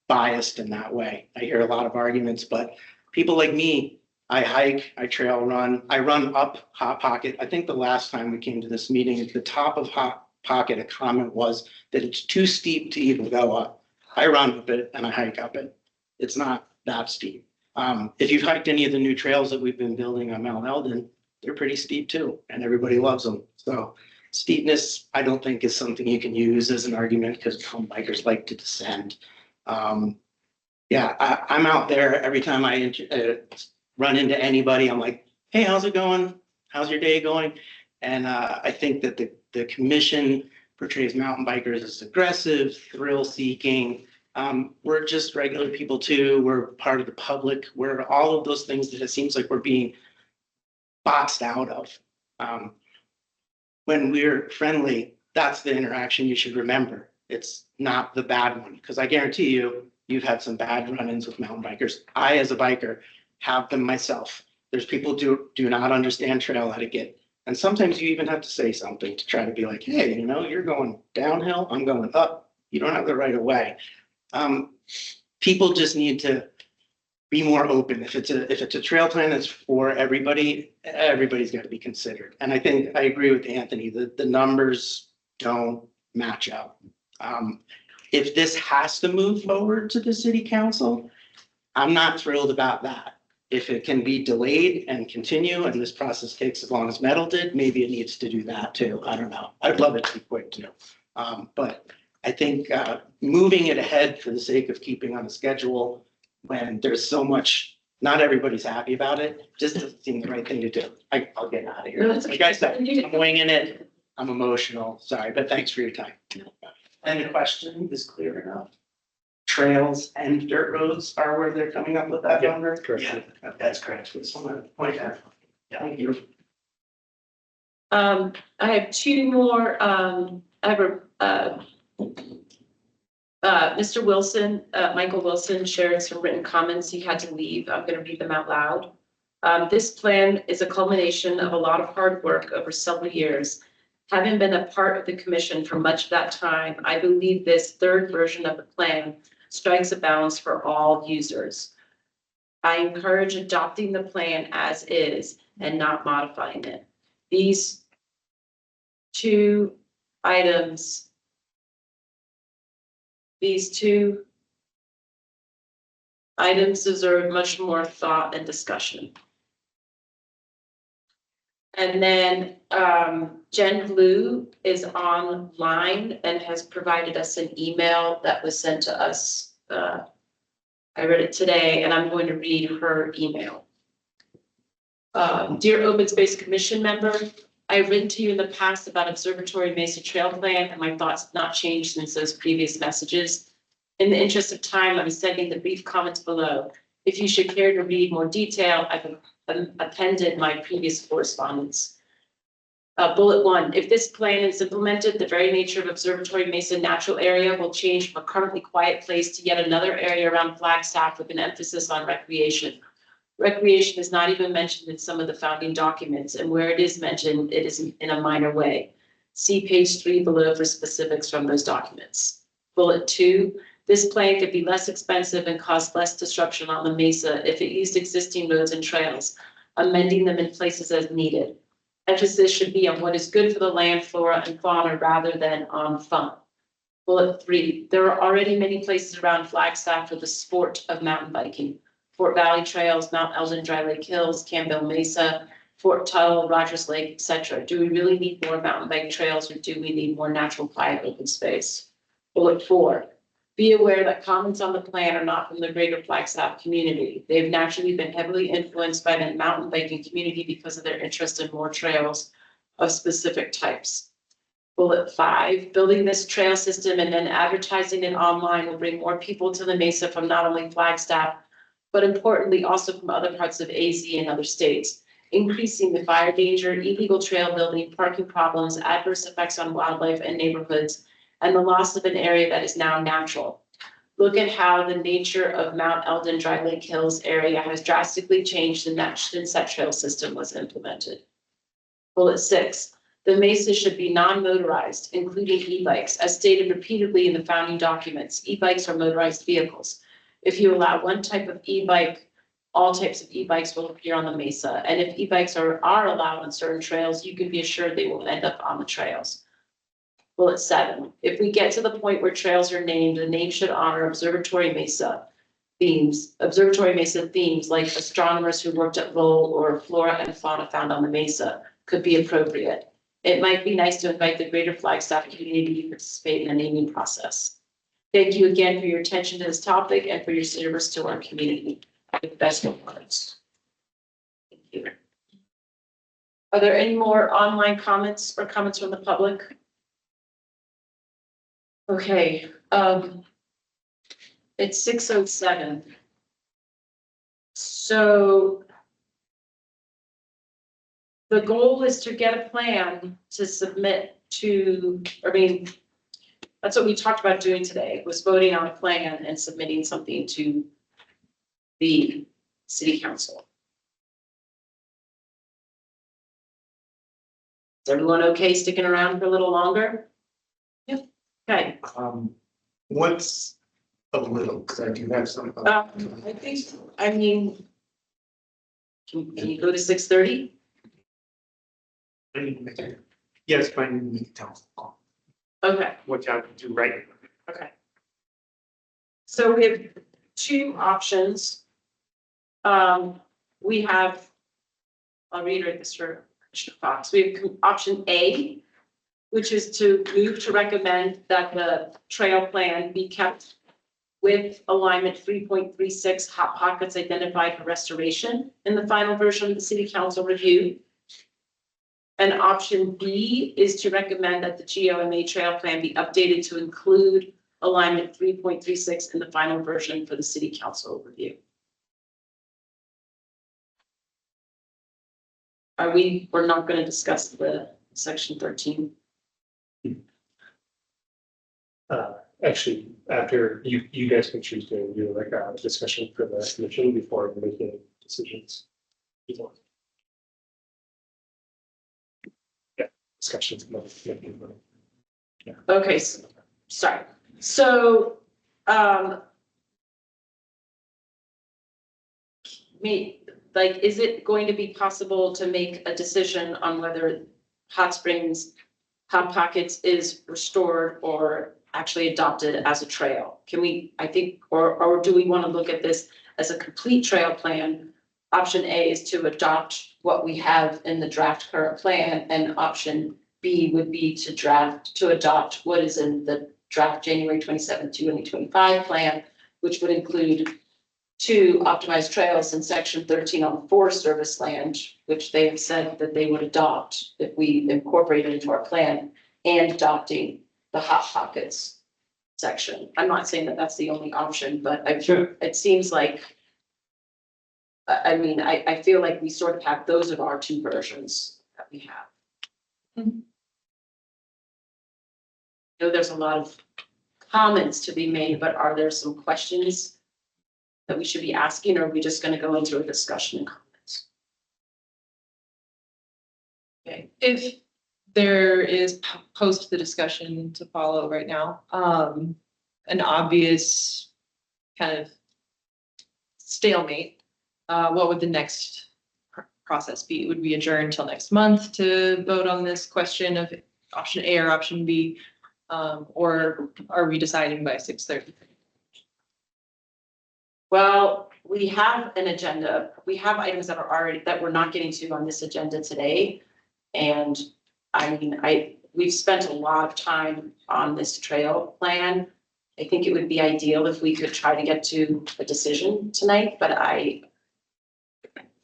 biased in that way. I hear a lot of arguments, but people like me, I hike, I trail run, I run up Hot Pocket. I think the last time we came to this meeting, at the top of Hot Pocket, a comment was that it's too steep to even go up. I run up it and I hike up it. It's not that steep. If you've hiked any of the new trails that we've been building on Mount Eldon, they're pretty steep too, and everybody loves them. So steepness, I don't think is something you can use as an argument because mountain bikers like to descend. Yeah, I'm out there every time I run into anybody. I'm like, hey, how's it going? How's your day going? And I think that the commission portrays mountain bikers as aggressive, thrill-seeking. We're just regular people too. We're part of the public. We're all of those things that it seems like we're being boxed out of. When we're friendly, that's the interaction you should remember. It's not the bad one, because I guarantee you, you've had some bad run-ins with mountain bikers. I, as a biker, have them myself. There's people who do not understand trail etiquette. And sometimes you even have to say something to try to be like, hey, you know, you're going downhill, I'm going up. You don't have the right of way. People just need to be more open. If it's a trail plan that's for everybody, everybody's got to be considered. And I think I agree with Anthony that the numbers don't match up. If this has to move forward to the city council, I'm not thrilled about that. If it can be delayed and continue and this process takes as long as Metal did, maybe it needs to do that too. I don't know. I'd love it to be quick too. But I think moving it ahead for the sake of keeping on the schedule when there's so much, not everybody's happy about it, just doesn't seem the right thing to do. I'll get out of here. Like I said, I'm winging it. I'm emotional. Sorry, but thanks for your time. And the question is clear enough. Trails and dirt roads are where they're coming up with that number? Yeah, that's correct. Just want to point out. Thank you.
I have two more, I have Mr. Wilson, Michael Wilson shared some written comments. He had to leave. I'm going to read them out loud. This plan is a culmination of a lot of hard work over several years. Having been a part of the commission for much of that time, I believe this third version of the plan strikes a balance for all users. I encourage adopting the plan as is and not modifying it. These two items deserve much more thought and discussion. And then Jen Blue is online and has provided us an email that was sent to us. I read it today and I'm going to read her email. Dear Open Space Commission member, I've written to you in the past about Observatory Mesa Trail Plan and my thoughts have not changed since those previous messages. In the interest of time, I'm sending the brief comments below. If you should care to read more detail, I've appended my previous correspondence. Bullet 1, if this plan is implemented, the very nature of Observatory Mesa Natural Area will change from a currently quiet place to yet another area around Flagstaff with an emphasis on recreation. Recreation is not even mentioned in some of the founding documents, and where it is mentioned, it is in a minor way. See page 3 below for specifics from those documents. Bullet 2, this plan could be less expensive and cause less disruption on the mesa if it used existing roads and trails, amending them in places as needed. Emphasis should be on what is good for the land, flora, and fauna rather than on fun. Bullet 3, there are already many places around Flagstaff for the sport of mountain biking. Fort Valley Trails, Mount Eldon, Dry Lake Hills, Campbell Mesa, Fort Tuttle, Rogers Lake, etc. Do we really need more mountain bike trails or do we need more natural quiet open space? Bullet 4, be aware that comments on the plan are not from the greater Flagstaff community. They've naturally been heavily influenced by the mountain biking community because of their interest in more trails of specific types. Bullet 5, building this trail system and then advertising it online will bring more people to the mesa from not only Flagstaff, but importantly also from other parts of AZ and other states, increasing the fire danger, illegal trail building, parking problems, adverse effects on wildlife and neighborhoods, and the loss of an area that is now natural. Look at how the nature of Mount Eldon Dry Lake Hills area has drastically changed since that trail system was implemented. Bullet 6, the mesa should be non-motorized, including e-bikes. As stated repeatedly in the founding documents, e-bikes are motorized vehicles. If you allow one type of e-bike, all types of e-bikes will appear on the mesa. And if e-bikes are allowed on certain trails, you can be assured they will end up on the trails. Bullet 7, if we get to the point where trails are named, the name should honor observatory mesa themes like astronomers who worked at Lowell or flora and fauna found on the mesa could be appropriate. It might be nice to invite the greater Flagstaff community to participate in the naming process. Thank you again for your attention to this topic and for your service to our community. With best regards. Thank you. Are there any more online comments or comments from the public? Okay, it's 6:07. So the goal is to get a plan to submit to, that's what we talked about doing today, was voting on a plan and submitting something to the city council. Is everyone okay sticking around for a little longer? Yep. Okay.
What's a little, because I do have some.
I think, can you go to 6:30?
Yes, but I need to tell
Okay.
what y'all do right.
Okay. So we have two options. We have, I'll reiterate this for Commissioner Fox. We have option A, which is to move to recommend that the trail plan be kept with alignment 3.36 hot pockets identified for restoration in the final version of the city council review. And option B is to recommend that the GOMA trail plan be updated to include alignment 3.36 in the final version for the city council review. We're not going to discuss the section 13.
Actually, after you guys can choose to do like a discussion for the commission before making decisions. Yeah, discussions. Yeah.
Okay, sorry. So, is it going to be possible to make a decision on whether Hot Springs Hot Pockets is restored or actually adopted as a trail? Can we, or do we want to look at this as a complete trail plan? Option A is to adopt what we have in the draft current plan, and option B would be to adopt what is in the draft January 27, 2025 plan, which would include 2 optimized trails in section 13 on Forest Service land, which they have said that they would adopt if we incorporate it into our plan, and adopting the Hot Pockets section. I'm not saying that that's the only option, but it seems like, I feel like we sort of have, those of our 2 versions that we have.
Mm-hmm.
I know there's a lot of comments to be made, but are there some questions that we should be asking, or are we just going to go into a discussion and comments?
Okay, if there is post the discussion to follow right now, an obvious kind of stalemate, what would the next process be? Would we adjourn until next month to vote on this question of option A or option B? Or are we deciding by 6:30?
Well, we have an agenda. We have items that we're not getting to on this agenda today. And we've spent a lot of time on this trail plan. I think it would be ideal if we could try to get to a decision tonight, but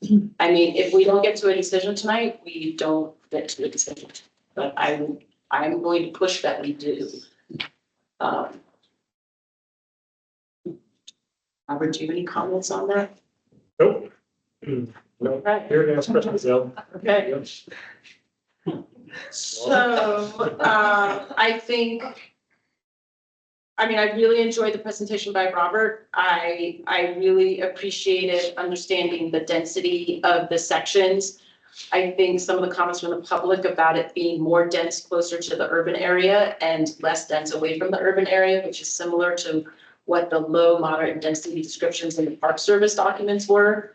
if we don't get to a decision tonight, we don't get to a decision. But I'm going to push that we do. Robert, do you have any comments on that?
Nope. No, here to ask questions, though.
Okay. So, I think, I mean, I really enjoyed the presentation by Robert. I really appreciated understanding the density of the sections. I think some of the comments from the public about it being more dense closer to the urban area and less dense away from the urban area, which is similar to what the low, moderate, and density descriptions in the Park Service documents were.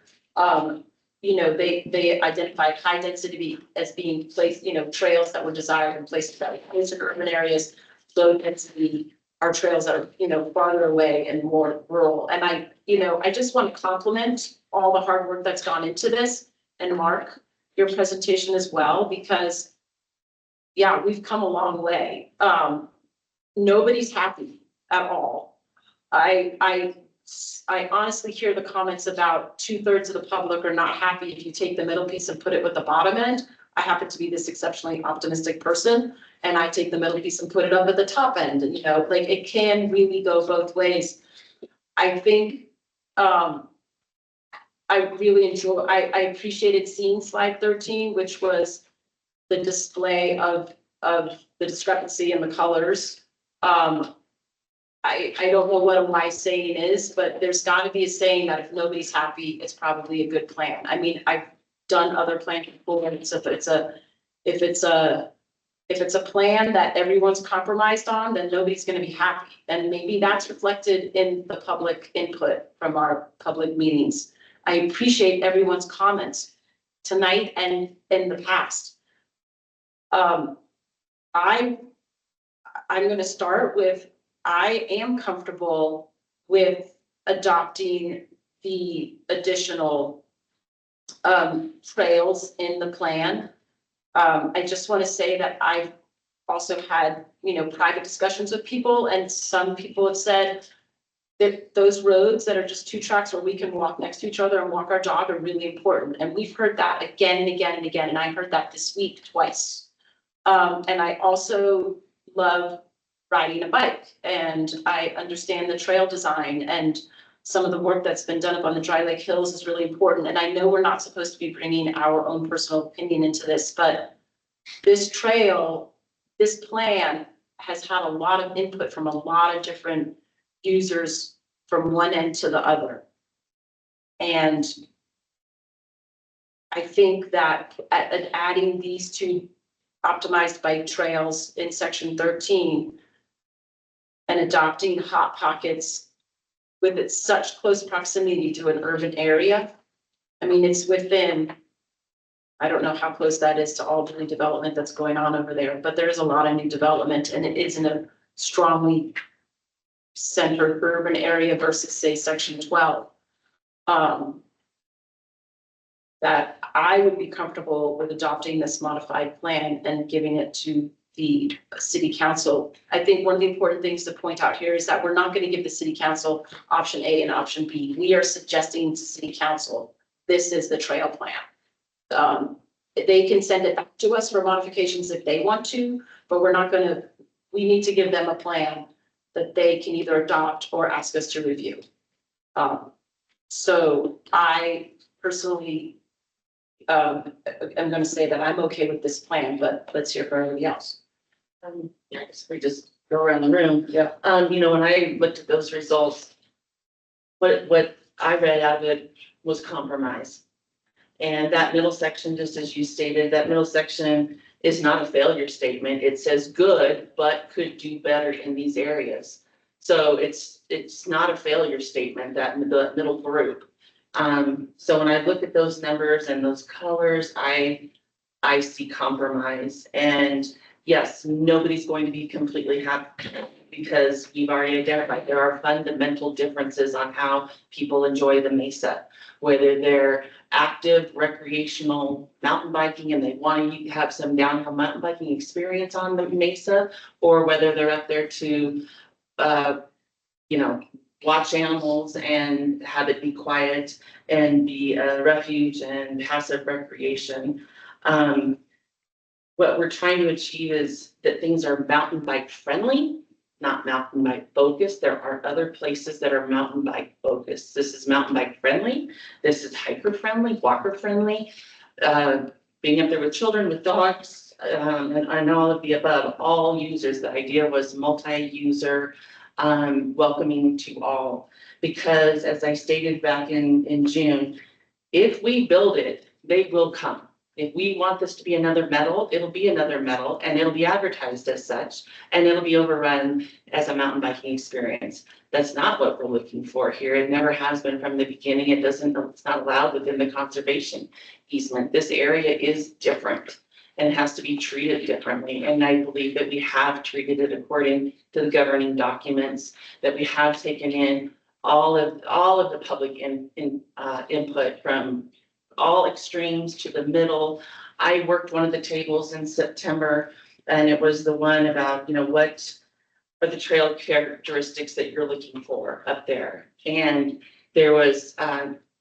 You know, they identified high density as being placed, you know, trails that were desired and places that were closer to urban areas. Low density are trails that are, you know, farther away and more rural. And I just want to compliment all the hard work that's gone into this, and Mark, your presentation as well, because yeah, we've come a long way. Nobody's happy at all. I honestly hear the comments about 2/3 of the public are not happy if you take the middle piece and put it with the bottom end. I happen to be this exceptionally optimistic person, and I take the middle piece and put it up at the top end. And, you know, like, it can really go both ways. I think, I really I appreciated seeing slide 13, which was the display of the discrepancy in the colors. I don't know what a wise saying is, but there's got to be a saying that if nobody's happy, it's probably a good plan. I mean, I've done other plans before, and so if it's a plan that everyone's compromised on, then nobody's going to be happy. And maybe that's reflected in the public input from our public meetings. I appreciate everyone's comments tonight and in the past. I'm going to start with, I am comfortable with adopting the additional trails in the plan. I just want to say that I've also had, you know, private discussions with people, and some people have said that those roads that are just 2 tracks where we can walk next to each other and walk our dog are really important. And we've heard that again and again and again. And I heard that this week twice. And I also love riding a bike, and I understand the trail design, and some of the work that's been done up on the Dry Lake Hills is really important. And I know we're not supposed to be bringing our own personal opinion into this, but this trail, this plan has had a lot of input from a lot of different users from one end to the other. And I think that adding these 2 optimized bike trails in section 13 and adopting hot pockets with its such close proximity to an urban area. I mean, it's within, I don't know how close that is to all the new development that's going on over there, but there's a lot of new development, and it is in a strongly centered urban area versus, say, section 12. That I would be comfortable with adopting this modified plan and giving it to the city council. I think one of the important things to point out here is that we're not going to give the city council option A and option B. We are suggesting to city council, this is the trail plan. They can send it back to us for modifications if they want to, but we're not going to, we need to give them a plan that they can either adopt or ask us to review. So I personally, I'm going to say that I'm okay with this plan, but let's hear from everybody else.
Yeah, I guess we just go around the room.
Yeah.
You know, when I looked at those results, what I read out of it was compromise. And that middle section, just as you stated, that middle section is not a failure statement. It says good, but could do better in these areas. So it's not a failure statement, that middle group. So when I look at those numbers and those colors, I see compromise. And yes, nobody's going to be completely happy because we've already identified there are fundamental differences on how people enjoy the Mesa, whether they're active recreational mountain biking and they want to have some downhill mountain biking experience on the Mesa, or whether they're up there to, you know, watch animals and have it be quiet and be a refuge and passive recreation. What we're trying to achieve is that things are mountain bike friendly not mountain bike focused. There are other places that are mountain bike focused. This is mountain bike friendly. This is hiker friendly, walker friendly. Being up there with children, with dogs, and all of the above, all users. The idea was multi-user, welcoming to all. Because as I stated back in June, if we build it, they will come. If we want this to be another medal, it'll be another medal, and it'll be advertised as such, and it'll be overrun as a mountain biking experience. That's not what we're looking for here. It never has been from the beginning. It's not allowed within the conservation easement. This area is different and it has to be treated differently. And I believe that we have treated it according to the governing documents, that we have taken in all of the public input from all extremes to the middle. I worked one of the tables in September, and it was the one about, what are the trail characteristics that you're looking for up there? And there was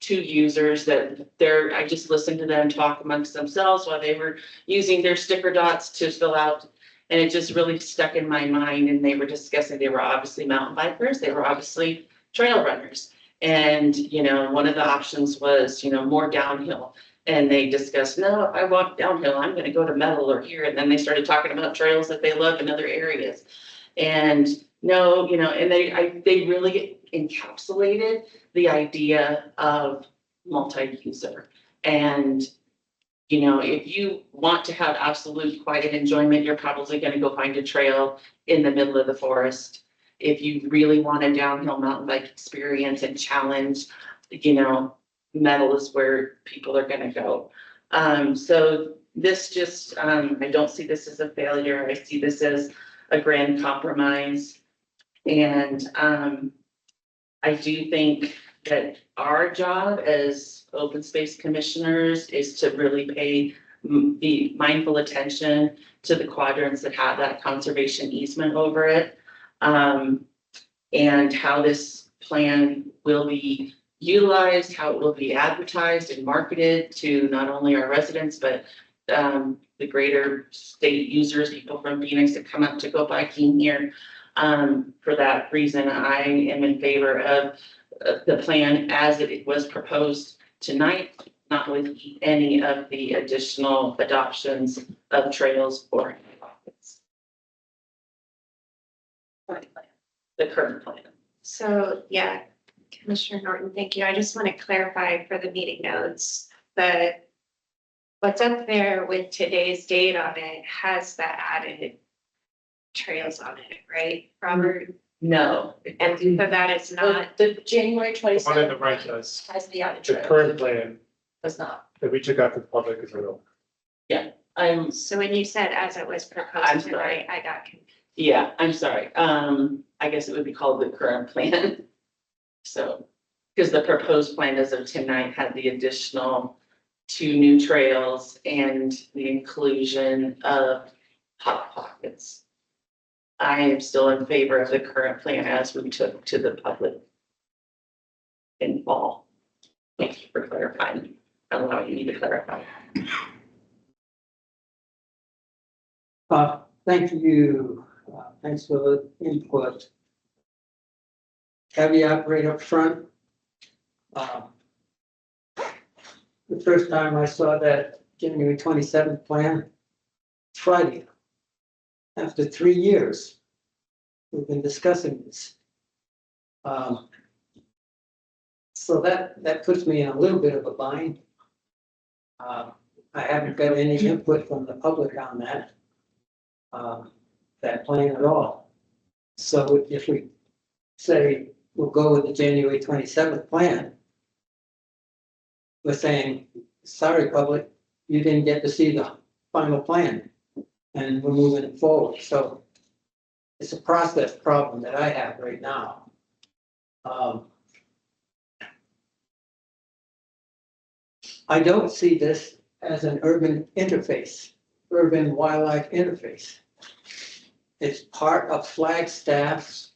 2 users I just listened to them talk amongst themselves while they were using their sticker dots to fill out. And it just really stuck in my mind. And they were discussing, they were obviously mountain bikers. They were obviously trail runners. And, one of the options was, more downhill. And they discussed, no, if I walk downhill, I'm going to go to metal or here. And then they started talking about trails that they love in other areas. And no, and they really encapsulated the idea of multi-user. And, if you want to have absolute quiet enjoyment, you're probably going to go find a trail in the middle of the forest. If you really want a downhill mountain bike experience and challenge, metal is where people are going to go. So this just, I don't see this as a failure. I see this as a grand compromise. And I do think that our job as open space commissioners is to really be mindful attention to the quadrants that have that conservation easement over it. And how this plan will be utilized, how it will be advertised and marketed to not only our residents, but the greater state users, people from Phoenix that come up to go biking here. For that reason, I am in favor of the plan as it was proposed tonight, not with any of the additional adoptions of trails or pockets. The current plan.
So, yeah, Commissioner Norton, thank you. I just want to clarify for the meeting notes that what's up there with today's date on it has the added trails on it, right, Robert?
No.
And so that is not,
The January
The one on the
27th
right does.
has the added
The
trail,
current plan
does not.
that we took out to the public is real.
so when you said as it was
I'm
proposed
sorry.
tonight, I got confused.
Yeah, I'm sorry. I guess it would be called the current plan. So, because the proposed plan as of tonight had the additional 2 new trails and the inclusion of hot pockets. I am still in favor of the current plan as we took to the public in fall. Thank you for clarifying. Allowing me to clarify.
Thank you. Thanks for the input. Caveat right up front. The first time I saw that January 27th plan, Friday. After 3 years, we've been discussing this. So that puts me in a little bit of a bind. I haven't got any input from the public on that plan at all. So if we say we'll go with the January 27th plan, we're saying, sorry, public, you didn't get to see the final plan. And we're moving it forward. So it's a process problem that I have right now. I don't see this as an urban interface, urban wildlife interface. It's part of Flagstaff's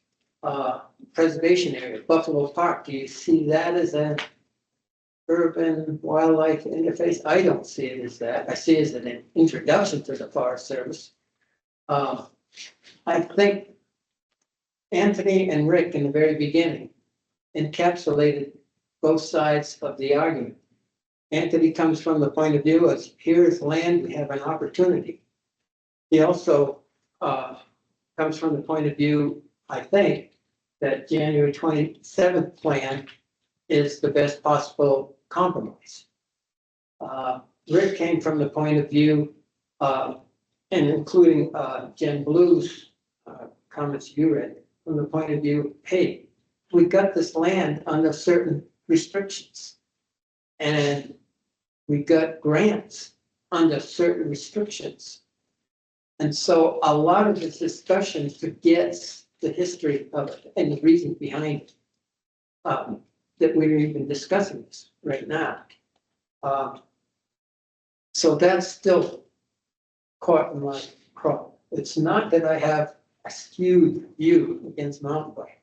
preservation area, Buffalo Park. Do you see that as an urban wildlife interface? I don't see it as that. I see it as an introduction to the Forest Service. I think Anthony and Rick in the very beginning encapsulated both sides of the argument. Anthony comes from the point of view of here's land, we have an opportunity. He also comes from the point of view, I think, that January 27th plan is the best possible compromise. Rick came from the point of view, and including Jen Blue's comments you read, from the point of view, hey, we got this land under certain restrictions. And we got grants under certain restrictions. And so a lot of this discussion forgets the history of it and the reason behind it. That we're even discussing this right now. So that's still caught in my crop. It's not that I have a skewed view against mountain bike.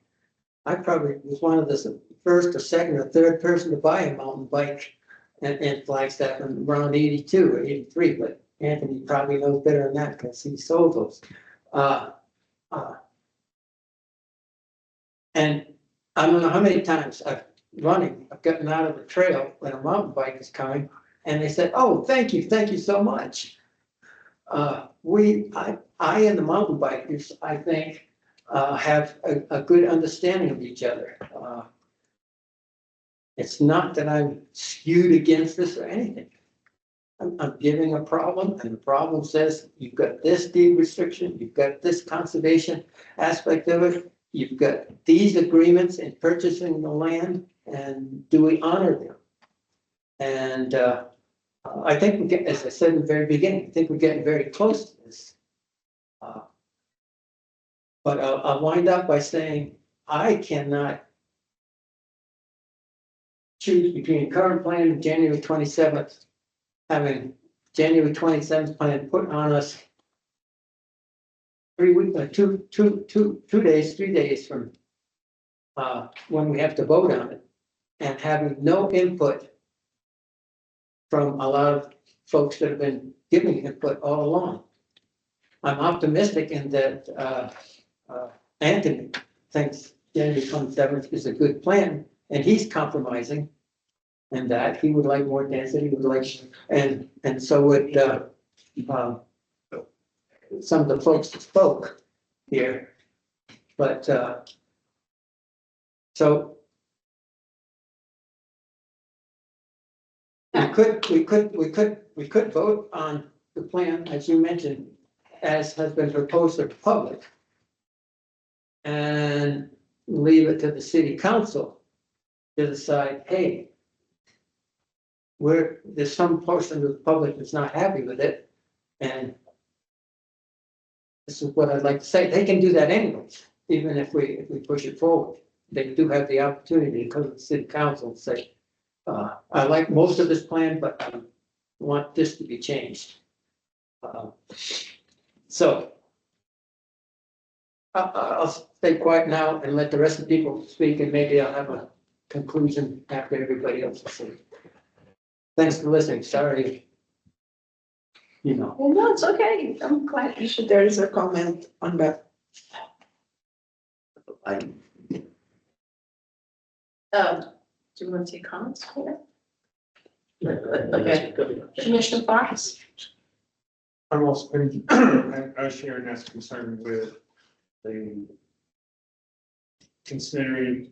I probably was one of the first or second or third person to buy a mountain bike in Flagstaff in around 82 or 83, but Anthony probably knows better than that because he sold those. And I don't know how many times I've gotten out of the trail when a mountain bike is coming, and they said, "Oh, thank you so much." I and the mountain bikers, I think, have a good understanding of each other. It's not that I'm skewed against this or anything. I'm giving a problem, and the problem says you've got this deed restriction, you've got this conservation aspect of it, you've got these agreements in purchasing the land, and do we honor them? And I think we get, as I said in the very beginning, I think we're getting very close to this. But I'll wind up by saying I cannot choose between current plan and January 27th, having January 27th plan put on us 3 weeks, 3 days from when we have to vote on it, and having no input from a lot of folks that have been giving input all along. I'm optimistic in that Anthony thinks January 27th is a good plan, and he's compromising. And that he would like more density, would like, and so would some of the folks that spoke here. But so we could vote on the plan, as you mentioned, as has been proposed to the public, and leave it to the city council to decide, hey, where there's some portion of the public that's not happy with it, and this is what I'd like to say, they can do that anyways, even if we push it forward. They do have the opportunity to come to the city council and say, I like most of this plan, but I want this to be changed. So I'll stay quiet now and let the rest of the people speak, and maybe I'll have a conclusion after everybody else has said. Thanks for listening. Sorry.
Well, no, it's okay. I'm glad you should. There is a comment on that.
Do you want to take comments for that? Okay. Commissioner Fox?
I'm also, I share Nat's concern with the considering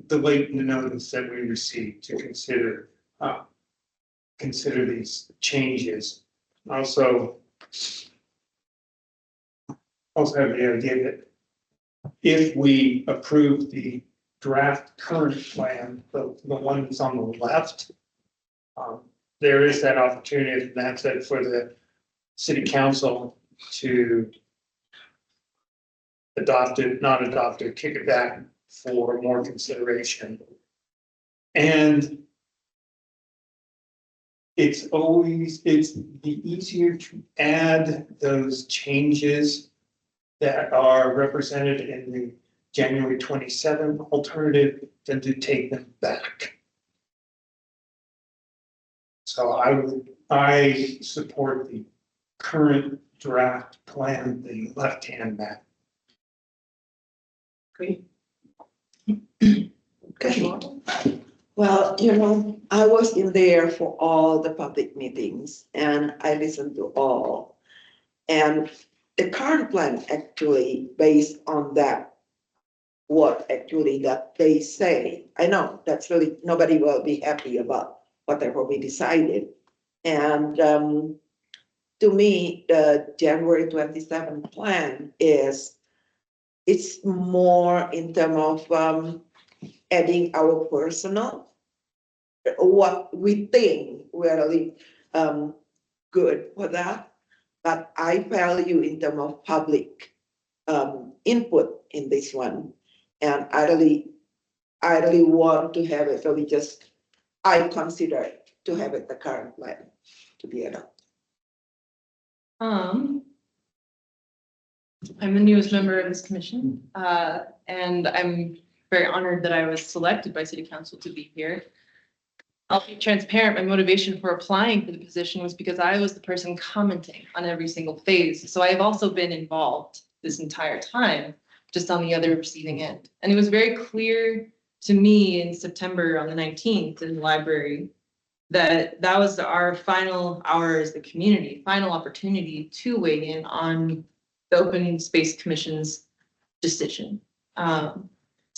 the late notice that we received to consider these changes. Also have the idea that if we approve the draft current plan, the one that's on the left, there is that opportunity, as Matt said, for the city council to adopt it, not adopt it, kick it back for more consideration. And it's the easier to add those changes that are represented in the January 27th alternative than to take them back. So I support the current draft plan, the left-hand map.
Okay. Well, I was in there for all the public meetings and I listened to all. And the current plan actually based on that, what actually that they say. I know that's really, nobody will be happy about whatever we decided. And to me, the January 27 plan it's more in terms of adding our personal, what we think really good for that. But I value in terms of public input in this one. And I really want to have it, I consider it to have it the current plan to be adopted.
I'm the newest member of this commission, and I'm very honored that I was selected by City Council to be here. I'll be transparent. My motivation for applying for the position was because I was the person commenting on every single phase. So I have also been involved this entire time, just on the other receiving end. And it was very clear to me in September on the 19th in the library that that was our final hour as the community, final opportunity to weigh in on the Open Space Commission's decision. So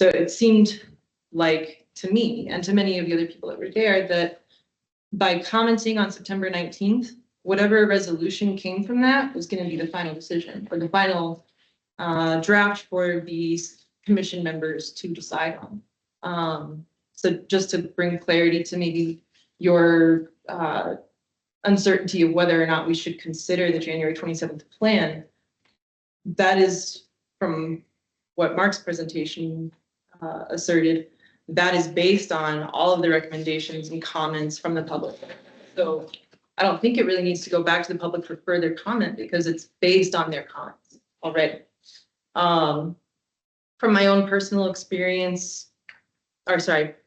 it seemed like to me and to many of the other people that were there that by commenting on September 19th, whatever resolution came from that was going to be the final decision or the final draft for these commission members to decide on. So just to bring clarity to maybe your uncertainty of whether or not we should consider the January 27th plan, that is from what Mark's presentation asserted, that is based on all of the recommendations and comments from the public. So I don't think it really needs to go back to the public for further comment because it's based on their comments already. From my own personal experience, let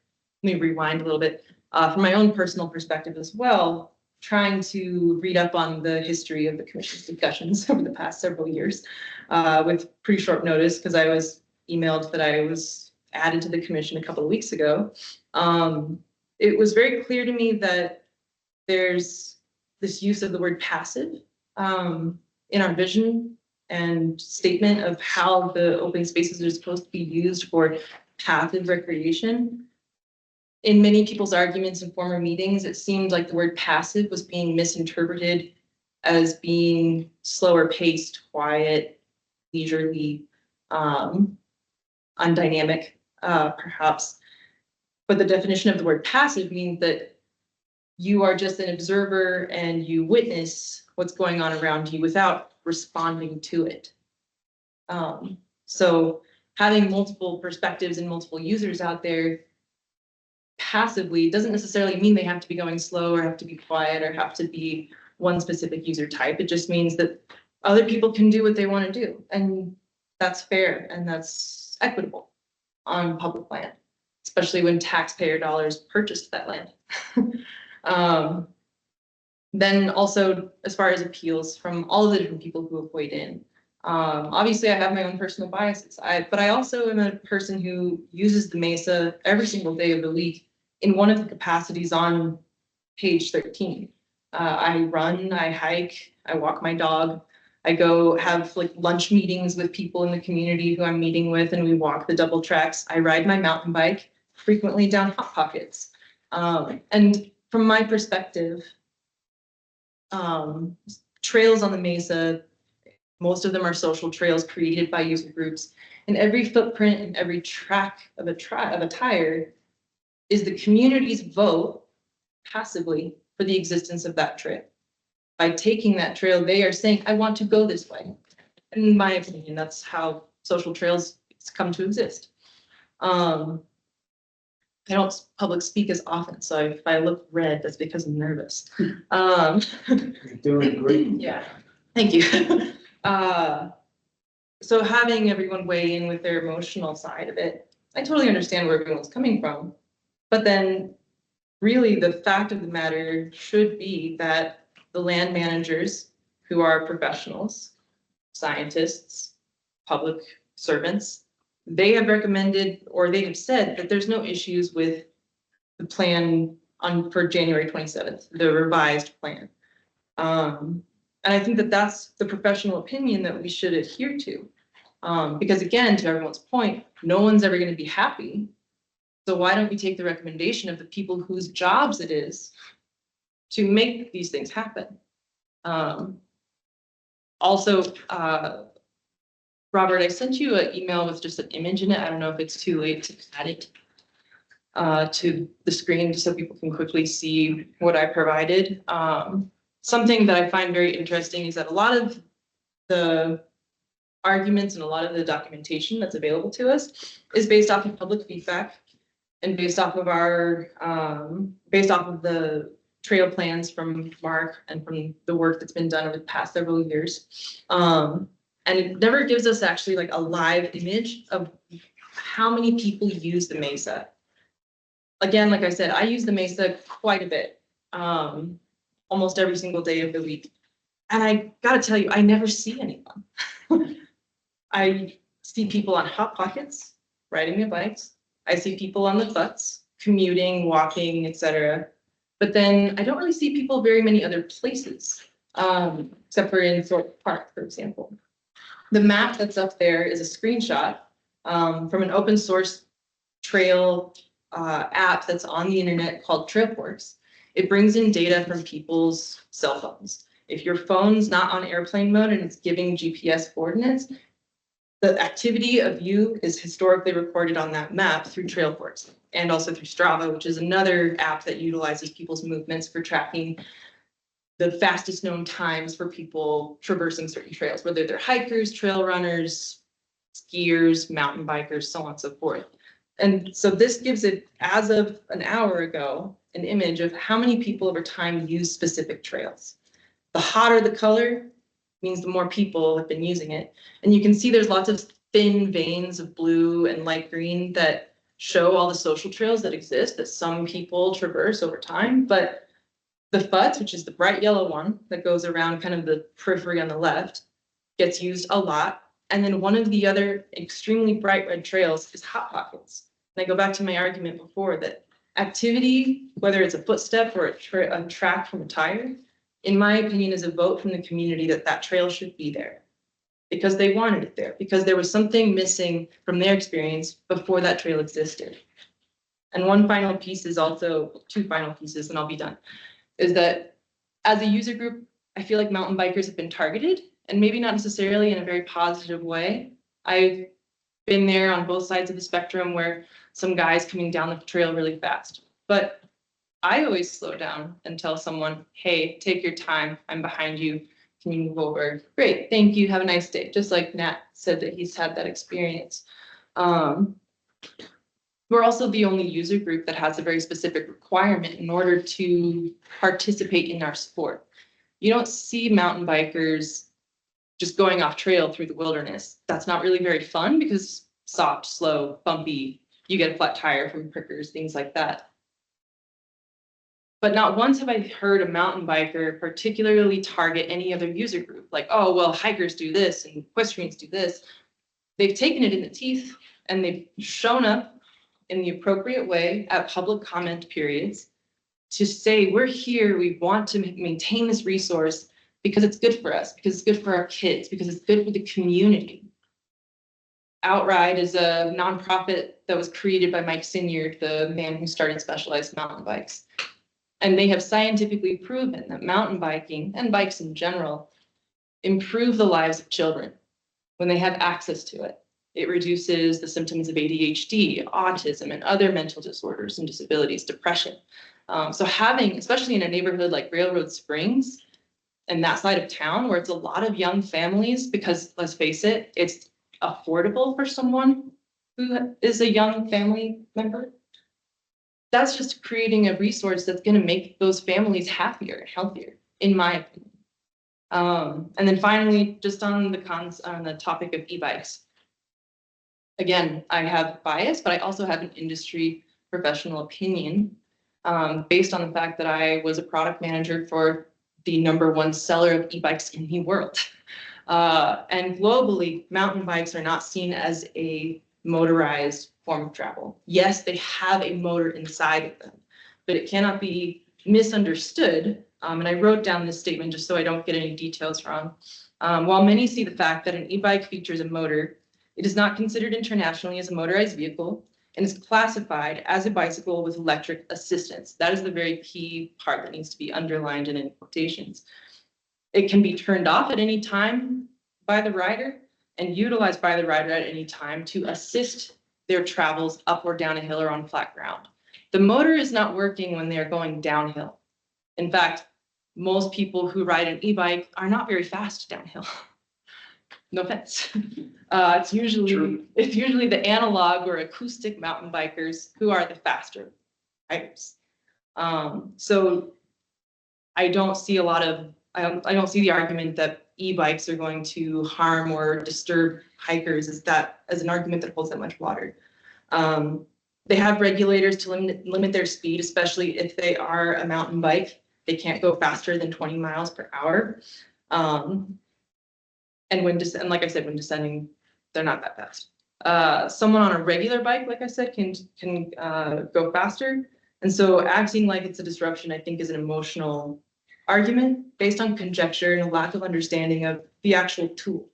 me rewind a little bit. From my own personal perspective as well, trying to read up on the history of the commission's discussions over the past several years with pretty short notice because I was emailed that I was added to the commission a couple of weeks ago. It was very clear to me that there's this use of the word passive in our vision and statement of how the open spaces are supposed to be used for passive recreation. In many people's arguments in former meetings, it seemed like the word passive was being misinterpreted as being slower paced, quiet, leisurely, undynamic, perhaps. But the definition of the word passive means that you are just an observer and you witness what's going on around you without responding to it. So having multiple perspectives and multiple users out there passively doesn't necessarily mean they have to be going slow or have to be quiet or have to be one specific user type. It just means that other people can do what they want to do. And that's fair and that's equitable on public land, especially when taxpayer dollars purchased that land. Then also, as far as appeals from all of the different people who have weighed in, obviously I have my own personal biases, but I also am a person who uses the Mesa every single day of the week in one of the capacities on page 13. I run, I hike, I walk my dog. I go have like lunch meetings with people in the community who I'm meeting with, and we walk the double tracks. I ride my mountain bike frequently down hot pockets. And from my perspective, trails on the Mesa, most of them are social trails created by user groups, and every footprint and every track of a tire is the community's vote passively for the existence of that trail. By taking that trail, they are saying, I want to go this way. And in my opinion, that's how social trails come to exist. I don't public speak as often, so if I look red, that's because I'm nervous.
You're doing great.
Yeah, thank you. So having everyone weigh in with their emotional side of it, I totally understand where everyone's coming from. But then really the fact of the matter should be that the land managers who are professionals, scientists, public servants, they have recommended, or they have said that there's no issues with the plan for January 27th, the revised plan. And I think that that's the professional opinion that we should adhere to. Because again, to everyone's point, no one's ever going to be happy. So why don't we take the recommendation of the people whose jobs it is to make these things happen? Also, Robert, I sent you an email with just an image in it. I don't know if it's too late to add it to the screen just so people can quickly see what I provided. Something that I find very interesting is that a lot of the arguments and a lot of the documentation that's available to us is based off of public feedback and based off of the trail plans from Mark and from the work that's been done over the past several years. And it never gives us actually like a live image of how many people use the Mesa. Again, like I said, I use the Mesa quite a bit, almost every single day of the week. And I gotta tell you, I never see anyone. I see people on Hot Pockets, riding their bikes. I see people on the butts, commuting, walking, etc. But then I don't really see people very many other places, except for in Thorpe Park, for example. The map that's up there is a screenshot from an open source trail app that's on the internet called Trailforks. It brings in data from people's cell phones. If your phone's not on airplane mode and it's giving GPS coordinates, the activity of you is historically recorded on that map through Trailforks and also through Strava, which is another app that utilizes people's movements for tracking the fastest known times for people traversing certain trails, whether they're hikers, trail runners, skiers, mountain bikers, so on and so forth. And so this gives it, as of an hour ago, an image of how many people over time use specific trails. The hotter the color means the more people have been using it. And you can see there's lots of thin veins of blue and light green that show all the social trails that exist that some people traverse over time. But the FUTS, which is the bright yellow one that goes around kind of the periphery on the left, gets used a lot. And then one of the other extremely bright red trails is Hot Pockets. And I go back to my argument before that activity, whether it's a footstep or a track from a tire, in my opinion, is a vote from the community that that trail should be there because they wanted it there, because there was something missing from their experience before that trail existed. And one final piece is also, two final pieces, and I'll be done, is that as a user group, I feel like mountain bikers have been targeted, and maybe not necessarily in a very positive way. I've been there on both sides of the spectrum where some guys coming down the trail really fast. But I always slow down and tell someone, hey, take your time. I'm behind you. Can you move over? Great, thank you. Have a nice day. Just like Nat said that he's had that experience. We're also the only user group that has a very specific requirement in order to participate in our sport. You don't see mountain bikers just going off trail through the wilderness. That's not really very fun because soft, slow, bumpy, you get a flat tire from prickers, things like that. But not once have I heard a mountain biker particularly target any other user group. Like, oh, well, hikers do this and equestrians do this. They've taken it in the teeth and they've shown up in the appropriate way at public comment periods to say, we're here, we want to maintain this resource because it's good for us, because it's good for our kids, because it's good for the community. Outride is a nonprofit that was created by Mike Sinyard, the man who started Specialized Mountain Bikes. And they have scientifically proven that mountain biking and bikes in general improve the lives of children when they have access to it. It reduces the symptoms of ADHD, autism, and other mental disorders and disabilities, depression. So having, especially in a neighborhood like Railroad Springs and that side of town where it's a lot of young families, because let's face it, it's affordable for someone who is a young family member. That's just creating a resource that's going to make those families happier and healthier, in my opinion. And then finally, just on the topic of e-bikes. Again, I have bias, but I also have an industry professional opinion based on the fact that I was a product manager for the #1 seller of e-bikes in the world. And globally, mountain bikes are not seen as a motorized form of travel. Yes, they have a motor inside of them, but it cannot be misunderstood. And I wrote down this statement just so I don't get any details wrong. While many see the fact that an e-bike features a motor, it is not considered internationally as a motorized vehicle and is classified as a bicycle with electric assistance. That is the very key part that needs to be underlined and in quotations. It can be turned off at any time by the rider and utilized by the rider at any time to assist their travels up or down a hill or on flat ground. The motor is not working when they are going downhill. In fact, most people who ride an e-bike are not very fast downhill. No offense. It's usually the analog or acoustic mountain bikers who are the faster bikers. So I don't see I don't see the argument that e-bikes are going to harm or disturb hikers as an argument that holds that much water. They have regulators to limit their speed, especially if they are a mountain bike. They can't go faster than 20 miles per hour. And like I said, when descending, they're not that fast. Someone on a regular bike, like I said, can go faster. And so acting like it's a disruption, I think, is an emotional argument based on conjecture and a lack of understanding of the actual tool.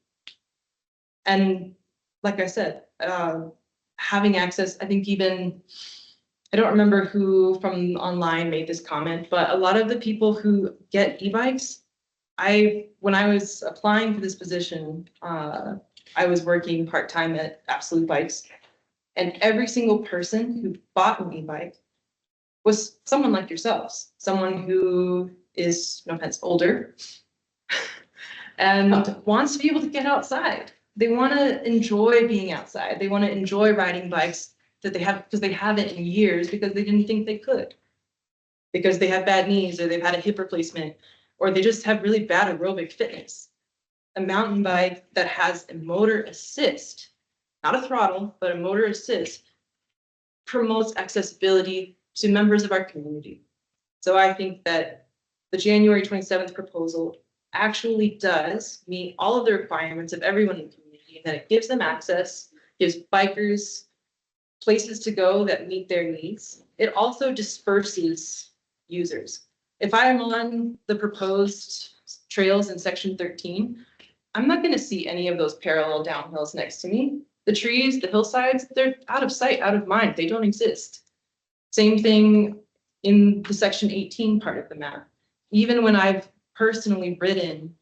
And like I said, having access, I think even, I don't remember who from online made this comment, but a lot of the people who get e-bikes, when I was applying for this position, I was working part-time at Absolute Bikes, and every single person who bought an e-bike was someone like yourselves, someone who is, no offense, older, and wants to be able to get outside. They want to enjoy being outside. They want to enjoy riding bikes that they have because they haven't in years because they didn't think they could, because they have bad knees or they've had a hip replacement, or they just have really bad aerobic fitness. A mountain bike that has a motor assist, not a throttle, but a motor assist, promotes accessibility to members of our community. So I think that the January 27th proposal actually does meet all of the requirements of everyone in the community, and that it gives them access, gives bikers places to go that meet their needs. It also disperses users. If I'm on the proposed trails in section 13, I'm not going to see any of those parallel downhills next to me. The trees, the hillsides, they're out of sight, out of mind. They don't exist. Same thing in the section 18 part of the map. Even when I've personally ridden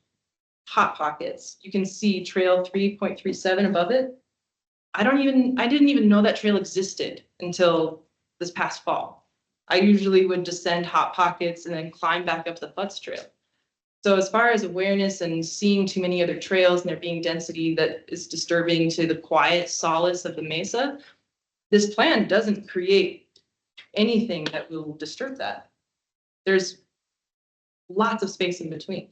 Hot Pockets, you can see trail 3.37 above it. I didn't even know that trail existed until this past fall. I usually would descend Hot Pockets and then climb back up the Futz Trail. So as far as awareness and seeing too many other trails and there being density that is disturbing to the quiet solace of the mesa, this plan doesn't create anything that will disturb that. There's lots of space in between.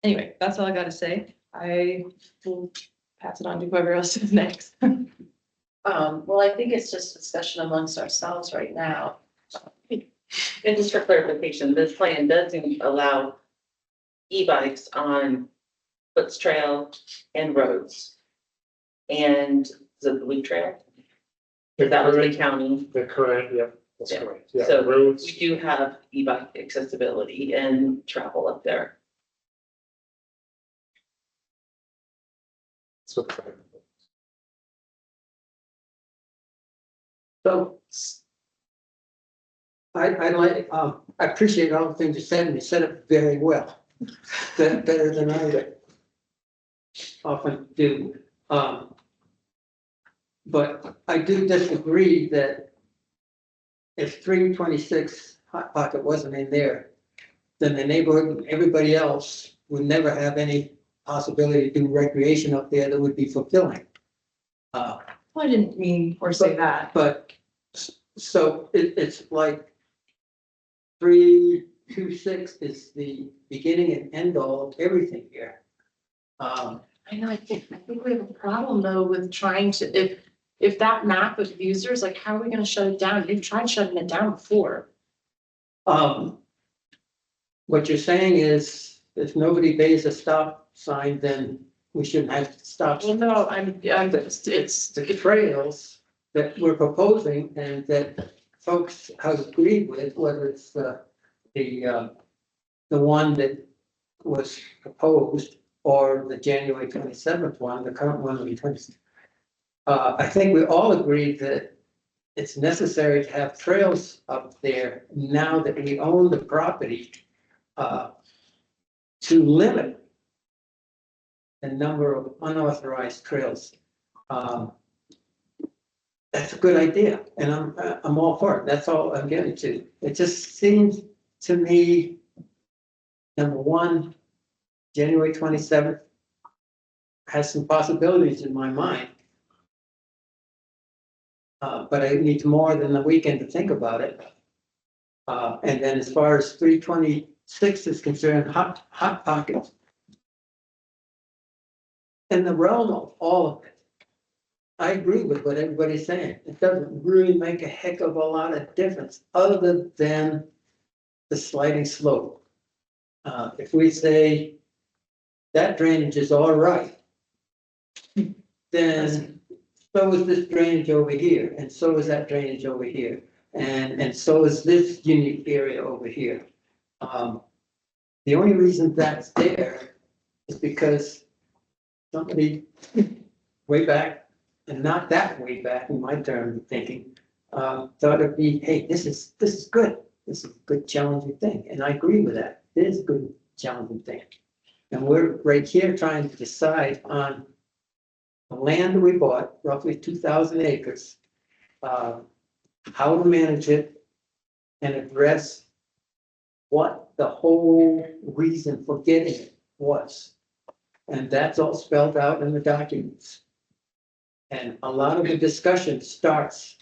Anyway, that's all I got to say. I will pass it on to whoever else is next.
Well, I think it's just discussion amongst ourselves right now.
And just for clarification, this plan doesn't allow e-bikes on Foots Trail and roads. And the Blue Trail? That was the county.
The current, yep, that's
Yeah.
correct. Yeah,
So
roads.
we do have e-bike accessibility and travel up there.
That's what the-
So I appreciate all the things you said, and you said it very well. Better than I would often do. But I do disagree that if 326 Hot Pocket wasn't in there, then the neighborhood and everybody else would never have any possibility to do recreation up there that would be fulfilling.
Well, I didn't mean or say that.
But, so it's like 326 is the beginning and end all of everything here.
I know, I think we have a problem though with trying to, if that map of users, like how are we gonna shut it down? You've tried shutting it down before.
What you're saying is, if nobody pays a stop sign, then we shouldn't have to stop.
Well, no, it's,
The trails that we're proposing and that folks have agreed with, whether it's the one that was proposed or the January 27th one, the current one, I think we all agreed that it's necessary to have trails up there now that we own the property, to limit the number of unauthorized trails. That's a good idea, and I'm all for it. That's all I'm getting to. It just seems to me, number one, January 27th has some possibilities in my mind. But I need more than the weekend to think about it. And then as far as 326 is concerned, hot pockets. In the realm of all of it, I agree with what everybody's saying. It doesn't really make a heck of a lot of difference other than the sliding slope. If we say that drainage is all right, then so is this drainage over here, and so is that drainage over here, and so is this unique area over here. The only reason that's there is because somebody way back, and not that way back in my term of thinking, thought it'd be, hey, this is good. This is a good challenging thing, and I agree with that. It is a good challenging thing. And we're right here trying to decide on the land that we bought, roughly 2,000 acres, how to manage it and address what the whole reason for getting it was. And that's all spelled out in the documents. And a lot of the discussion starts,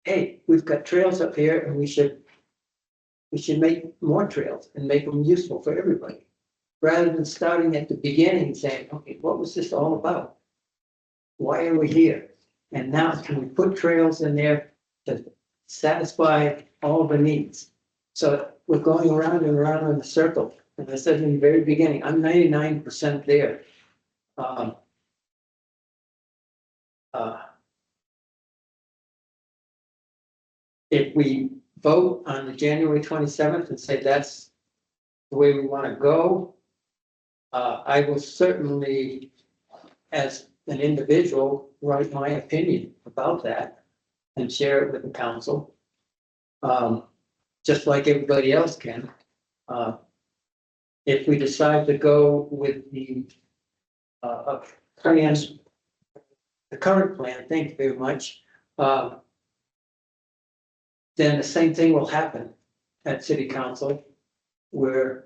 hey, we've got trails up here and we should make more trails and make them useful for everybody. Rather than starting at the beginning and saying, okay, what was this all about? Why are we here? And now can we put trails in there to satisfy all the needs? So we're going around and around in a circle. And I said in the very beginning, I'm 99% there. If we vote on the January 27th and say that's the way we want to go, I will certainly, as an individual, write my opinion about that and share it with the council. Just like everybody else can. If we decide to go with the plans, the current plan, thank you very much, then the same thing will happen at city council, where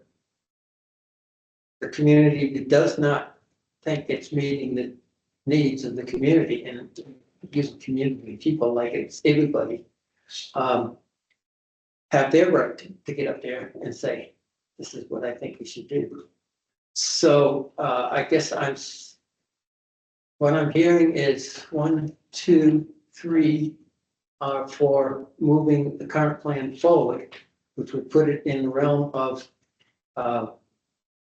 the community that does not think it's meeting the needs of the community, and using community people like it's everybody, have their right to get up there and say, this is what I think we should do. So I guess what I'm hearing is 1, 2, 3 are for moving the current plan forward, which would put it in the realm of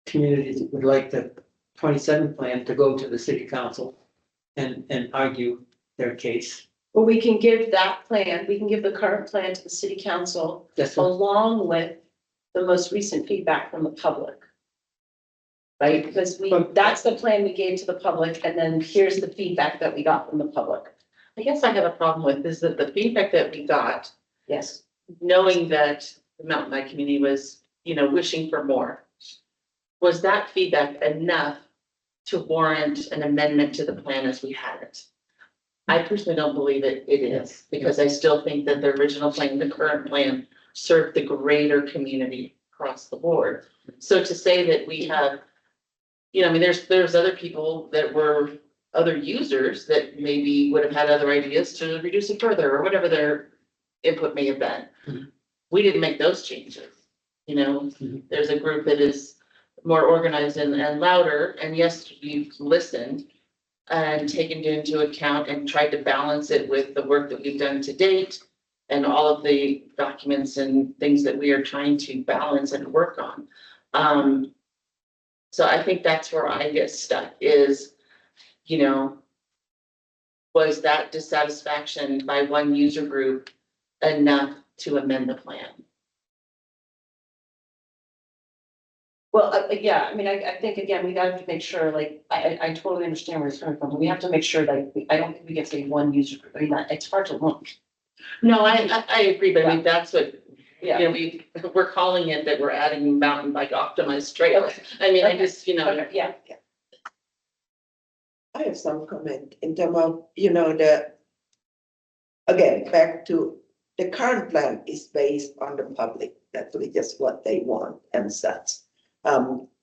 communities that would like the 27 plan to go to the city council and argue their case.
Well, we can give that plan, we can give the current plan to the city council along with the most recent feedback from the public. Right, because that's the plan we gave to the public, and then here's the feedback that we got from the public.
I guess I have a problem with is that the feedback that we got,
Yes.
knowing that the Mountain Bike community was, wishing for more. Was that feedback enough to warrant an amendment to the plan as we had it? I personally don't believe it is, because I still think that the original plan, the current plan, served the greater community across the board. So to say that we have, there's other people that were other users that maybe would have had other ideas to reduce it further or whatever their input may have been.
Mm-hmm.
We didn't make those changes. There's a group that is more organized and louder, and yes, we've listened and taken it into account and tried to balance it with the work that we've done to date and all of the documents and things that we are trying to balance and work on. So I think that's where I get stuck is, you know, was that dissatisfaction by one user group enough to amend the plan?
Well, yeah, I mean, I think again, we gotta make sure, like, I totally understand where it's coming from, but we have to make sure, like, I don't think we can say one user group, I mean, it's hard to look.
No, I agree, but I mean, that's what, you
Yeah.
know, we're calling it that we're adding mountain bike optimized trails. I mean, I
Okay.
just, you know,
Okay, yeah,
I have some comment in terms of, again, back to the current plan is based on the public, that's really just what they want and such.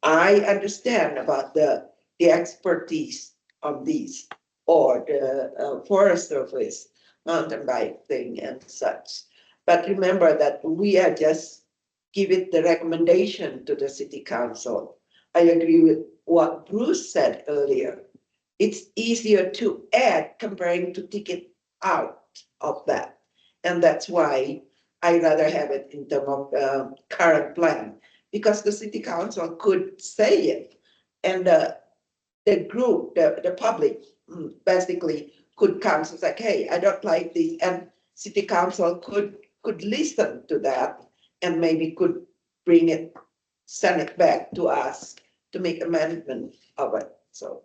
I understand about the expertise of these or the Forest Service mountain bike thing and such. But remember that we are just give it the recommendation to the city council. I agree with what Bruce said earlier. It's easier to add comparing to take it out of that. And that's why I rather have it in terms of current plan, because the city council could say it. And the group, the public basically could come and say, hey, I don't like this. And city council could listen to that and maybe could bring it, send it back to us to make amendment of it, so.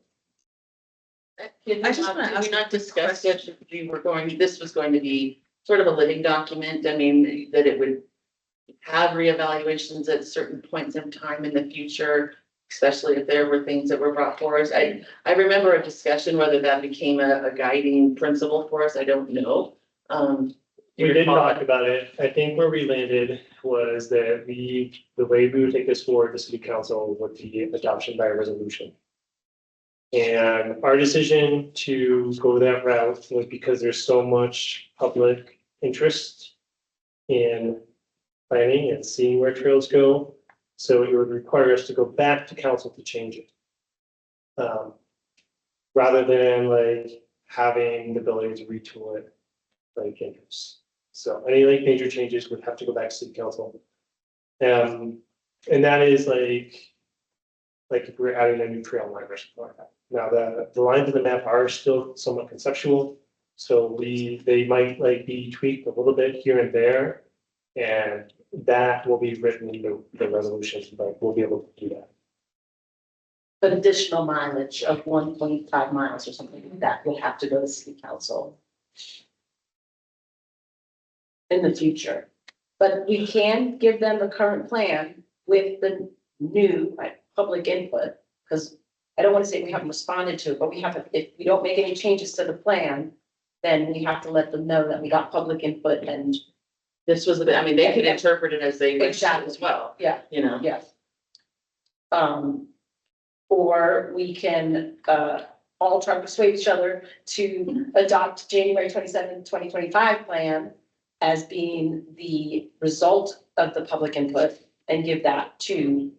I just want to ask, we not discuss that this was going to be sort of a living document. I mean, that it would have reevaluations at certain points in time in the future, especially if there were things that were brought for us. I remember a discussion, whether that became a guiding principle for us, I don't know.
We did talk about it. I think where we landed was that the way we would take this forward, the city council would be adoption by a resolution. And our decision to go that route was because there's so much public interest in planning and seeing where trails go. So it would require us to go back to council to change it. Rather than like having the ability to retool it like interest. So any like major changes would have to go back to city council. And that is like if we're adding a new trail line or something like that. Now, the lines of the map are still somewhat conceptual, so they might like be tweaked a little bit here and there, and that will be written in the resolution, but we'll be able to do that.
but additional mileage of 1.5 miles or something like that will have to go to city council in the future. But we can give them the current plan with the new public input, because I don't want to say we haven't responded to it, but we have, if we don't make any changes to the plan, then we have to let them know that we got public input and
This was, I mean, they could interpret it as they wish
Exactly.
as well,
yeah,
you know?
yes. Or we can all try to persuade each other to adopt January 27, 2025 plan as being the result of the public input and give that to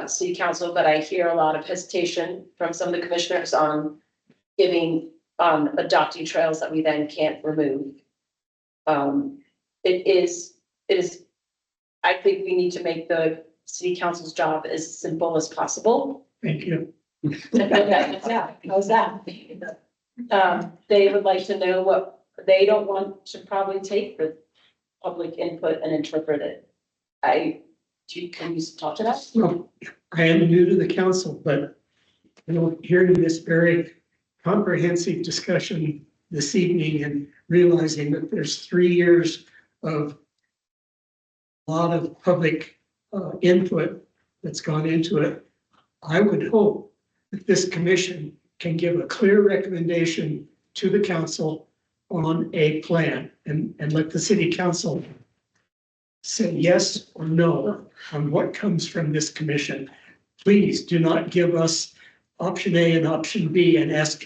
city council, but I hear a lot of hesitation from some of the commissioners on adopting trails that we then can't remove. It is, I think we need to make the city council's job as simple as possible.
Thank you.
Yeah, how's that? They would like to know what, they don't want to probably take the public input and interpret it. Can you talk to that?
Well, I am new to the council, but hearing this very comprehensive discussion this evening and realizing that there's 3 years of a lot of public input that's gone into it, I would hope that this commission can give a clear recommendation to the council on a plan and let the city council say yes or no on what comes from this commission. Please do not give us option A and option B and ask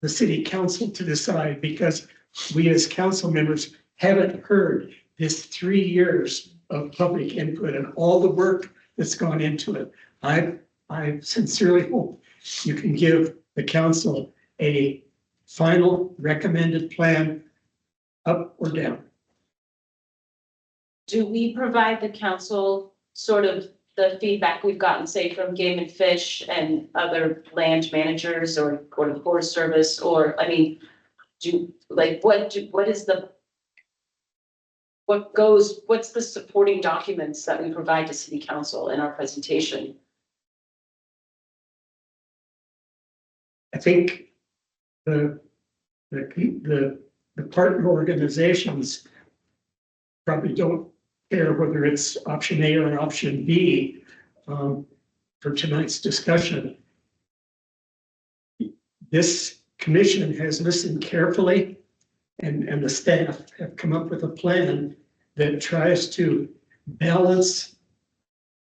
the city council to decide, because we as council members haven't heard this 3 years of public input and all the work that's gone into it. I sincerely hope you can give the council a final recommended plan, up or down.
Do we provide the council sort of
the feedback we've gotten, say, from Game and Fish and other land managers or the Forest Service, or, I mean, what's the supporting documents that we provide to city council in our presentation?
I think the partner organizations probably don't care whether it's option A or option B for tonight's discussion. This commission has listened carefully, and the staff have come up with a plan that tries to balance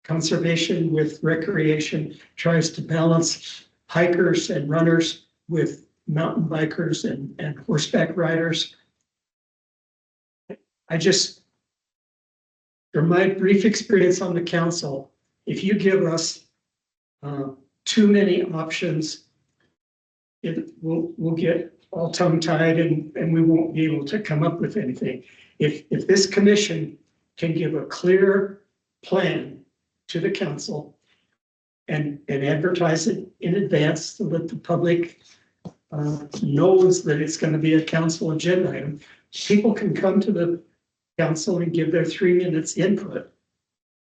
conservation with recreation, tries to balance hikers and runners with mountain bikers and horseback riders. From my brief experience on the council, if you give us too many options, we'll get all tongue-tied and we won't be able to come up with anything. If this commission can give a clear plan to the council and advertise it in advance so that the public knows that it's going to be a council agenda item, people can come to the council and give their 3 minutes input.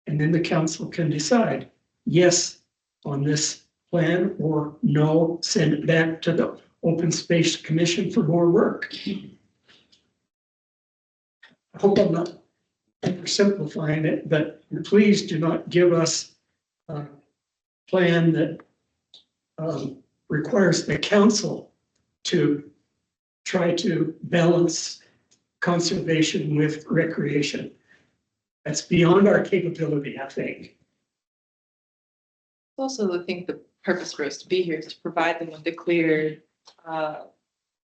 And then the council can decide yes on this plan or no, send it back to the Open Space Commission for more work. I hope I'm not oversimplifying it, but please do not give us a plan that requires the council to try to balance conservation with recreation. That's beyond our capability, I think.
Also, I think the purpose for us to be here is to provide them with a clear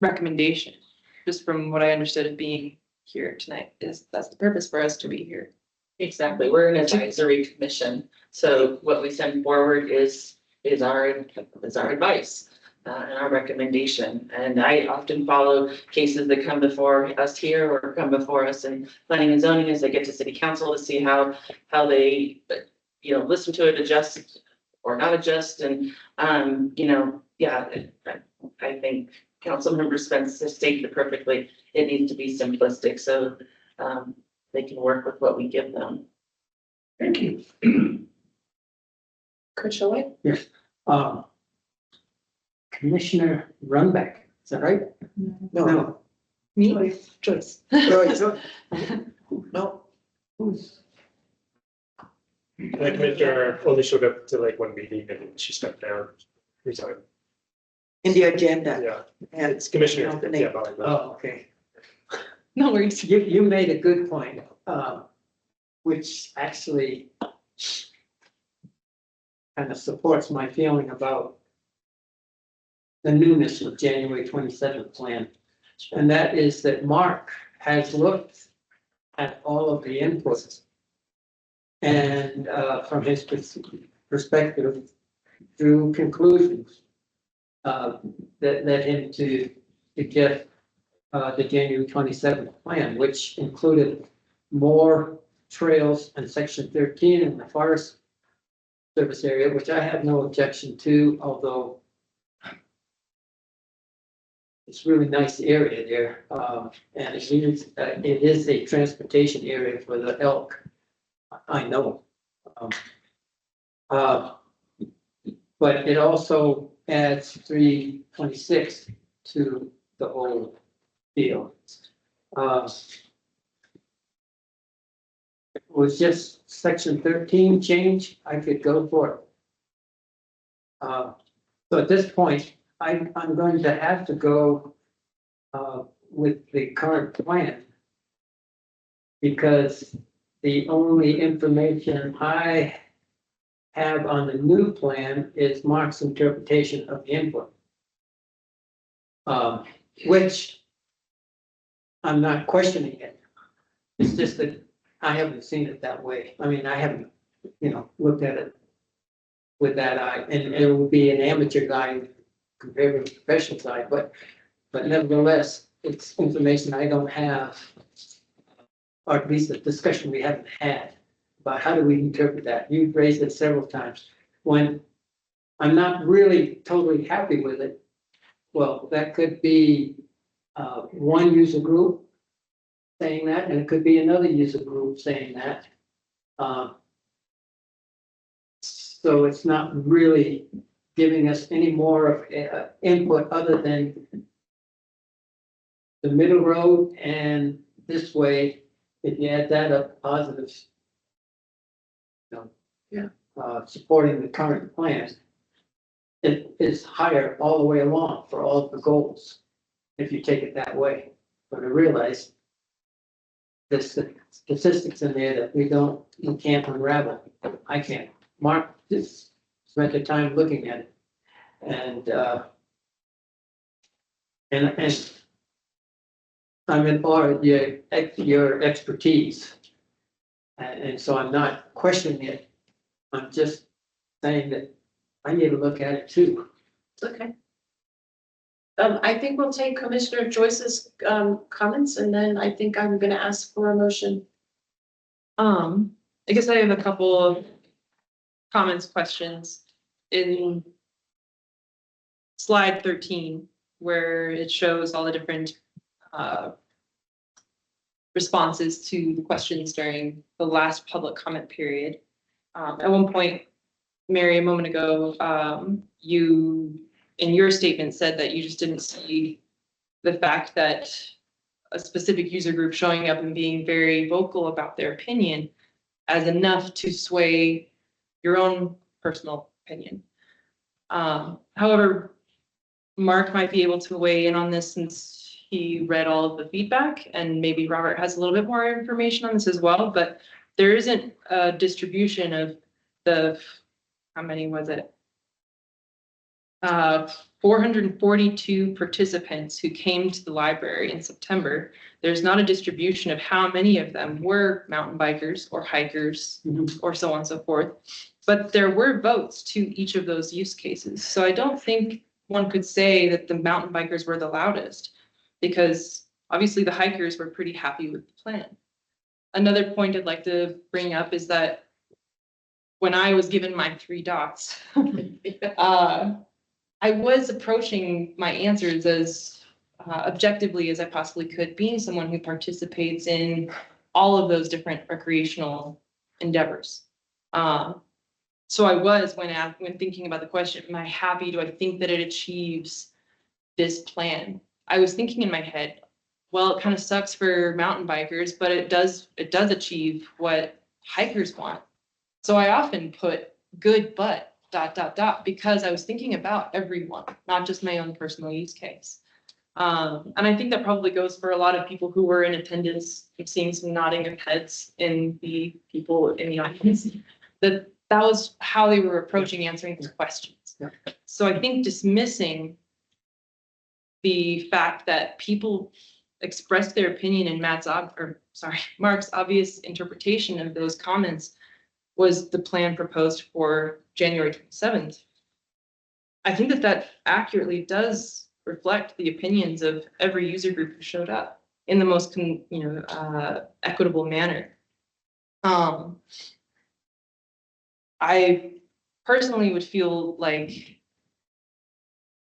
recommendation. Just from what I understood of being here tonight, that's the purpose for us to be here.
Exactly, we're an advisory commission, so what we send forward is our advice. And our recommendation, and I often follow cases that come before us here or come before us in planning and zoning as they get to city council to see how they, listen to it, adjust or not adjust, and I think Councilmember Spence has stated it perfectly. It needs to be simplistic so they can work with what we give them.
Thank you.
Commissioner Yes. Commissioner Runbeck, is that right?
No.
Me? Joyce.
No.
Who's?
The commissioner only showed up to like one meeting and she stepped down, resigned.
In the agenda.
Yeah,
And
it's commissioner.
company.
Yeah, volleyball.
Oh, okay.
No worries.
You made a good point, which actually kind of supports my feeling about the newness of January 27th plan. And that is that Mark has looked at all of the inputs and from his perspective drew conclusions that led him to suggest the January 27th plan, which included more trails in section 13 in the Forest Service area, which I have no objection to, although it's a really nice area there. And it is a transportation area for the elk, I know. But it also adds 326 to the whole deal. It was just section 13 change, I could go for it. So at this point, I'm going to have to go with the current plan because the only information I have on the new plan is Mark's interpretation of the input. Which I'm not questioning it. It's just that I haven't seen it that way. I mean, I haven't, looked at it with that eye, and it would be an amateur guy compared with the professional side, but nevertheless, it's information I don't have, or at least a discussion we haven't had. But how do we interpret that? You've raised it several times. When I'm not really totally happy with it, well, that could be one user group saying that, and it could be another user group saying that. So it's not really giving us any more of input other than the middle road, and this way, if you add that up, positives. Supporting the current plan. It is higher all the way along for all of the goals, if you take it that way. But I realize there's statistics in there that we can't unravel. I can't. Mark just spent the time looking at it. And I'm in awe of your expertise. And so I'm not questioning it. I'm just saying that I need to look at it too.
Okay. I think we'll take Commissioner Joyce's comments, and then I think I'm gonna ask for a motion.
I guess I have a couple of comments, questions in slide 13, where it shows all the different responses to the questions during the last public comment period. At one point, Mary, a moment ago, you, in your statement, said that you just didn't see the fact that a specific user group showing up and being very vocal about their opinion as enough to sway your own personal opinion. However, Mark might be able to weigh in on this since he read all of the feedback, and maybe Robert has a little bit more information on this as well, but there isn't a distribution of the, how many was it? 442 participants who came to the library in September. There's not a distribution of how many of them were mountain bikers or hikers or so on and so forth. But there were votes to each of those use cases. So I don't think one could say that the mountain bikers were the loudest, because obviously the hikers were pretty happy with the plan. Another point I'd like to bring up is that when I was given my 3 dots, I was approaching my answers as objectively as I possibly could, being someone who participates in all of those different recreational endeavors. So I was, when thinking about the question, am I happy? Do I think that it achieves this plan? I was thinking in my head, well, it kind of sucks for mountain bikers, but it does achieve what hikers want. So I often put good, but ... because I was thinking about everyone, not just my own personal use case. And I think that probably goes for a lot of people who were in attendance. I'm seeing some nodding of heads in the people in the audience. That was how they were approaching answering these questions.
Yeah.
So I think dismissing the fact that people expressed their opinion in Mark's obvious interpretation of those comments was the plan proposed for January 27th. I think that accurately does reflect the opinions of every user group who showed up in the most equitable manner. I personally would feel like,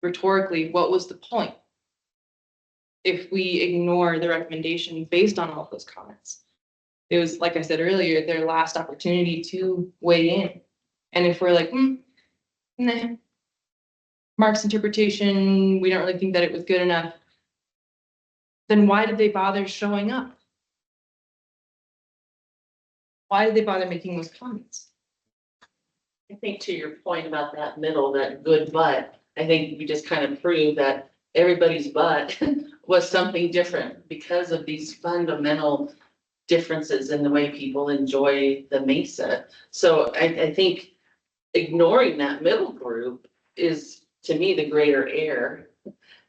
rhetorically, what was the point if we ignore the recommendation based on all of those comments? It was, like I said earlier, their last opportunity to weigh in. And if we're like, nah, Mark's interpretation, we don't really think that it was good enough, then why did they bother showing up? Why did they bother making those comments?
I think to your point about that middle, that good but, I think we just kind of proved that everybody's but was something different because of these fundamental differences in the way people enjoy the Mesa. So I think ignoring that middle group is, to me, the greater error,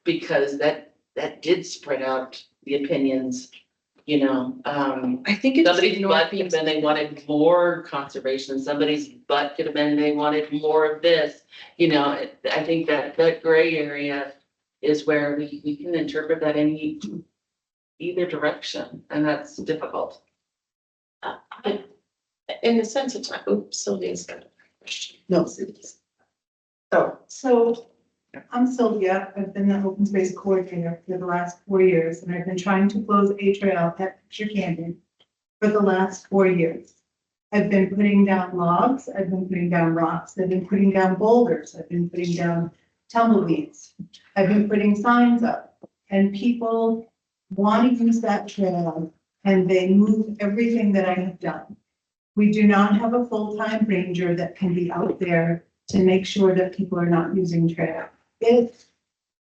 because that did spread out the opinions,
I think it's
somebody's butt could have been they wanted more conservation, somebody's butt could have been they wanted more of this, I think that gray area is where we can interpret that in either direction, and that's difficult.
in the sense of time, oops, Sylvia's got a question.
No.
Oh,
So I'm Sylvia. I've been the open space coordinator for the last 4 years, and I've been trying to close a trail at Picture Canyon for the last 4 years. I've been putting down logs, I've been putting down rocks, I've been putting down boulders, I've been putting down tumbleweeds. I've been putting signs up, and people want to use that trail, and they move everything that I have done. We do not have a full-time ranger that can be out there to make sure that people are not using trail. It,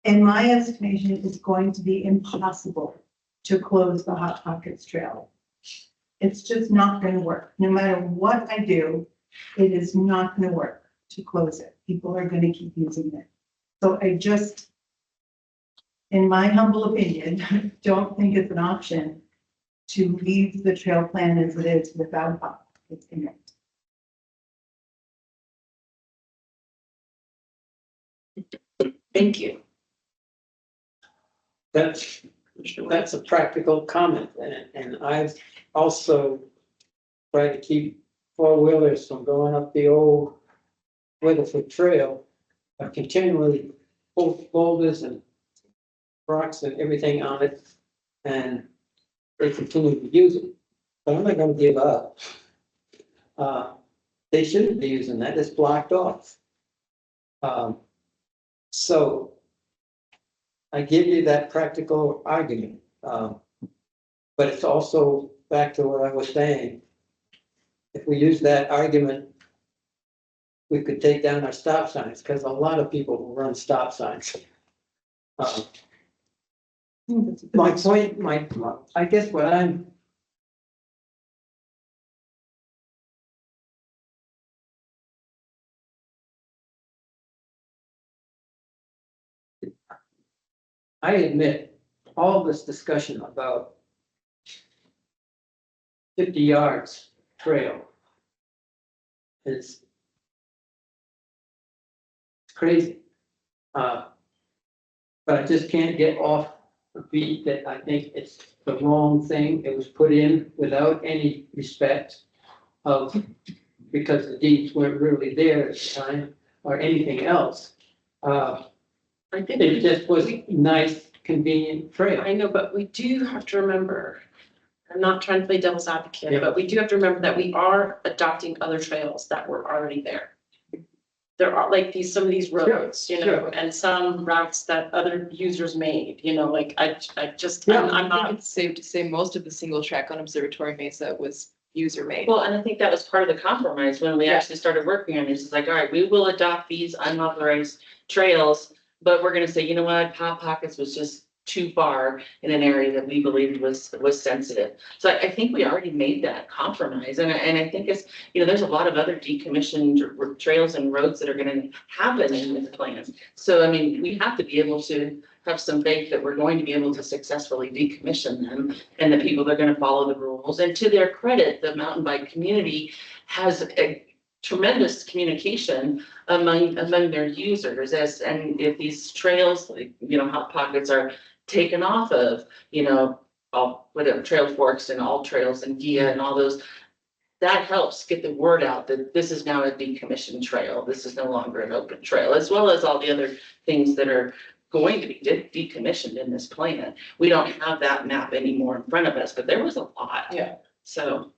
in my estimation, is going to be impossible to close the Hot Pockets Trail. It's just not going to work. No matter what I do, it is not going to work to close it. People are going to keep using it. So I just, in my humble opinion, don't think it's an option to leave the trail plan as it is without Hot Pockets in it.
thank you.
That's a practical comment, and I've also tried to keep four-wheelers from going up the old Weatherford Trail. I continually pull boulders and rocks and everything on it, and they continue to use it. But I'm not gonna give up. They shouldn't be using that, it's blocked off. So I give you that practical argument, but it's also back to what I was saying. If we use that argument, we could take down our stop signs, because a lot of people will run stop signs. My point, I guess what I'm. I admit, all this discussion about 50 yards trail is crazy. But I just can't get off the beat that I think it's the wrong thing. It was put in without any respect of, because the deeds weren't really there at the time or anything else.
I think
It just was nice, convenient trail.
I know, but we do have to remember, I'm not trying to play devil's advocate,
Yeah.
but we do have to remember that we are adopting other trails that were already there. There are like some of these roads, you know,
sure.
and some routes that other users made, you know, like I just,
Yeah.
I'm
I think
not.
it's safe to say most of the single track on Observatory Mesa was user made.
Well, and I think that was part of the compromise when we
Yeah.
actually started working on this. It's like, all right, we will adopt these unauthorized trails, but we're gonna say, you know what, Hot Pockets was just too far in an area that we believed was sensitive. So I think we already made that compromise, and I think it's, you know, there's a lot of other decommissioned trails and roads that are gonna happen in this plan. So I mean, we have to be able to have some faith that we're going to be able to successfully decommission them, and the people that are gonna follow the rules. And to their credit, the mountain bike community has a tremendous communication among their users, and if these trails, like, you know, Hot Pockets are taken off of, you know, all whatever trail forks and all trails and GIA and all those, that helps get the word out that this is now a decommissioned trail. This is no longer an open trail, as well as all the other things that are going to be decommissioned in this plan. We don't have that map anymore in front of us, but there was a lot.
Yeah.
So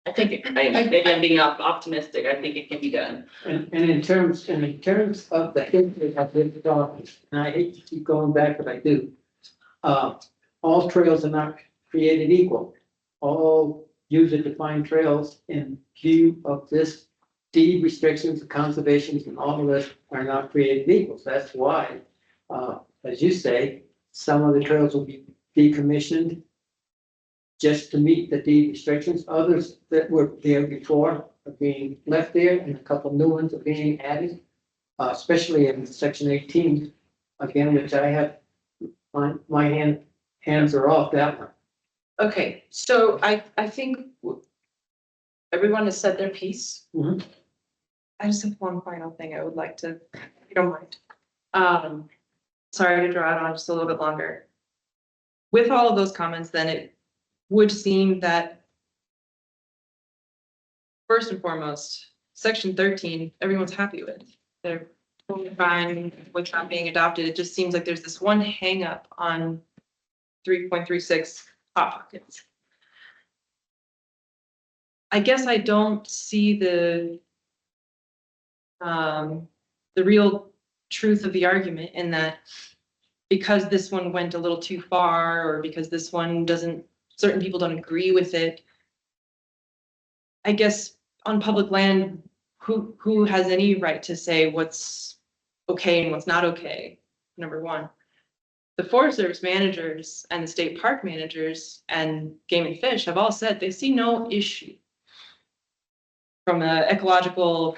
I think, maybe I'm being optimistic. I think it can be done.
And in terms of the history of this document, and I hate to keep going back, but I do. All trails are not created equal. All user-defined trails in view of this deed restrictions, conservations, and all of this are not created equal. So that's why, as you say, some of the trails will be decommissioned just to meet the deed restrictions. Others that were there before are being left there, and a couple new ones are being added, especially in section 18, again, which I have, my hands are off that one.
Okay, so I think everyone has said their piece.
I just have one final thing I would like to, if you don't mind. Sorry to draw it on just a little bit longer. With all of those comments, then it would seem that first and foremost, section 13, everyone's happy with. They're totally fine with not being adopted. It just seems like there's this one hang up on 3.36 Hot Pockets. I guess I don't see the real truth of the argument in that because this one went a little too far, or because this one doesn't, certain people don't agree with it. I guess on public land, who has any right to say what's okay and what's not okay? Number one. The Forest Service managers and the state park managers and Game and Fish have all said they see no issue from an ecological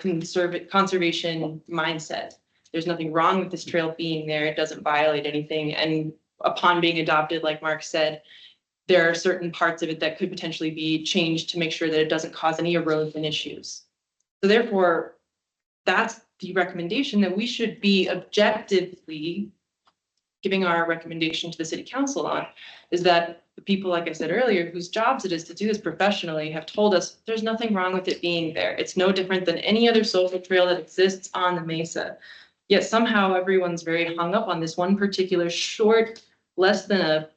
conservation mindset. There's nothing wrong with this trail being there. It doesn't violate anything. And upon being adopted, like Mark said, there are certain parts of it that could potentially be changed to make sure that it doesn't cause any erosion issues. So therefore, that's the recommendation that we should be objectively giving our recommendation to the city council on, is that the people, like I said earlier, whose jobs it is to do this professionally, have told us there's nothing wrong with it being there. It's no different than any other social trail that exists on the mesa. Yet somehow everyone's very hung up on this one particular short, less than a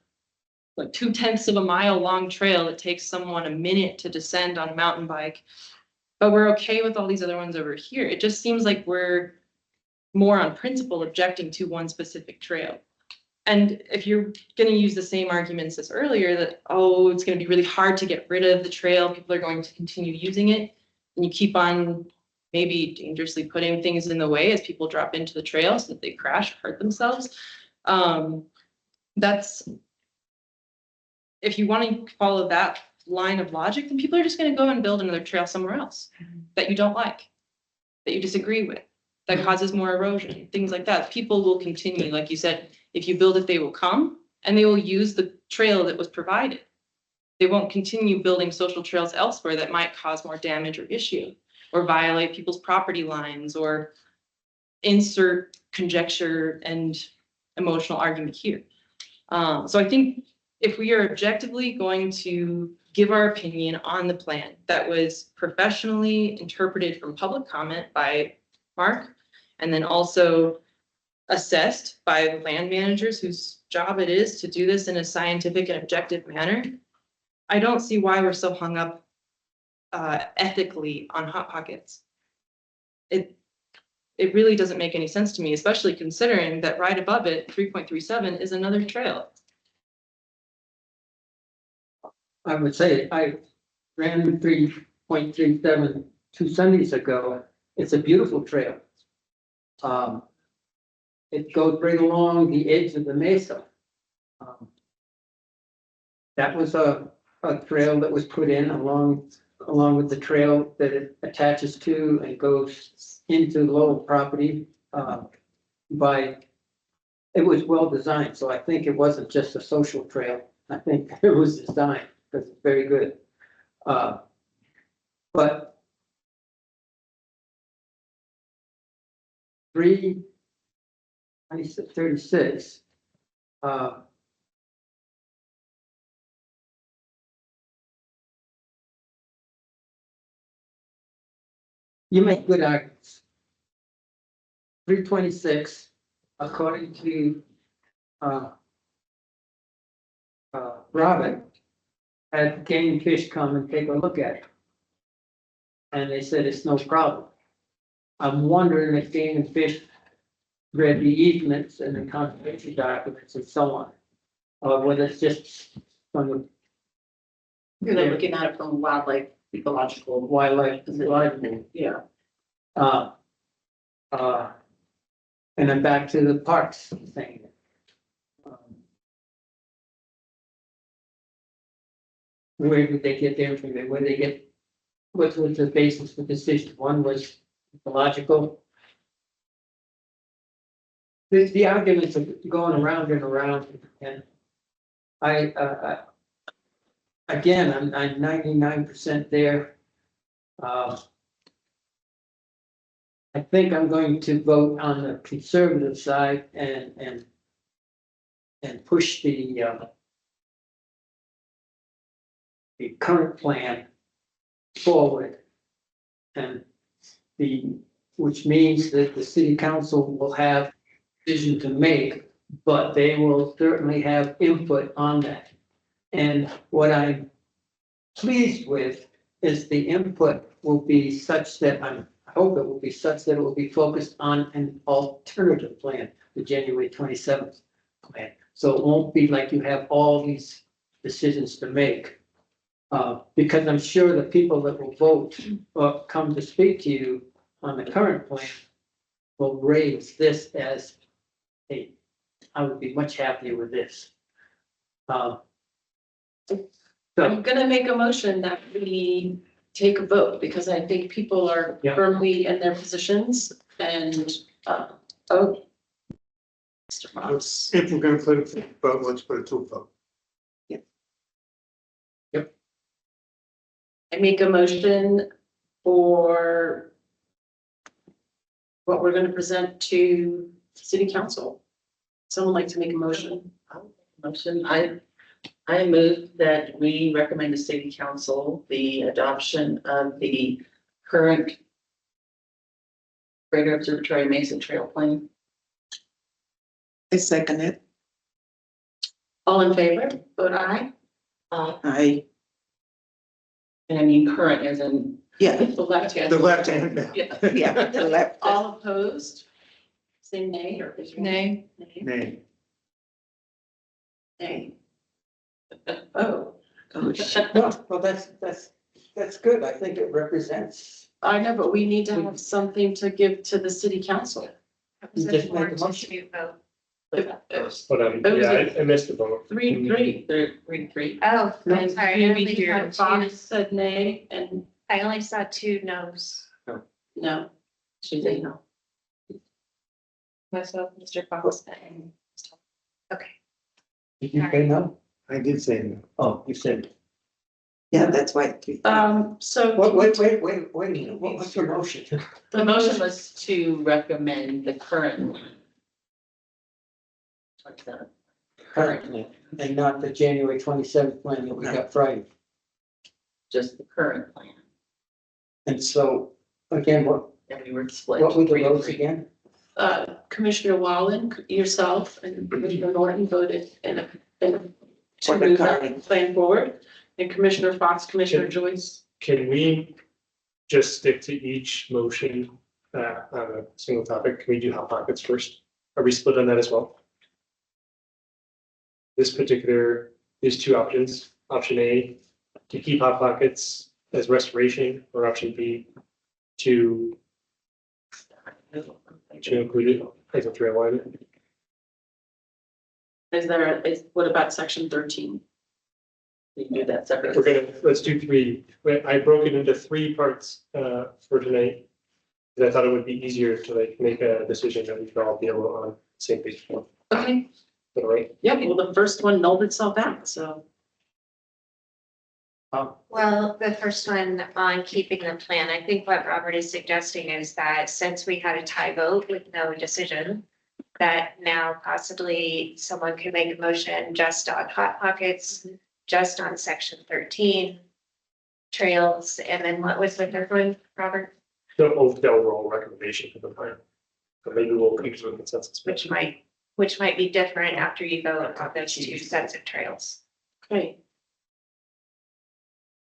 like 0.2 of a mile long trail. It takes someone a minute to descend on a mountain bike, but we're okay with all these other ones over here. It just seems like we're more on principle objecting to one specific trail. And if you're going to use the same arguments as earlier that, oh, it's going to be really hard to get rid of the trail, people are going to continue using it, and you keep on maybe dangerously putting things in the way as people drop into the trail so that they crash, hurt themselves. That's, if you want to follow that line of logic, then people are just going to go and build another trail somewhere else that you don't like, that you disagree with, that causes more erosion, things like that. People will continue, like you said, if you build it, they will come and they will use the trail that was provided. They won't continue building social trails elsewhere that might cause more damage or issue, or violate people's property lines, or insert conjecture and emotional argument here. So I think if we are objectively going to give our opinion on the plan that was professionally interpreted from public comment by Mark, and then also assessed by the land managers whose job it is to do this in a scientific and objective manner, I don't see why we're so hung up ethically on Hot Pockets. It really doesn't make any sense to me, especially considering that right above it, 3.37 is another trail.
I would say I ran 3.37 2 Sundays ago. It's a beautiful trail. It goes right along the edge of the mesa. That was a trail that was put in along with the trail that it attaches to and goes into Lowell property. It was well designed, so I think it wasn't just a social trail. I think it was designed because it's very good. But 36. You make good arguments. 326, according to Robin, had Game and Fish come and take a look at it. And they said it's no problem. I'm wondering if Game and Fish read the easements and the conservation documents and so on. Or whether it's just from the.
They're looking at it from wildlife, ecological.
Wildlife,
Yeah.
And then back to the parks thing. Where did they get their information? Where they get, what was the basis for decision? One was ecological. The arguments are going around and around, and again, I'm 99% there. I think I'm going to vote on the conservative side and push the current plan forward And which means that the city council will have decision to make, but they will certainly have input on that. And what I'm pleased with is the input will be such that I hope it will be such that it will be focused on an alternative plan, the January 27th plan. So it won't be like you have all these decisions to make. Because I'm sure the people that will vote or come to speak to you on the current plan will raise this as I would be much happier with this.
I'm gonna make a motion that we take a vote because I think people are
Yeah.
firmly in their positions and, oh. Mr. Fox,
If we're gonna put it to a vote, let's put it to a vote.
I make a motion for what we're gonna present to city council. Someone like to make a motion?
Motion, I move that we recommend to city council the adoption of the current Greater Observatory Mesa Trail Plan.
I second it.
All in favor, vote aye.
And I mean current as in.
Yeah,
The left hand.
The left hand.
Yeah.
yeah, the left.
All opposed? Say nay or is your
Nay.
Nay.
Nay.
Nay. Oh.
Well, that's good. I think it represents.
I know, but we need to have something to give to the city council.
You just make a motion.
To vote.
But I missed the vote.
3-3.
Three.
Oh, I'm
And
sorry. I
Maybe
only
here,
saw
Fox
two-
said nay and
I only saw 2 no's.
no.
She said no.
Myself, Mr. Fox.
Okay.
Did you say no?
I did say no.
Oh, you said.
Yeah, that's why.
So.
Wait a minute. What was your motion?
The motion was to recommend the current. What's that?
Currently, and not the January 27th plan that we got Friday.
Just the current plan.
And so, again, what
And we were split.
were the
3-3.
votes again?
Commissioner Wallen, yourself and Commissioner Norton voted to
For the
move that
current.
plan forward. And Commissioner Fox, Commissioner Joyce.
Can we just stick to each motion on a single topic? Can we do hot pockets first? Are we split on that as well? These two options, option A, to keep hot pockets as restoration, or option B, to include it as a trail line.
What about section 13?
We can do that separately.
Let's do three. I broke it into 3 parts for tonight. Because I thought it would be easier to make a decision that we could all be able on the same page.
Okay,
All right.
yeah, well, the first one nulled itself out, so.
Well, the first one on keeping the plan, I think what Robert is suggesting is that since we had a tie vote with no decision, that now possibly someone could make a motion just on hot pockets, just on section 13, trails, and then what was the third one, Robert?
The overall recommendation for the plan. So maybe we'll come to a consensus.
Which might be different after you vote on those 2 sets of trails.
Okay,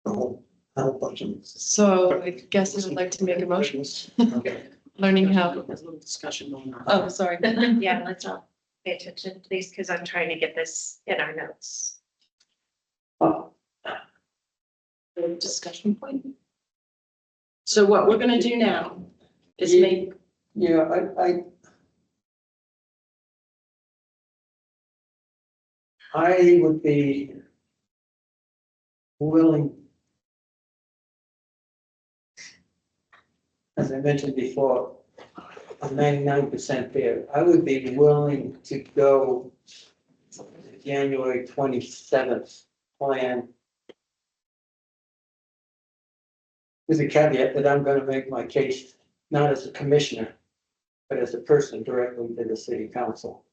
A whole bunch of.
So I guess I would like to make a motion,
Okay.
learning how.
there's a little discussion going on.
Oh, sorry.
Yeah, let's all pay attention, please, because I'm trying to get this in our notes.
Discussion point. So what we're gonna do now is make,
Yeah, I would be willing, as I mentioned before, I'm 99% there. I would be willing to go to the January 27th plan with a caveat that I'm going to make my case not as a commissioner, but as a person directly to the city council.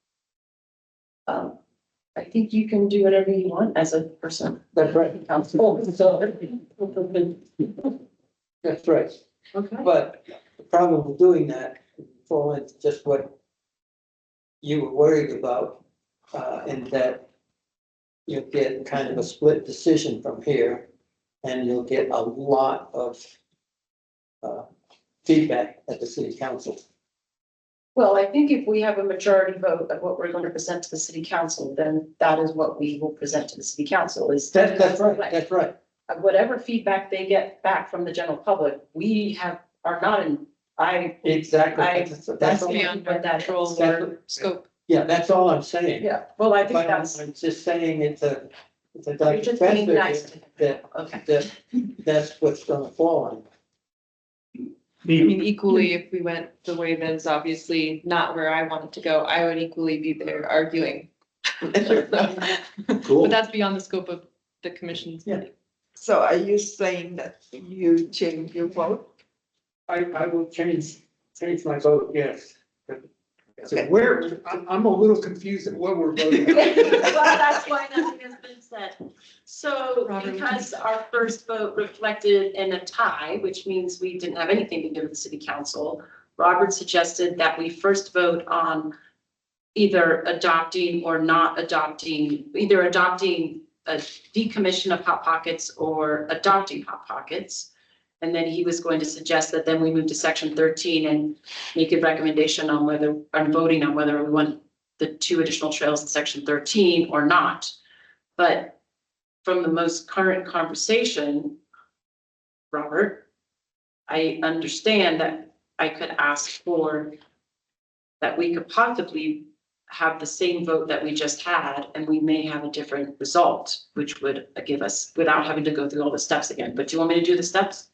I think you can do whatever you want as a person.
That's right.
Council, so.
That's right.
Okay.
But the problem with doing that, fall into just what you were worried about, and that you'll get kind of a split decision from here, and you'll get a lot of feedback at the city council.
Well, I think if we have a majority vote of what we're going to present to the city council, then that is what we will present to the city council is.
That's right, that's right.
Whatever feedback they get back from the general public, are not in,
Exactly.
that's
all-
beyond what that
Control
is.
or scope.
Yeah, that's all I'm saying.
Yeah, well, I think
But
that's,
I'm just saying it's a
you're just being nice to
that,
okay.
that's what's gonna fall on.
I mean, equally, if we went the way that is obviously not where I wanted to go, I would equally be there arguing.
Cool.
But that's beyond the scope of the commission's.
Yeah.
So are you saying that you change your vote?
I will change my vote, yes. So
Okay.
I'm a little confused at what we're voting on.
Well, that's why nothing has been said. So
Robert,
because our first vote reflected in a tie, which means we didn't have anything to do with the city council, Robert suggested that we first vote on either adopting or not adopting, either adopting a decommission of Hot Pockets or adopting Hot Pockets. And then he was going to suggest that then we move to section 13 and make a recommendation on voting on whether we want the 2 additional trails in section 13 or not. But from the most current conversation, Robert, I understand that I could ask for that we could possibly have the same vote that we just had, and we may have a different result, which would give us, without having to go through all the steps again. But do you want me to do the steps?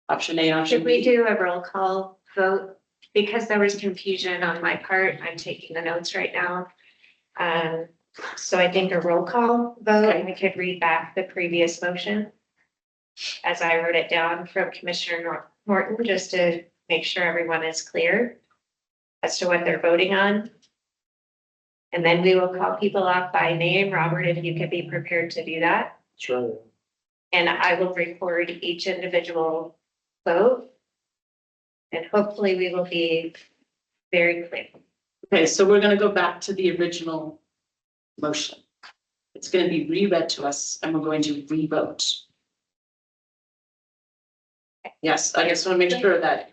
Option A, option
Should we
B?
do a roll call vote? Because there was confusion on my part, I'm taking the notes right now. So I think a roll call vote, and we could read back the previous motion as I wrote it down from Commissioner Norton, just to make sure everyone is clear as to what they're voting on. And then we will call people off by name. Robert, if you could be prepared to do that.
Sure.
And I will record each individual vote. And hopefully we will be very clear.
Okay, so we're gonna go back to the original motion. It's gonna be reread to us and we're going to re-vote. Yes, I just want to make sure that.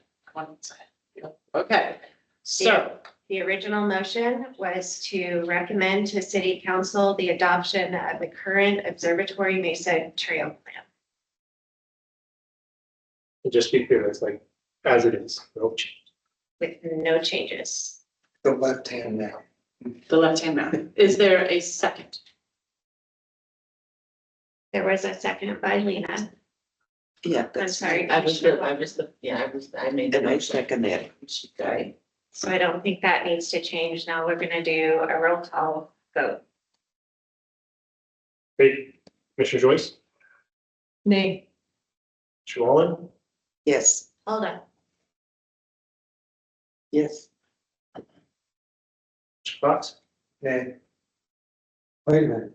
Okay, so
The original motion was to recommend to city council the adoption of the current Observatory Mesa Trail Plan.
And just be clear, it's like, as it is, no change.
With no changes.
The left hand now.
the left-hand map. Is there a second?
There was a second by Lena.
Yeah.
I'm sorry.
I made the
And I
motion.
second it.
She died.
So I don't think that needs to change. Now we're gonna do a roll call vote.
Great. Commissioner Joyce,
Nay.
Commissioner Wallen,
Yes,
Hold on.
yes.
Commissioner Fox,
Okay.
Wait a minute.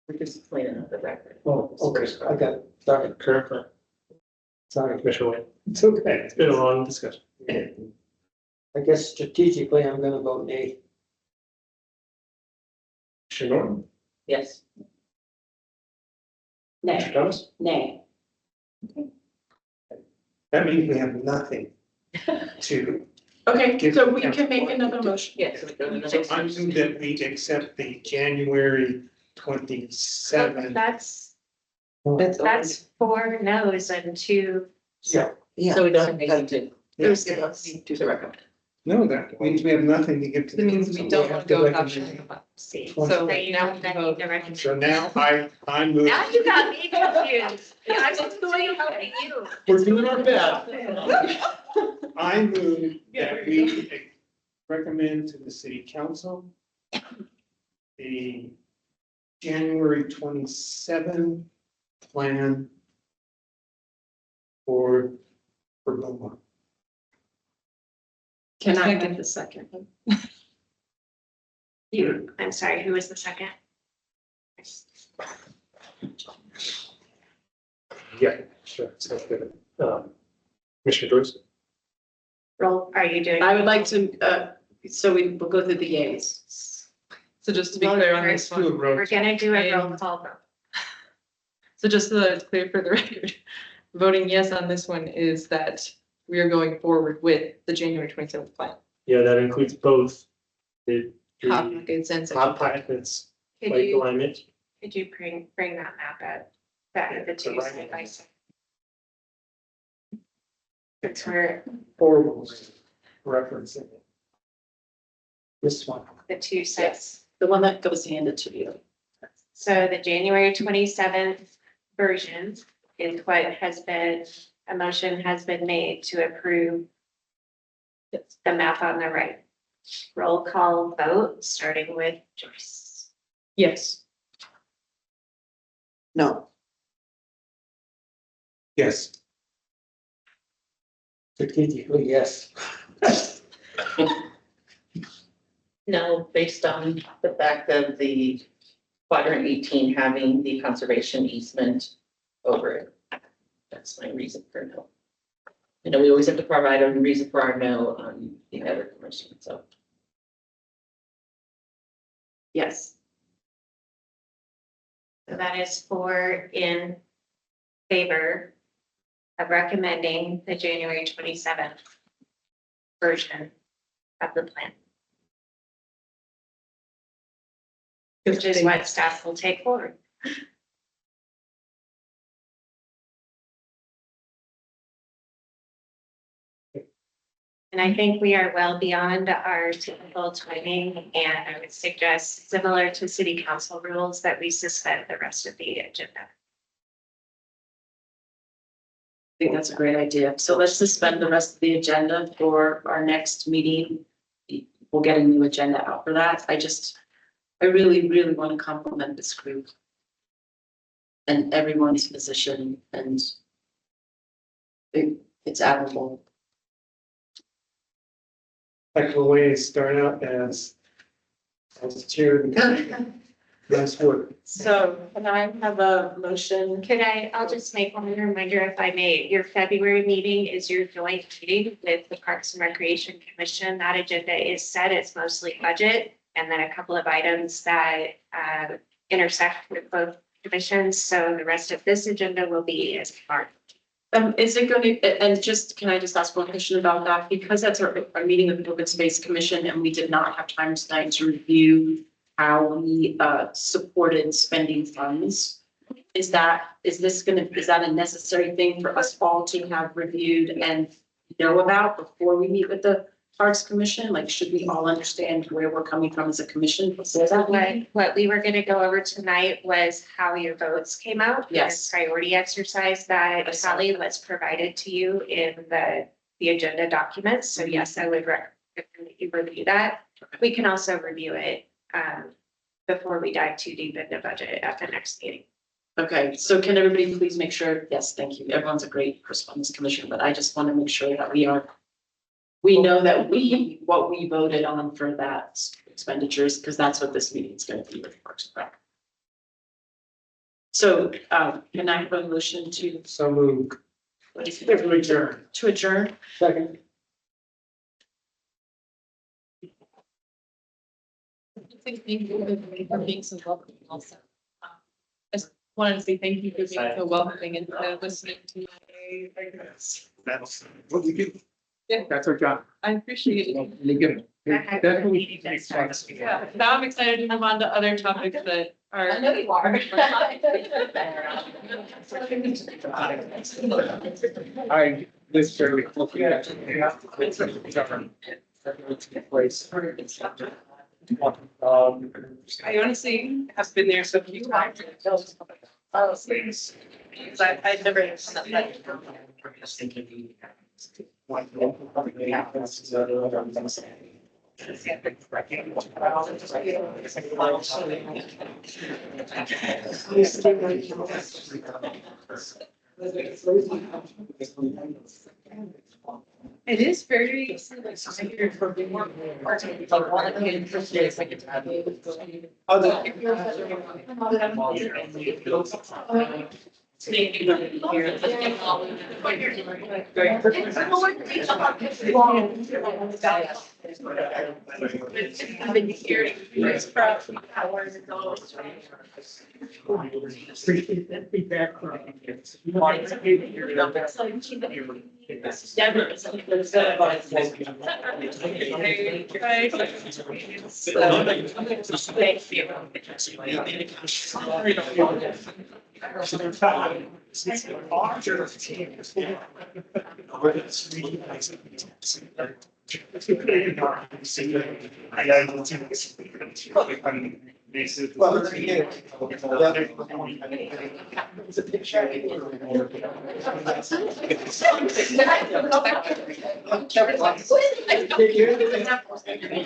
We're just cleaning up the record.
Oh, okay, I got, sorry,
current,
sorry.
Commissioner Wayne.
It's okay.
It's been a long discussion.
I guess strategically, I'm gonna vote nay.
Commissioner Norton,
Yes.
Commissioner
Nay,
Thomas,
nay.
That means we have nothing to.
Okay, so we can make another motion.
Yes.
So I move that we accept the January 27th.
That's,
That's all.
that's 4 no's and 2.
Yeah.
So we don't have anything to,
There's
to recommend.
No, that means we have nothing to give to.
That means we don't want to go with option.
See.
So
So
now
you know
we
that
vote.
need to recommend.
So now I move.
Now you got me confused. I'm just going to help you.
We're doing our best. I move that we recommend to the city council the January 27 plan for Beaumont.
Can I get the second?
You, I'm sorry, who was the second?
Yeah, sure. Sounds good. Commissioner Joyce?
Roll, are you doing?
I would like to, so we will go through the yays.
So just to be clear on this one.
We're gonna do a roll call vote.
So just so that it's clear for the record, voting yes on this one is that we are going forward with the January 27th plan.
Yeah, that includes both the
Hot pockets and
hot
section.
pockets,
Could
like
you,
alignment.
could you bring that map up? That the two side by side. Since we're
Or referencing it. This one.
the two sets.
Yes, the one that goes handed to you.
So the January 27th version is what has been, a motion has been made to approve the map on the right. Roll call vote, starting with Joyce.
Yes.
No,
Yes.
Strategically, yes.
No, based on the fact of the quadrant 18 having the conservation easement over it. That's my reason for no. You know, we always have to provide a reason for our no on the other commission, so.
Yes.
So that is 4 in favor of recommending the January 27th version of the plan. Which is what staff will take forward. And I think we are well beyond our typical timing, and I would suggest, similar to city council rules, that we suspend the rest of the agenda.
I think that's a great idea. So let's suspend the rest of the agenda for our next meeting. We'll get a new agenda out for that. I really, really want to compliment this group and everyone's position, and it's admirable.
Like the way it started out as chair. Nice work.
So can I have a motion?
I'll just make one reminder if I may, your February meeting is your joint meeting with the Parks and Recreation Commission. That agenda is set, it's mostly budget, and then a couple of items that intersect with both commissions. So the rest of this agenda will be as part.
Is it going to, and just, can I just ask one question about that? Because that's our meeting of the Open Space Commission, and we did not have time tonight to review how we supported spending funds. Is that a necessary thing for us all to have reviewed and know about before we meet with the Parks Commission? Like, should we all understand where we're coming from as a commission before that?
What we were going to go over tonight was how your votes came out.
Yes.
The priority exercise that Sally was provided to you in the agenda documents. So yes, I would recommend that you review that. We can also review it before we dive too deep into budget at the next meeting.
Okay, so can everybody please make sure, yes, thank you. Everyone's a great person on this commission, but I just want to make sure that we know that what we voted on for that expenditures, because that's what this meeting is going to be with Parks and Rec. So, can I have a motion to?
So moved.
What is it?
To adjourn.
To adjourn?
Second.
Thank you for being so welcoming also. I just wanted to say thank you for being so welcoming and listening to my.
That's what we do.
Yeah.
That's our job.
I appreciate it.
You get it. That's what we do.
Yeah, now I'm excited to move on to other topics that are.
I know you are.
I live fairly close. Yeah.
I honestly have been there so few times.
Oh, thanks. I've never done that.
It is very.
Appreciate that feedback.
Well,